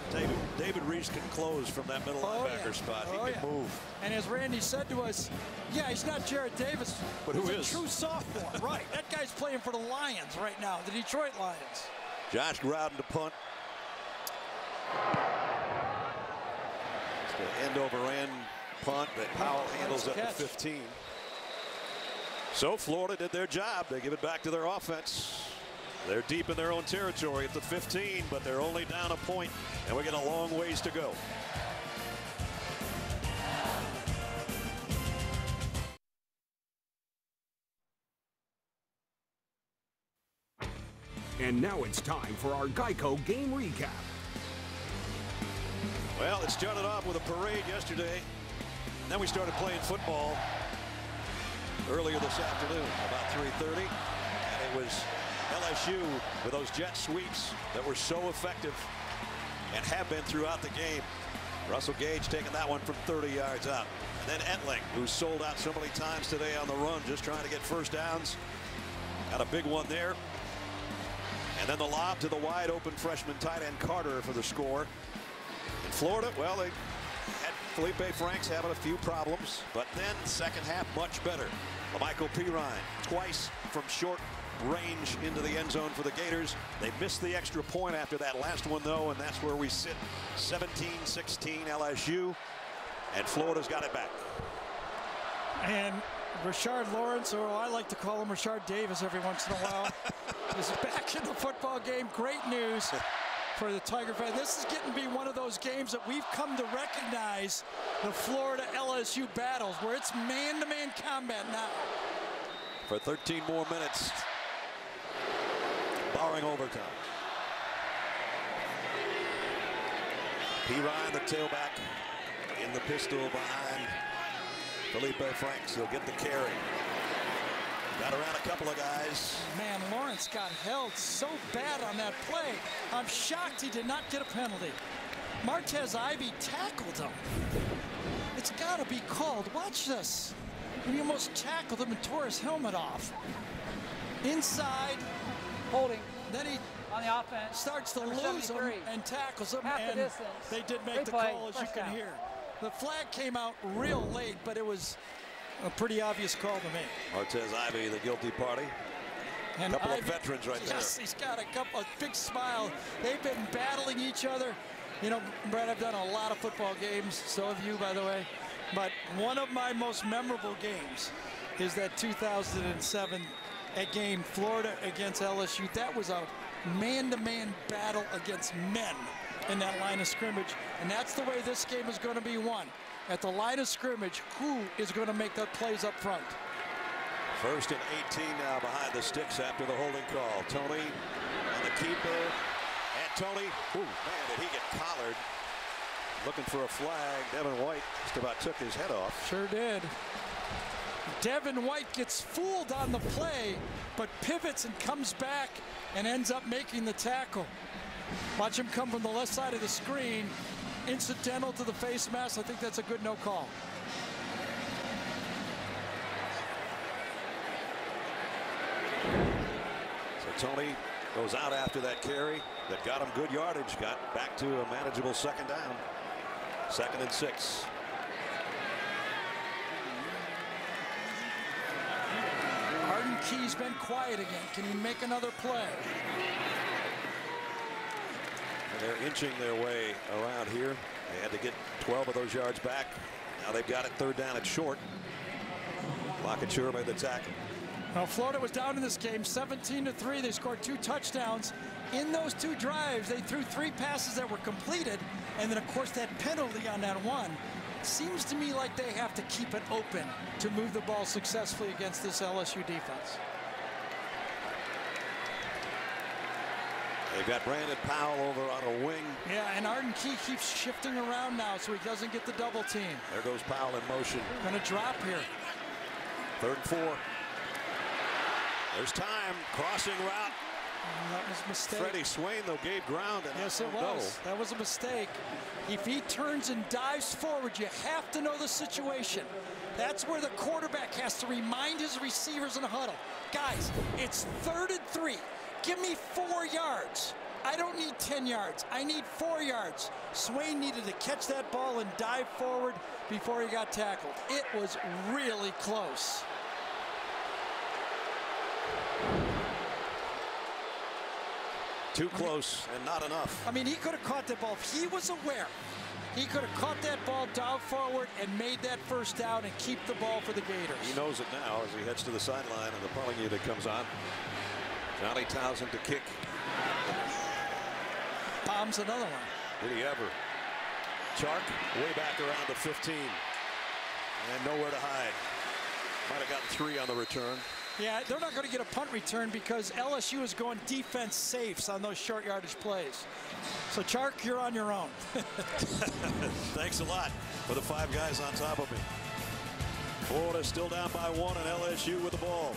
David Reese can close from that middle linebacker spot. He can move. And as Randy said to us, yeah, he's not Jared Davis, but who he's is? A true sophomore. Right. That guy's playing for the Lions right now, the Detroit Lions. Josh Groudon to punt. End over end punt that Powell handles at the 15. So Florida did their job. They give it back to their offense. They're deep in their own territory at the 15, but they're only down a point, and we got a long ways to go. And now it's time for our Geico game recap. Well, it started off with a parade yesterday. Then we started playing football earlier this afternoon, about 3:30. And it was LSU with those jet sweeps that were so effective and have been throughout the game. Russell Gage taking that one from 30 yards out. And then Etling, who sold out so many times today on the run, just trying to get first downs. Got a big one there. And then the lob to the wide open freshman tight end Carter for the score. In Florida, well, they had Felipe Franks having a few problems, but then second half much better. LaMichael Pirine twice from short range into the end zone for the Gators. They missed the extra point after that last one, though, and that's where we sit. 17-16 LSU, and Florida's got it back. And Rashard Lawrence, or I like to call him Rashard Davis every once in a while, is back in the football game. Great news for the Tiger fans. This is getting to be one of those games that we've come to recognize the Florida LSU battles, where it's man-to-man combat now. For 13 more minutes, barring overtime. P. Ryan, the tailback, in the pistol behind Felipe Franks. He'll get the carry. Got around a couple of guys. Man, Lawrence got held so bad on that play. I'm shocked he did not get a penalty. Martez Ivy tackled him. It's got to be called. Watch this. He almost tackled him and tore his helmet off. Inside. Holding. Then he on the offense starts to lose him and tackles him. Half and the distance. They did make the call, as you can hear. The flag came out real late, but it was a pretty obvious call to me. Martez Ivy, the guilty party. And a couple of veterans right there. Yes, he's got a big smile. They've been battling each other. You know, Brad, I've done a lot of football games. So have you, by the way. But one of my most memorable games is that 2007 game, Florida against LSU. That was a man-to-man battle against men in that line of scrimmage. And that's the way this game is going to be won. At the line of scrimmage, who is going to make the plays up front? First and 18 now behind the sticks after the holding call. Tony and the keeper. And Tony, ooh, man, did he get collared. Looking for a flag. Devin White just about took his head off. Sure did. Devin White gets fooled on the play, but pivots and comes back and ends up making the tackle. Watch him come from the left side of the screen. Incidental to the face mask. I think that's a good no call. So Tony goes out after that carry that got him good yardage. Got back to a manageable second down. 2nd and 6. Arden Key's been quiet again. Can he make another play? And they're inching their way around here. They had to get 12 of those yards back. Now they've got it 3rd down and short. Lockature made the tackle. Now Florida was down in this game 17-3. They scored 2 touchdowns. In those 2 drives, they threw 3 passes that were completed. And then, of course, that penalty on that one. Seems to me like they have to keep it open to move the ball successfully against this LSU defense. They've got Brandon Powell over on a wing. Yeah, and Arden Key keeps shifting around now so he doesn't get the double team. There goes Powell in motion. Going to drop here. 3rd and 4. There's time. Crossing route. That was a mistake. Freddie Swain, though, gave ground. And yes, it was. That was a mistake. If he turns and dives forward, you have to know the situation. That's where the quarterback has to remind his receivers in the huddle. Guys, it's 3rd and 3. Give me 4 yards. I don't need 10 yards. I need 4 yards. Swain needed to catch that ball and dive forward before he got tackled. It was really close. Too close and not enough. I mean, he could have caught that ball. If he was aware, he could have caught that ball down forward and made that 1st down and keep the ball for the Gators. He knows it now as he heads to the sideline and the punting unit comes on. Johnny Townsend to kick. Bombs another one. Did he ever? Chark way back around the 15. And nowhere to hide. Might have gotten 3 on the return. Yeah, they're not going to get a punt return because LSU is going defense safes on those short yardage plays. So, Chark, you're on your own. Thanks a lot for the 5 guys on top of me. Florida still down by 1 and LSU with the ball.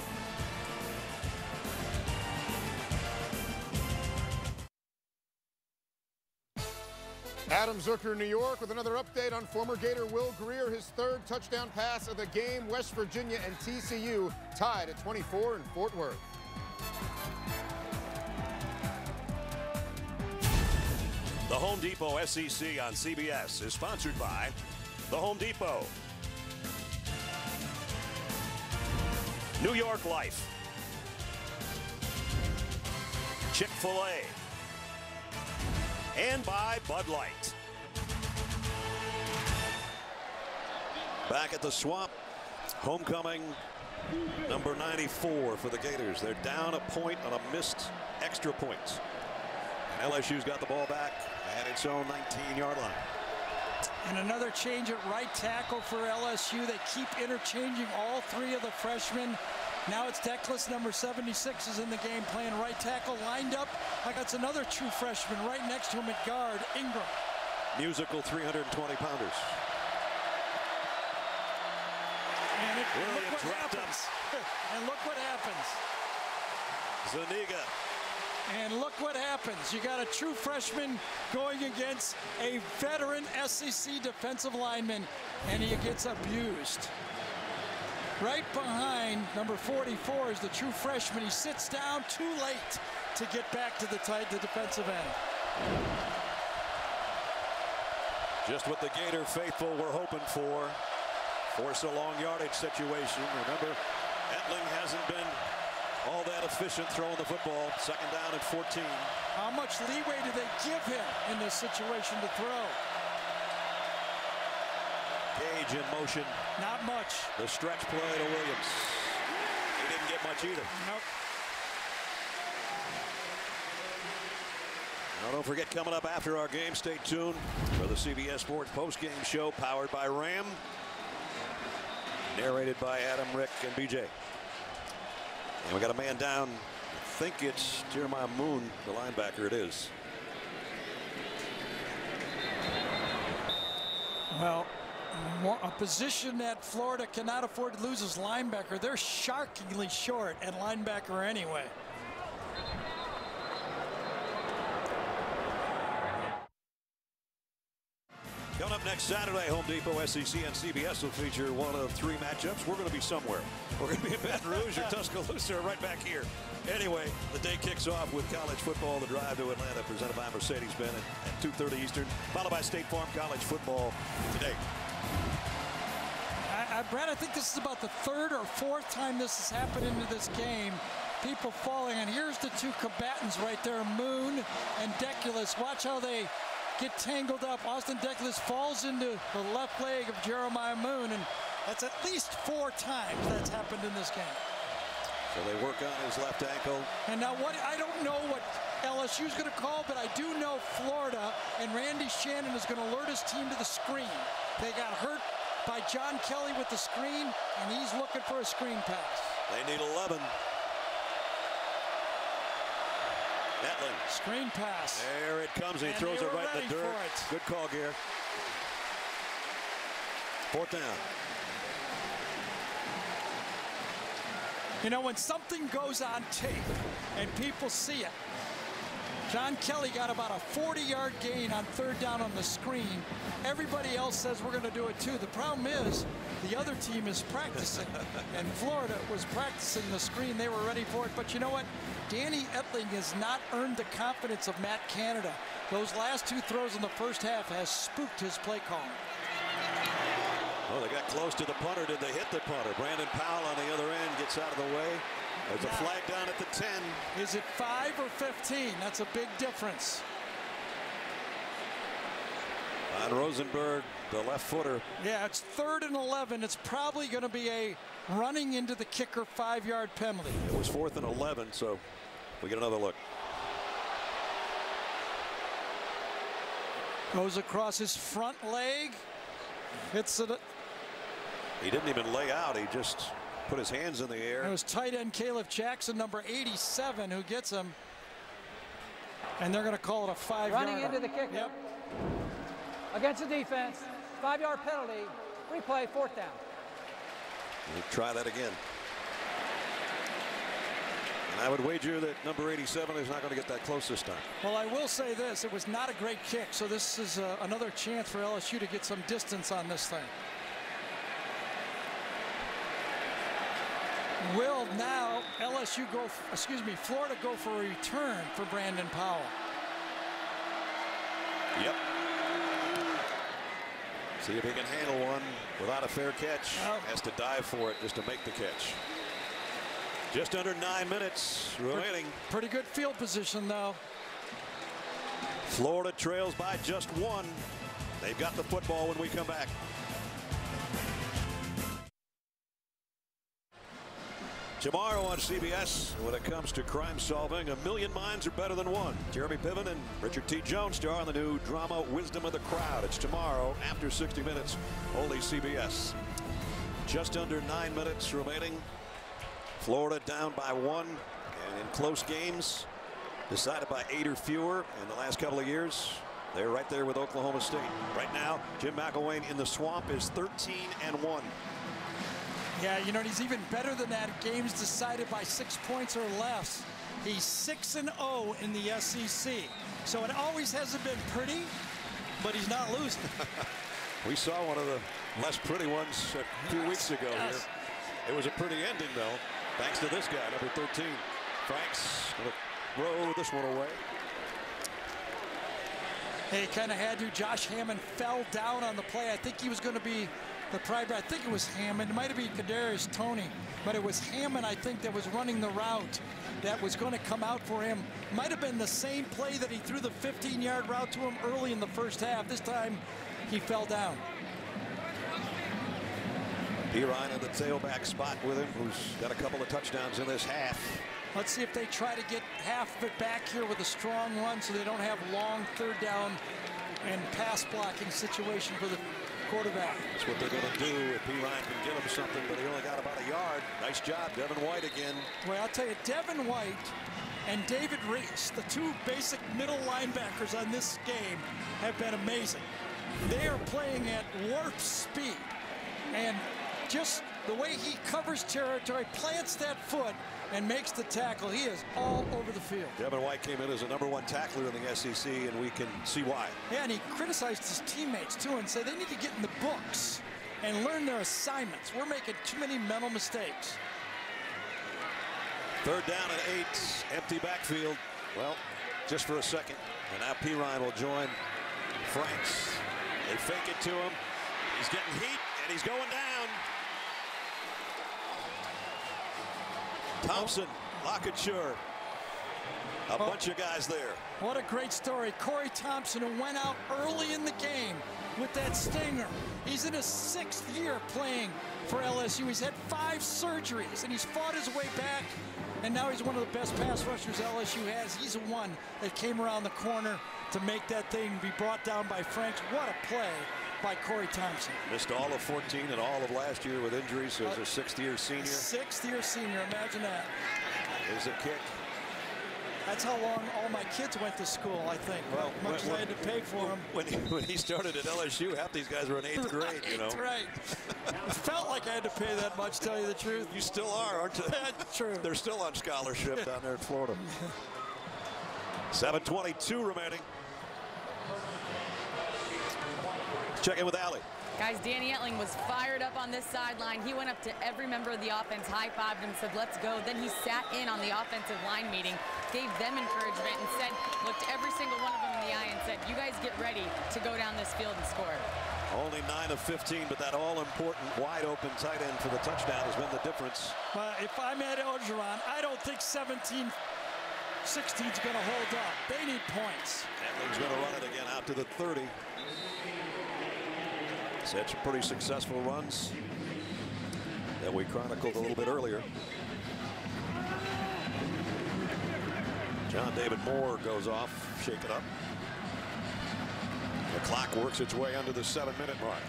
Adam Zucker, New York, with another update on former Gator Will Greer, his 3rd touchdown pass of the game. West Virginia and TCU tied at 24 in Fort Worth. The Home Depot SEC on CBS is sponsored by The Home Depot, New York Life, Chick-fil-A, and by Bud Light. Back at the Swamp, Homecoming number 94 for the Gators. They're down a point on a missed extra point. And LSU's got the ball back at its own 19-yard line. And another change at right tackle for LSU. They keep interchanging all three of the freshmen. Now it's Deckless, number 76, is in the game playing right tackle, lined up like that's another true freshman right next to him at guard, Ingram. Musical 320-pounders. And look what happens. And look what happens. Zuniga. And look what happens. You got a true freshman going against a veteran SEC defensive lineman, and he gets abused. Right behind number 44 is the true freshman. He sits down too late to get back to the defensive end. Just what the Gator faithful were hoping for. Force a long yardage situation. Remember, Etling hasn't been all that efficient throwing the football. Second down and 14. How much leeway do they give him in this situation to throw? Gage in motion. Not much. The stretch play to Williams. He didn't get much either. Nope. Now don't forget, coming up after our game, stay tuned for the CBS Sports post-game show powered by Ram. Narrated by Adam, Rick, and BJ. And we got a man down. I think it's Jeremiah Moon, the linebacker. It is. Well, a position that Florida cannot afford to lose is linebacker. They're shockingly short at linebacker anyway. Coming up next Saturday, Home Depot, SEC, and CBS will feature one of three matchups. We're going to be somewhere. We're going to be in Baton Rouge or Tuscaloosa or right back here. Anyway, the day kicks off with college football, the drive to Atlanta, presented by Mercedes-Benz at 2:30 Eastern, followed by State Farm College football today. Brad, I think this is about the third or fourth time this has happened into this game. People falling, and here's the two combatants right there, Moon and Deculus. Watch how they get tangled up. Austin Deculus falls into the left leg of Jeremiah Moon, and that's at least 4 times that's happened in this game. So they work on his left ankle. And now what, I don't know what LSU's going to call, but I do know Florida and Randy Shannon is going to alert his team to the screen. They got hurt by John Kelly with the screen, and he's looking for a screen pass. They need 11. Etling. Screen pass. There it comes. He throws it right in the dirt. Good call, Gare. 4th down. You know, when something goes on tape and people see it, John Kelly got about a 40-yard gain on 3rd down on the screen. Everybody else says we're going to do it too. The problem is the other team is practicing, and Florida was practicing the screen. They were ready for it. But you know what? Danny Etling has not earned the confidence of Matt Canada. Those last 2 throws in the first half has spooked his play calling. Oh, they got close to the punter. Did they hit the punter? Brandon Powell on the other end gets out of the way. There's a flag down at the 10. Is it 5 or 15? That's a big difference. On Rosenberg, the left footer. Yeah, it's 3rd and 11. It's probably going to be a running into the kicker 5-yard penalty. It was 4th and 11, so we get another look. Goes across his front leg. Hits it. He didn't even lay out. He just put his hands in the air. It was tight end Caleb Jackson, number 87, who gets him. And they're going to call it a 5-yard. Running into the kicker. Yep. Against the defense. 5-yard penalty. Replay, 4th down. We'll try that again. And I would wager that number 87 is not going to get that close this time. Well, I will say this. It was not a great kick, so this is another chance for LSU to get some distance on this thing. Will now LSU go, Florida go for a return for Brandon Powell. Yep. See if he can handle one without a fair catch. Has to dive for it just to make the catch. Just under 9 minutes remaining. Pretty good field position, though. Florida trails by just 1. They've got the football when we come back. Tomorrow on CBS, when it comes to crime solving, a million minds are better than one. Jeremy Piven and Richard T. Jones star on the new drama Wisdom of the Crowd. It's tomorrow after 60 Minutes, only CBS. Just under 9 minutes remaining. Florida down by 1, and in close games, decided by 8 or fewer in the last couple of years. They're right there with Oklahoma State. Right now, Jim McElwain in the swamp is 13-1. Yeah, you know, he's even better than that. Games decided by 6 points or less. He's 6-0 in the SEC. So it always hasn't been pretty, but he's not losing. We saw one of the less pretty ones a few weeks ago here. It was a pretty ending, though, thanks to this guy, number 13. Franks going to throw this one away. Hey, kind of had to. Josh Hammond fell down on the play. I think he was going to be the pride. I think it was Hammond. It might have been Kadarius Toney, but it was Hammond, I think, that was running the route that was going to come out for him. Might have been the same play that he threw the 15-yard route to him early in the first half. This time, he fell down. Pirine in the tailback spot with him, who's got a couple of touchdowns in this half. Let's see if they try to get half of it back here with a strong run so they don't have long third down and pass blocking situation for the quarterback. That's what they're going to do if Pirine can get him something, but he only got about a yard. Nice job, Devin White again. Well, I'll tell you, Devin White and David Reese, the two basic middle linebackers on this game, have been amazing. They are playing at warp speed, and just the way he covers territory, plants that foot, and makes the tackle. He is all over the field. Devin White came in as a #1 tackler in the SEC, and we can see why. Yeah, and he criticized his teammates, too, and said they need to get in the books and learn their assignments. We're making too many mental mistakes. Third down and 8, empty backfield. Well, just for a second. And now Pirine will join Franks. They fake it to him. He's getting heat, and he's going down. Thompson, Lockature, a bunch of guys there. What a great story. Corey Thompson, who went out early in the game with that stinger. He's in his 6th year playing for LSU. He's had 5 surgeries, and he's fought his way back, and now he's one of the best pass rushers LSU has. He's the one that came around the corner to make that thing be brought down by Franks. What a play by Corey Thompson. Missed all of 14 and all of last year with injuries, so he's a 6th-year senior. 6th-year senior, imagine that. There's a kick. That's how long all my kids went to school, I think. Well, much as I had to pay for them. When he started at LSU, half these guys were in 8th grade, you know. That's right. It felt like I had to pay that much, tell you the truth. You still are, aren't you? That's true. They're still on scholarship down there in Florida. 7:22 remaining. Check in with Allie. Guys, Danny Etling was fired up on this sideline. He went up to every member of the offense, high-fived him, said, let's go. Then he sat in on the offensive line meeting, gave them encouragement, and said, looked every single one of them in the eye and said, you guys get ready to go down this field and score. Only 9 of 15, but that all-important wide-open tight end for the touchdown has been the difference. Well, if I'm Ed Orgeron, I don't think 17-16 is going to hold up. They need points. Etling's going to run it again out to the 30. Such pretty successful runs that we chronicled a little bit earlier. John David Moore goes off, shake it up. The clock works its way under the 7-minute mark.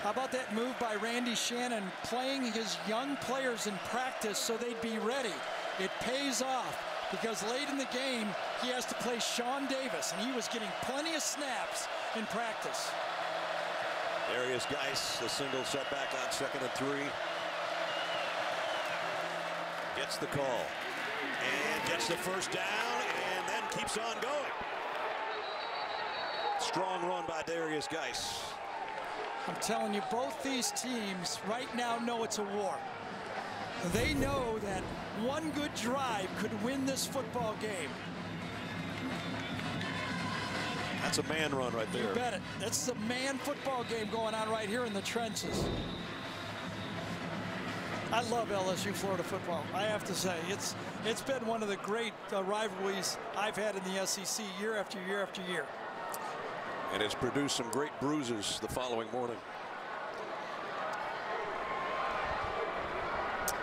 How about that move by Randy Shannon, playing his young players in practice so they'd be ready? It pays off because late in the game, he has to play Sean Davis, and he was getting plenty of snaps in practice. Darius Geis, a single setback on 2nd and 3. Gets the call and gets the first down and then keeps on going. Strong run by Darius Geis. I'm telling you, both these teams right now know it's a war. They know that one good drive could win this football game. That's a man run right there. You bet it. That's a man football game going on right here in the trenches. I love LSU Florida football. I have to say, it's been one of the great rivalries I've had in the SEC year after year after year. And it's produced some great bruises the following morning.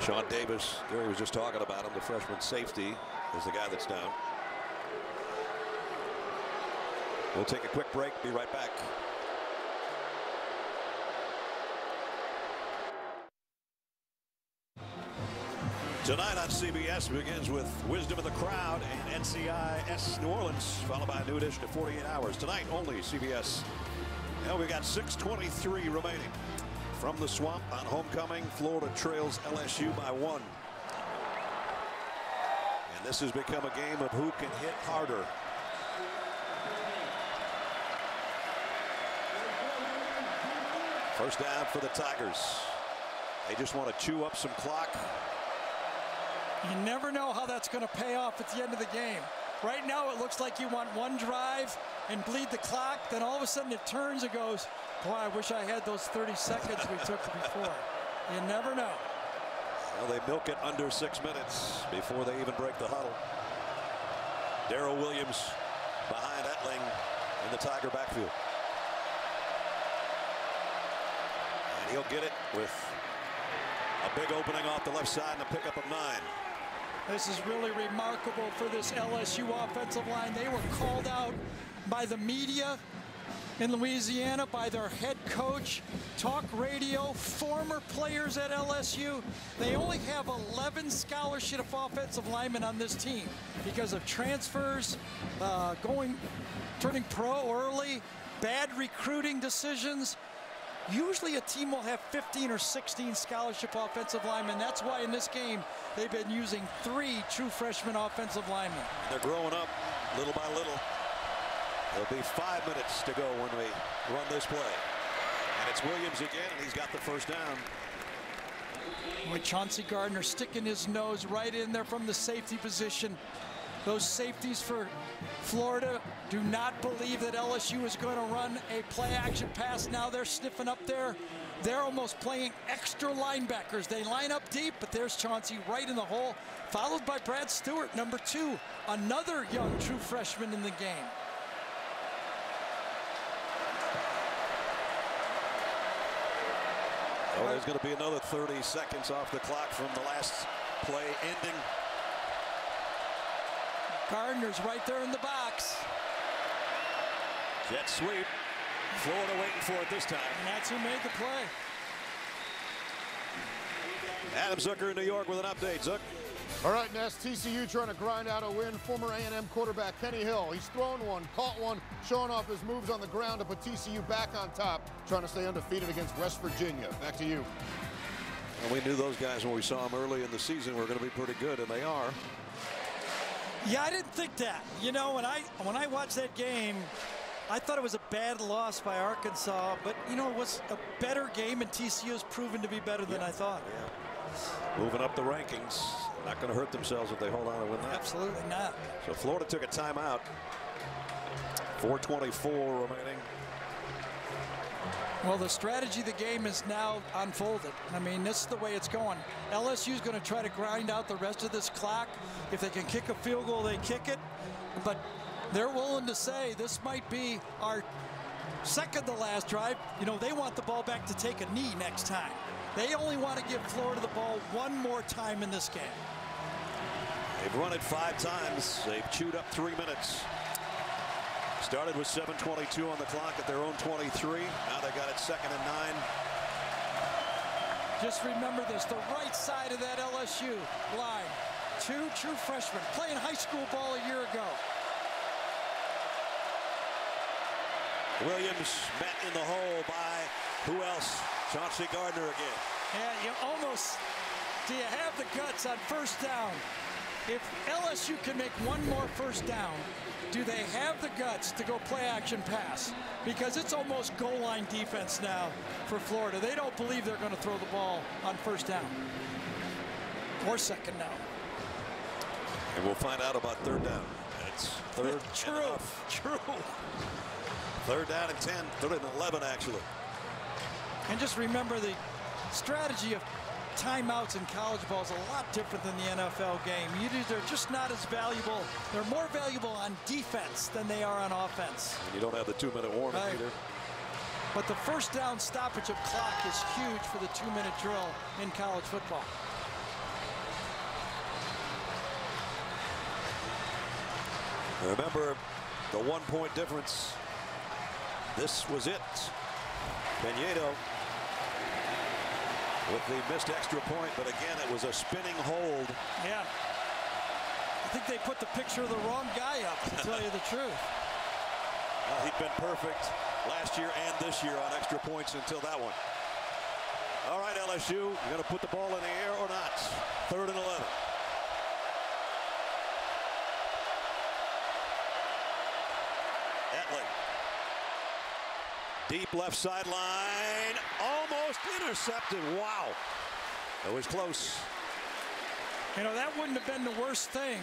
Sean Davis, Gary was just talking about him, the freshman safety, is the guy that's down. We'll take a quick break, be right back. Tonight on CBS begins with Wisdom of the Crowd and NCIS New Orleans, followed by a new edition of 48 Hours. Tonight only CBS. And we got 6:23 remaining. From the Swamp on homecoming, Florida trails LSU by 1. And this has become a game of who can hit harder. First down for the Tigers. They just want to chew up some clock. You never know how that's going to pay off at the end of the game. Right now it looks like you want one drive and bleed the clock, then all of a sudden it turns and goes, boy, I wish I had those 30 seconds we took before. You never know. Well, they milk it under 6 minutes before they even break the huddle. Darrell Williams behind Etling in the Tiger backfield. And he'll get it with a big opening off the left side and a pickup of 9. This is really remarkable for this LSU offensive line. They were called out by the media in Louisiana, by their head coach, talk radio, former players at LSU. They only have 11 scholarship offensive linemen on this team because of transfers, turning pro early, bad recruiting decisions. Usually a team will have 15 or 16 scholarship offensive linemen. That's why in this game they've been using 3 true freshman offensive linemen. They're growing up little by little. There'll be 5 minutes to go when we run this play. And it's Williams again, and he's got the first down. With Chauncey Gardner sticking his nose right in there from the safety position. Those safeties for Florida do not believe that LSU is going to run a play action pass. Now they're sniffing up there. They're almost playing extra linebackers. They line up deep, but there's Chauncey right in the hole, followed by Brad Stewart, number 2, another young true freshman in the game. Oh, there's going to be another 30 seconds off the clock from the last play ending. Gardner's right there in the box. Jet sweep. Florida waiting for it this time. And that's who made the play. Adam Zucker in New York with an update. Zuck. All right, Ness, TCU trying to grind out a win. Former A&M quarterback Kenny Hill, he's thrown one, caught one, showing off his moves on the ground to put TCU back on top, trying to stay undefeated against West Virginia. Back to you. And we knew those guys when we saw them early in the season were going to be pretty good, and they are. Yeah, I didn't think that. You know, when I watched that game, I thought it was a bad loss by Arkansas, but you know, it was a better game, and TCU has proven to be better than I thought. Yeah. Moving up the rankings, not going to hurt themselves if they hold on and win that. Absolutely not. So Florida took a timeout. 4:24 remaining. Well, the strategy of the game is now unfolded. I mean, this is the way it's going. LSU's going to try to grind out the rest of this clock. If they can kick a field goal, they kick it. But they're willing to say this might be our second to last drive. You know, they want the ball back to take a knee next time. They only want to give Florida the ball one more time in this game. They've run it 5 times. They've chewed up 3 minutes. Started with 7:22 on the clock at their own 23. Now they got it 2nd and 9. Just remember this, the right side of that LSU line. 2 true freshmen playing high school ball a year ago. Williams met in the hole by who else? Chauncey Gardner again. Yeah, you almost, do you have the guts on first down? If LSU can make one more first down, do they have the guts to go play action pass? Because it's almost goal line defense now for Florida. They don't believe they're going to throw the ball on first down or second down. And we'll find out about 3rd down. It's 3rd. True. 3rd down and 10. 3rd and 11 actually. And just remember the strategy of timeouts in college ball is a lot different than the NFL game. They're just not as valuable. They're more valuable on defense than they are on offense. And you don't have the 2-minute warning either. But the first down stoppage of clock is huge for the 2-minute drill in college football. Remember the 1-point difference. This was it. Pinedo with the missed extra point, but again, it was a spinning hold. Yeah. I think they put the picture of the wrong guy up, to tell you the truth. Well, he'd been perfect last year and this year on extra points until that one. All right, LSU, you're going to put the ball in the air or not? 3rd and 11. Etley. Deep left sideline. Almost intercepted. Wow. That was close. You know, that wouldn't have been the worst thing.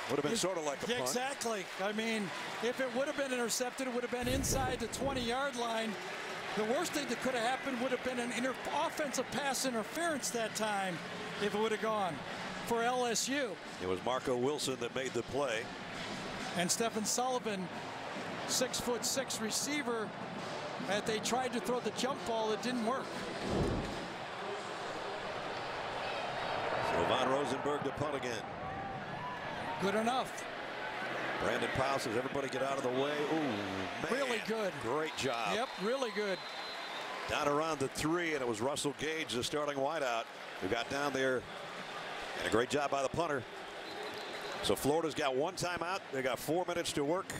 Would have been sort of like a punt. Exactly. I mean, if it would have been intercepted, it would have been inside the 20-yard line. The worst thing that could have happened would have been an offensive pass interference that time if it would have gone for LSU. It was Marco Wilson that made the play. And Stephen Sullivan, 6'6" receiver, that they tried to throw the jump ball, it didn't work. So Von Rosenberg to punt again. Good enough. Brandon Powell says, everybody get out of the way. Ooh, man. Really good. Great job. Yep, really good. Down around the 3, and it was Russell Gage, the starting wideout, who got down there. And a great job by the punter. So Florida's got 1 timeout. They got 4 minutes to work.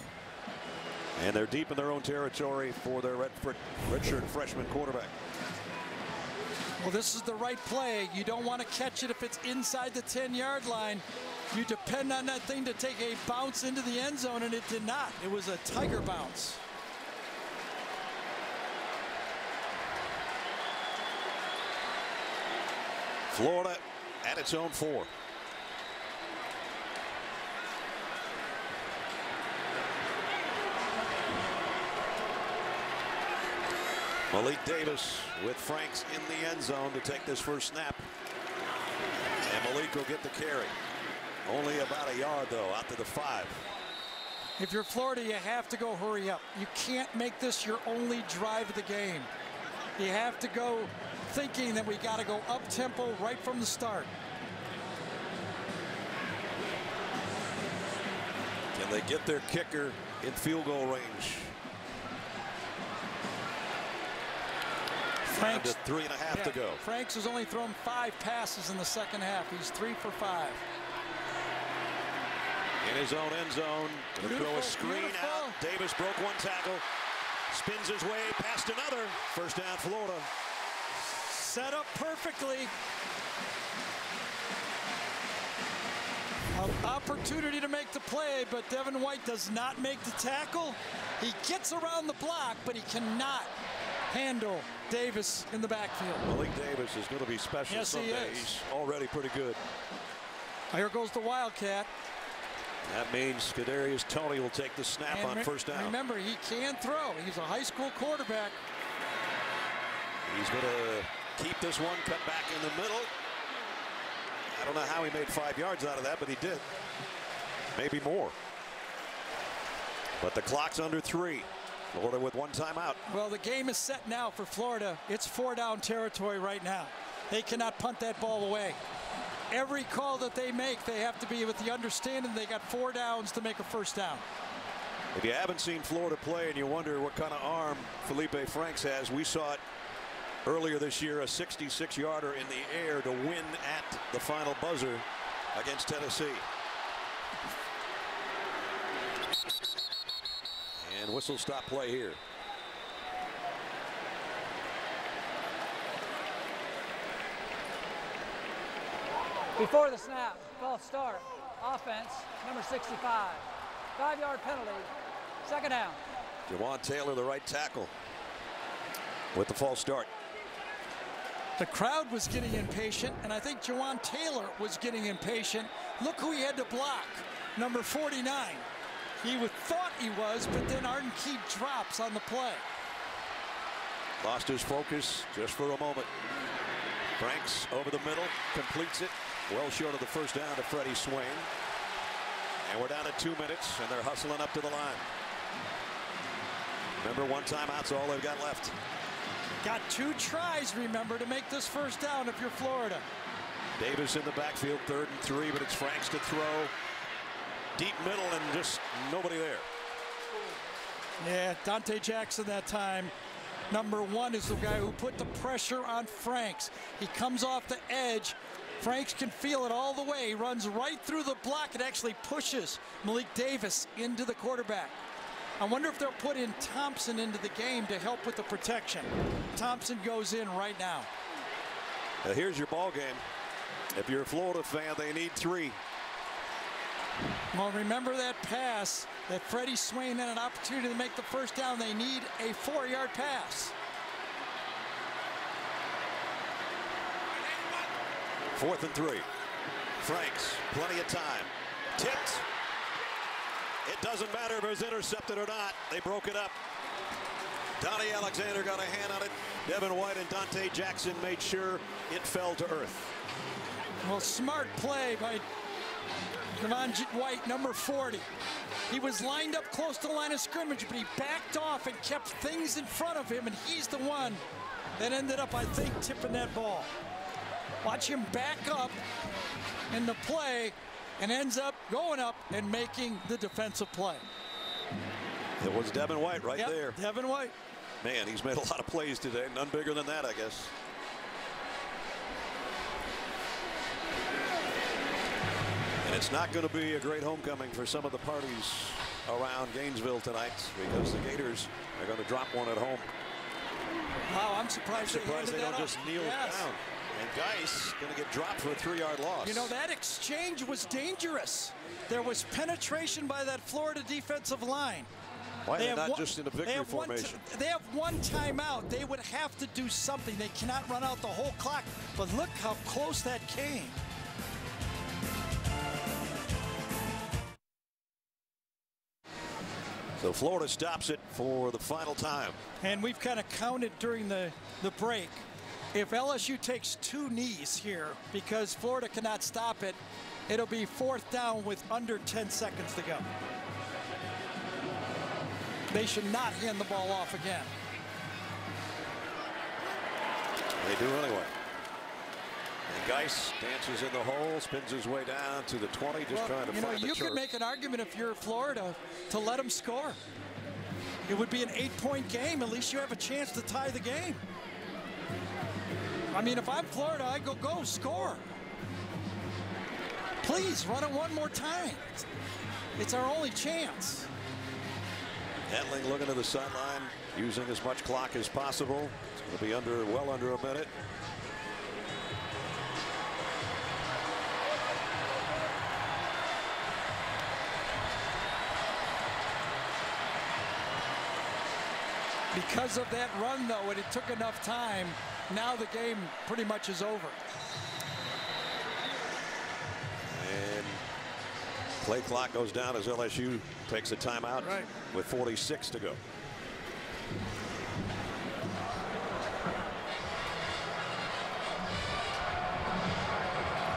And they're deep in their own territory for their redshirt freshman quarterback. Well, this is the right play. You don't want to catch it if it's inside the 10-yard line. You depend on that thing to take a bounce into the end zone, and it did not. It was a tiger bounce. Florida at its own 4. Malik Davis with Franks in the end zone to take this first snap. And Malik will get the carry. Only about a yard, though, out to the 5. If you're Florida, you have to go hurry up. You can't make this your only drive of the game. You have to go thinking that we got to go up-tempo right from the start. Can they get their kicker in field goal range? Franks, 3.5 to go. Franks has only thrown 5 passes in the second half. He's 3 for 5. In his own end zone, going to throw a screen out. Davis broke 1 tackle, spins his way past another. First down, Florida. Set up perfectly. An opportunity to make the play, but Devin White does not make the tackle. He gets around the block, but he cannot handle Davis in the backfield. Malik Davis is going to be special someday. He's already pretty good. Here goes the Wildcat. That means Kadarius Toney will take the snap on first down. Remember, he can throw. He's a high school quarterback. He's going to keep this one, cut back in the middle. I don't know how he made 5 yards out of that, but he did. Maybe more. But the clock's under 3. Florida with 1 timeout. Well, the game is set now for Florida. It's 4-down territory right now. They cannot punt that ball away. Every call that they make, they have to be with the understanding they got 4 downs to make a first down. If you haven't seen Florida play and you wonder what kind of arm Felipe Franks has, we saw it earlier this year, a 66-yarder in the air to win at the final buzzer against Tennessee. And whistle stop play here. Before the snap, false start, offense, number 65. 5-yard penalty, second down. Jawan Taylor, the right tackle, with the false start. The crowd was getting impatient, and I think Jawan Taylor was getting impatient. Look who he had to block, number 49. He thought he was, but then Arden Key drops on the play. Lost his focus just for a moment. Franks over the middle, completes it. Well short of the first down to Freddie Swain. And we're down to 2 minutes, and they're hustling up to the line. Remember, 1 timeout's all they've got left. Got 2 tries, remember, to make this first down if you're Florida. Davis in the backfield, 3rd and 3, but it's Franks to throw. deep middle and just nobody there. Yeah, Dante Jackson that time. Number 1 is the guy who put the pressure on Franks. He comes off the edge. Franks can feel it all the way. He runs right through the block and actually pushes Malik Davis into the quarterback. I wonder if they'll put in Thompson into the game to help with the protection. Thompson goes in right now. Now here's your ball game. If you're a Florida fan, they need 3. Well, remember that pass that Freddie Swain had an opportunity to make the first down. They need a 4-yard pass. 4th and 3. Franks, plenty of time. Tipped. It doesn't matter if it was intercepted or not. They broke it up. Donnie Alexander got a hand on it. Devin White and Dante Jackson made sure it fell to earth. Well, smart play by Devin White, number 40. He was lined up close to the line of scrimmage, but he backed off and kept things in front of him, and he's the one that ended up, I think, tipping that ball. Watch him back up in the play and ends up going up and making the defensive play. It was Devin White right there. Devin White. Man, he's made a lot of plays today. None bigger than that, I guess. And it's not going to be a great homecoming for some of the parties around Gainesville tonight because the Gators are going to drop one at home. Wow, I'm surprised they don't just kneel down. And Geis going to get dropped for a 3-yard loss. You know, that exchange was dangerous. There was penetration by that Florida defensive line. Why are they not just in a victory formation? They have one timeout. They would have to do something. They cannot run out the whole clock. But look how close that came. So Florida stops it for the final time. And we've kind of counted during the break. If LSU takes 2 knees here because Florida cannot stop it, it'll be 4th down with under 10 seconds to go. They should not hand the ball off again. They do anyway. And Geis dances in the hole, spins his way down to the 20, just trying to find the You could make an argument if you're Florida to let them score. It would be an 8-point game. At least you have a chance to tie the game. I mean, if I'm Florida, I go score. Please run it one more time. It's our only chance. Etling looking to the sideline, using as much clock as possible. It's going to be well under a minute. Because of that run, though, and it took enough time, now the game pretty much is over. And play clock goes down as LSU takes a timeout with 46 to go.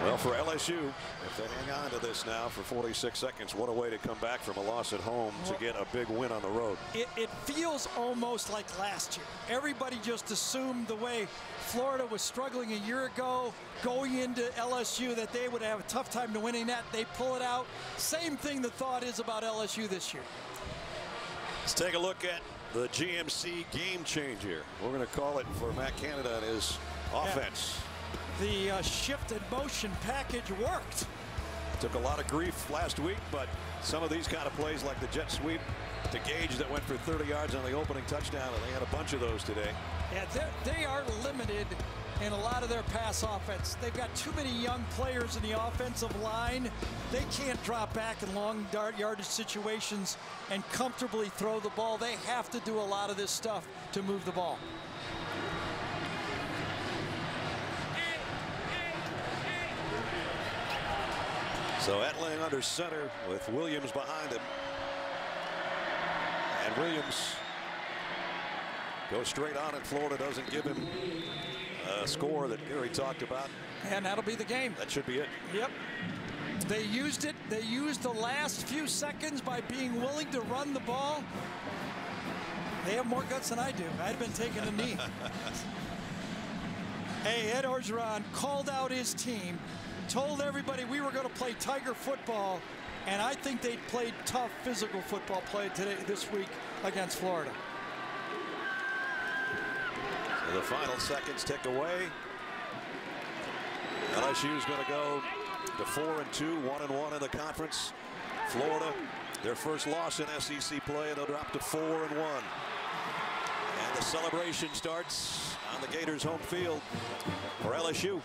Well, for LSU, if they hang on to this now for 46 seconds, what a way to come back from a loss at home to get a big win on the road. It feels almost like last year. Everybody just assumed the way Florida was struggling a year ago going into LSU that they would have a tough time to winning that. They pull it out. Same thing the thought is about LSU this year. Let's take a look at the GMC game changer. We're going to call it for Matt Canada and his offense. The shifted motion package worked. Took a lot of grief last week, but some of these kind of plays like the jet sweep to Gage that went for 30 yards on the opening touchdown, and they had a bunch of those today. Yeah, they are limited in a lot of their pass offense. They've got too many young players in the offensive line. They can't drop back in long yardage situations and comfortably throw the ball. They have to do a lot of this stuff to move the ball. So Etling under center with Williams behind him. And Williams goes straight on, and Florida doesn't give him a score that Gary talked about. And that'll be the game. That should be it. Yep. They used it. They used the last few seconds by being willing to run the ball. They have more guts than I do. I'd been taking a knee. Hey, Ed Orgeron called out his team, told everybody we were going to play Tiger football, And I think they played tough physical football play this week against Florida. So the final seconds tick away. LSU is going to go to 4-2, 1-1 in the conference. Florida, their first loss in SEC play, and they'll drop to 4-1. And the celebration starts on the Gators' home field for LSU.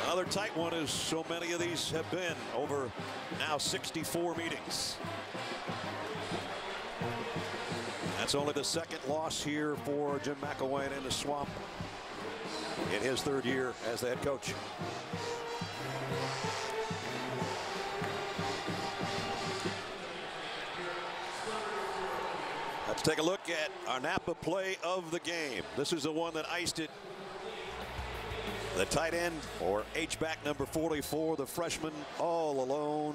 Another tight one, as so many of these have been, over now 64 meetings. That's only the second loss here for Jim McElwain in the Swamp in his third year as the head coach. Let's take a look at our Napa play of the game. This is the one that iced it. The tight end, or H-back number 44, the freshman, all alone.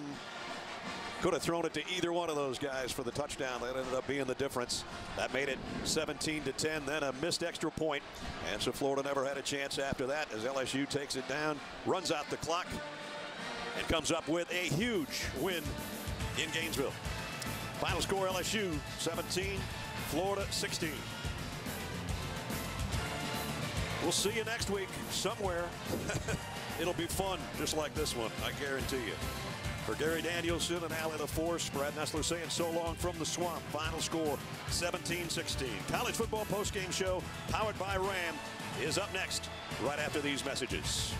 Could have thrown it to either one of those guys for the touchdown. That ended up being the difference. That made it 17-10, then a missed extra point. And so Florida never had a chance after that as LSU takes it down, runs out the clock, and comes up with a huge win in Gainesville. Final score, LSU 17, Florida 16. We'll see you next week somewhere. It'll be fun, just like this one, I guarantee you. For Gary Danielson and Allie LaForce, Brad Nessler saying so long from the Swamp. Final score 17-16. College football postgame show powered by Ram is up next right after these messages.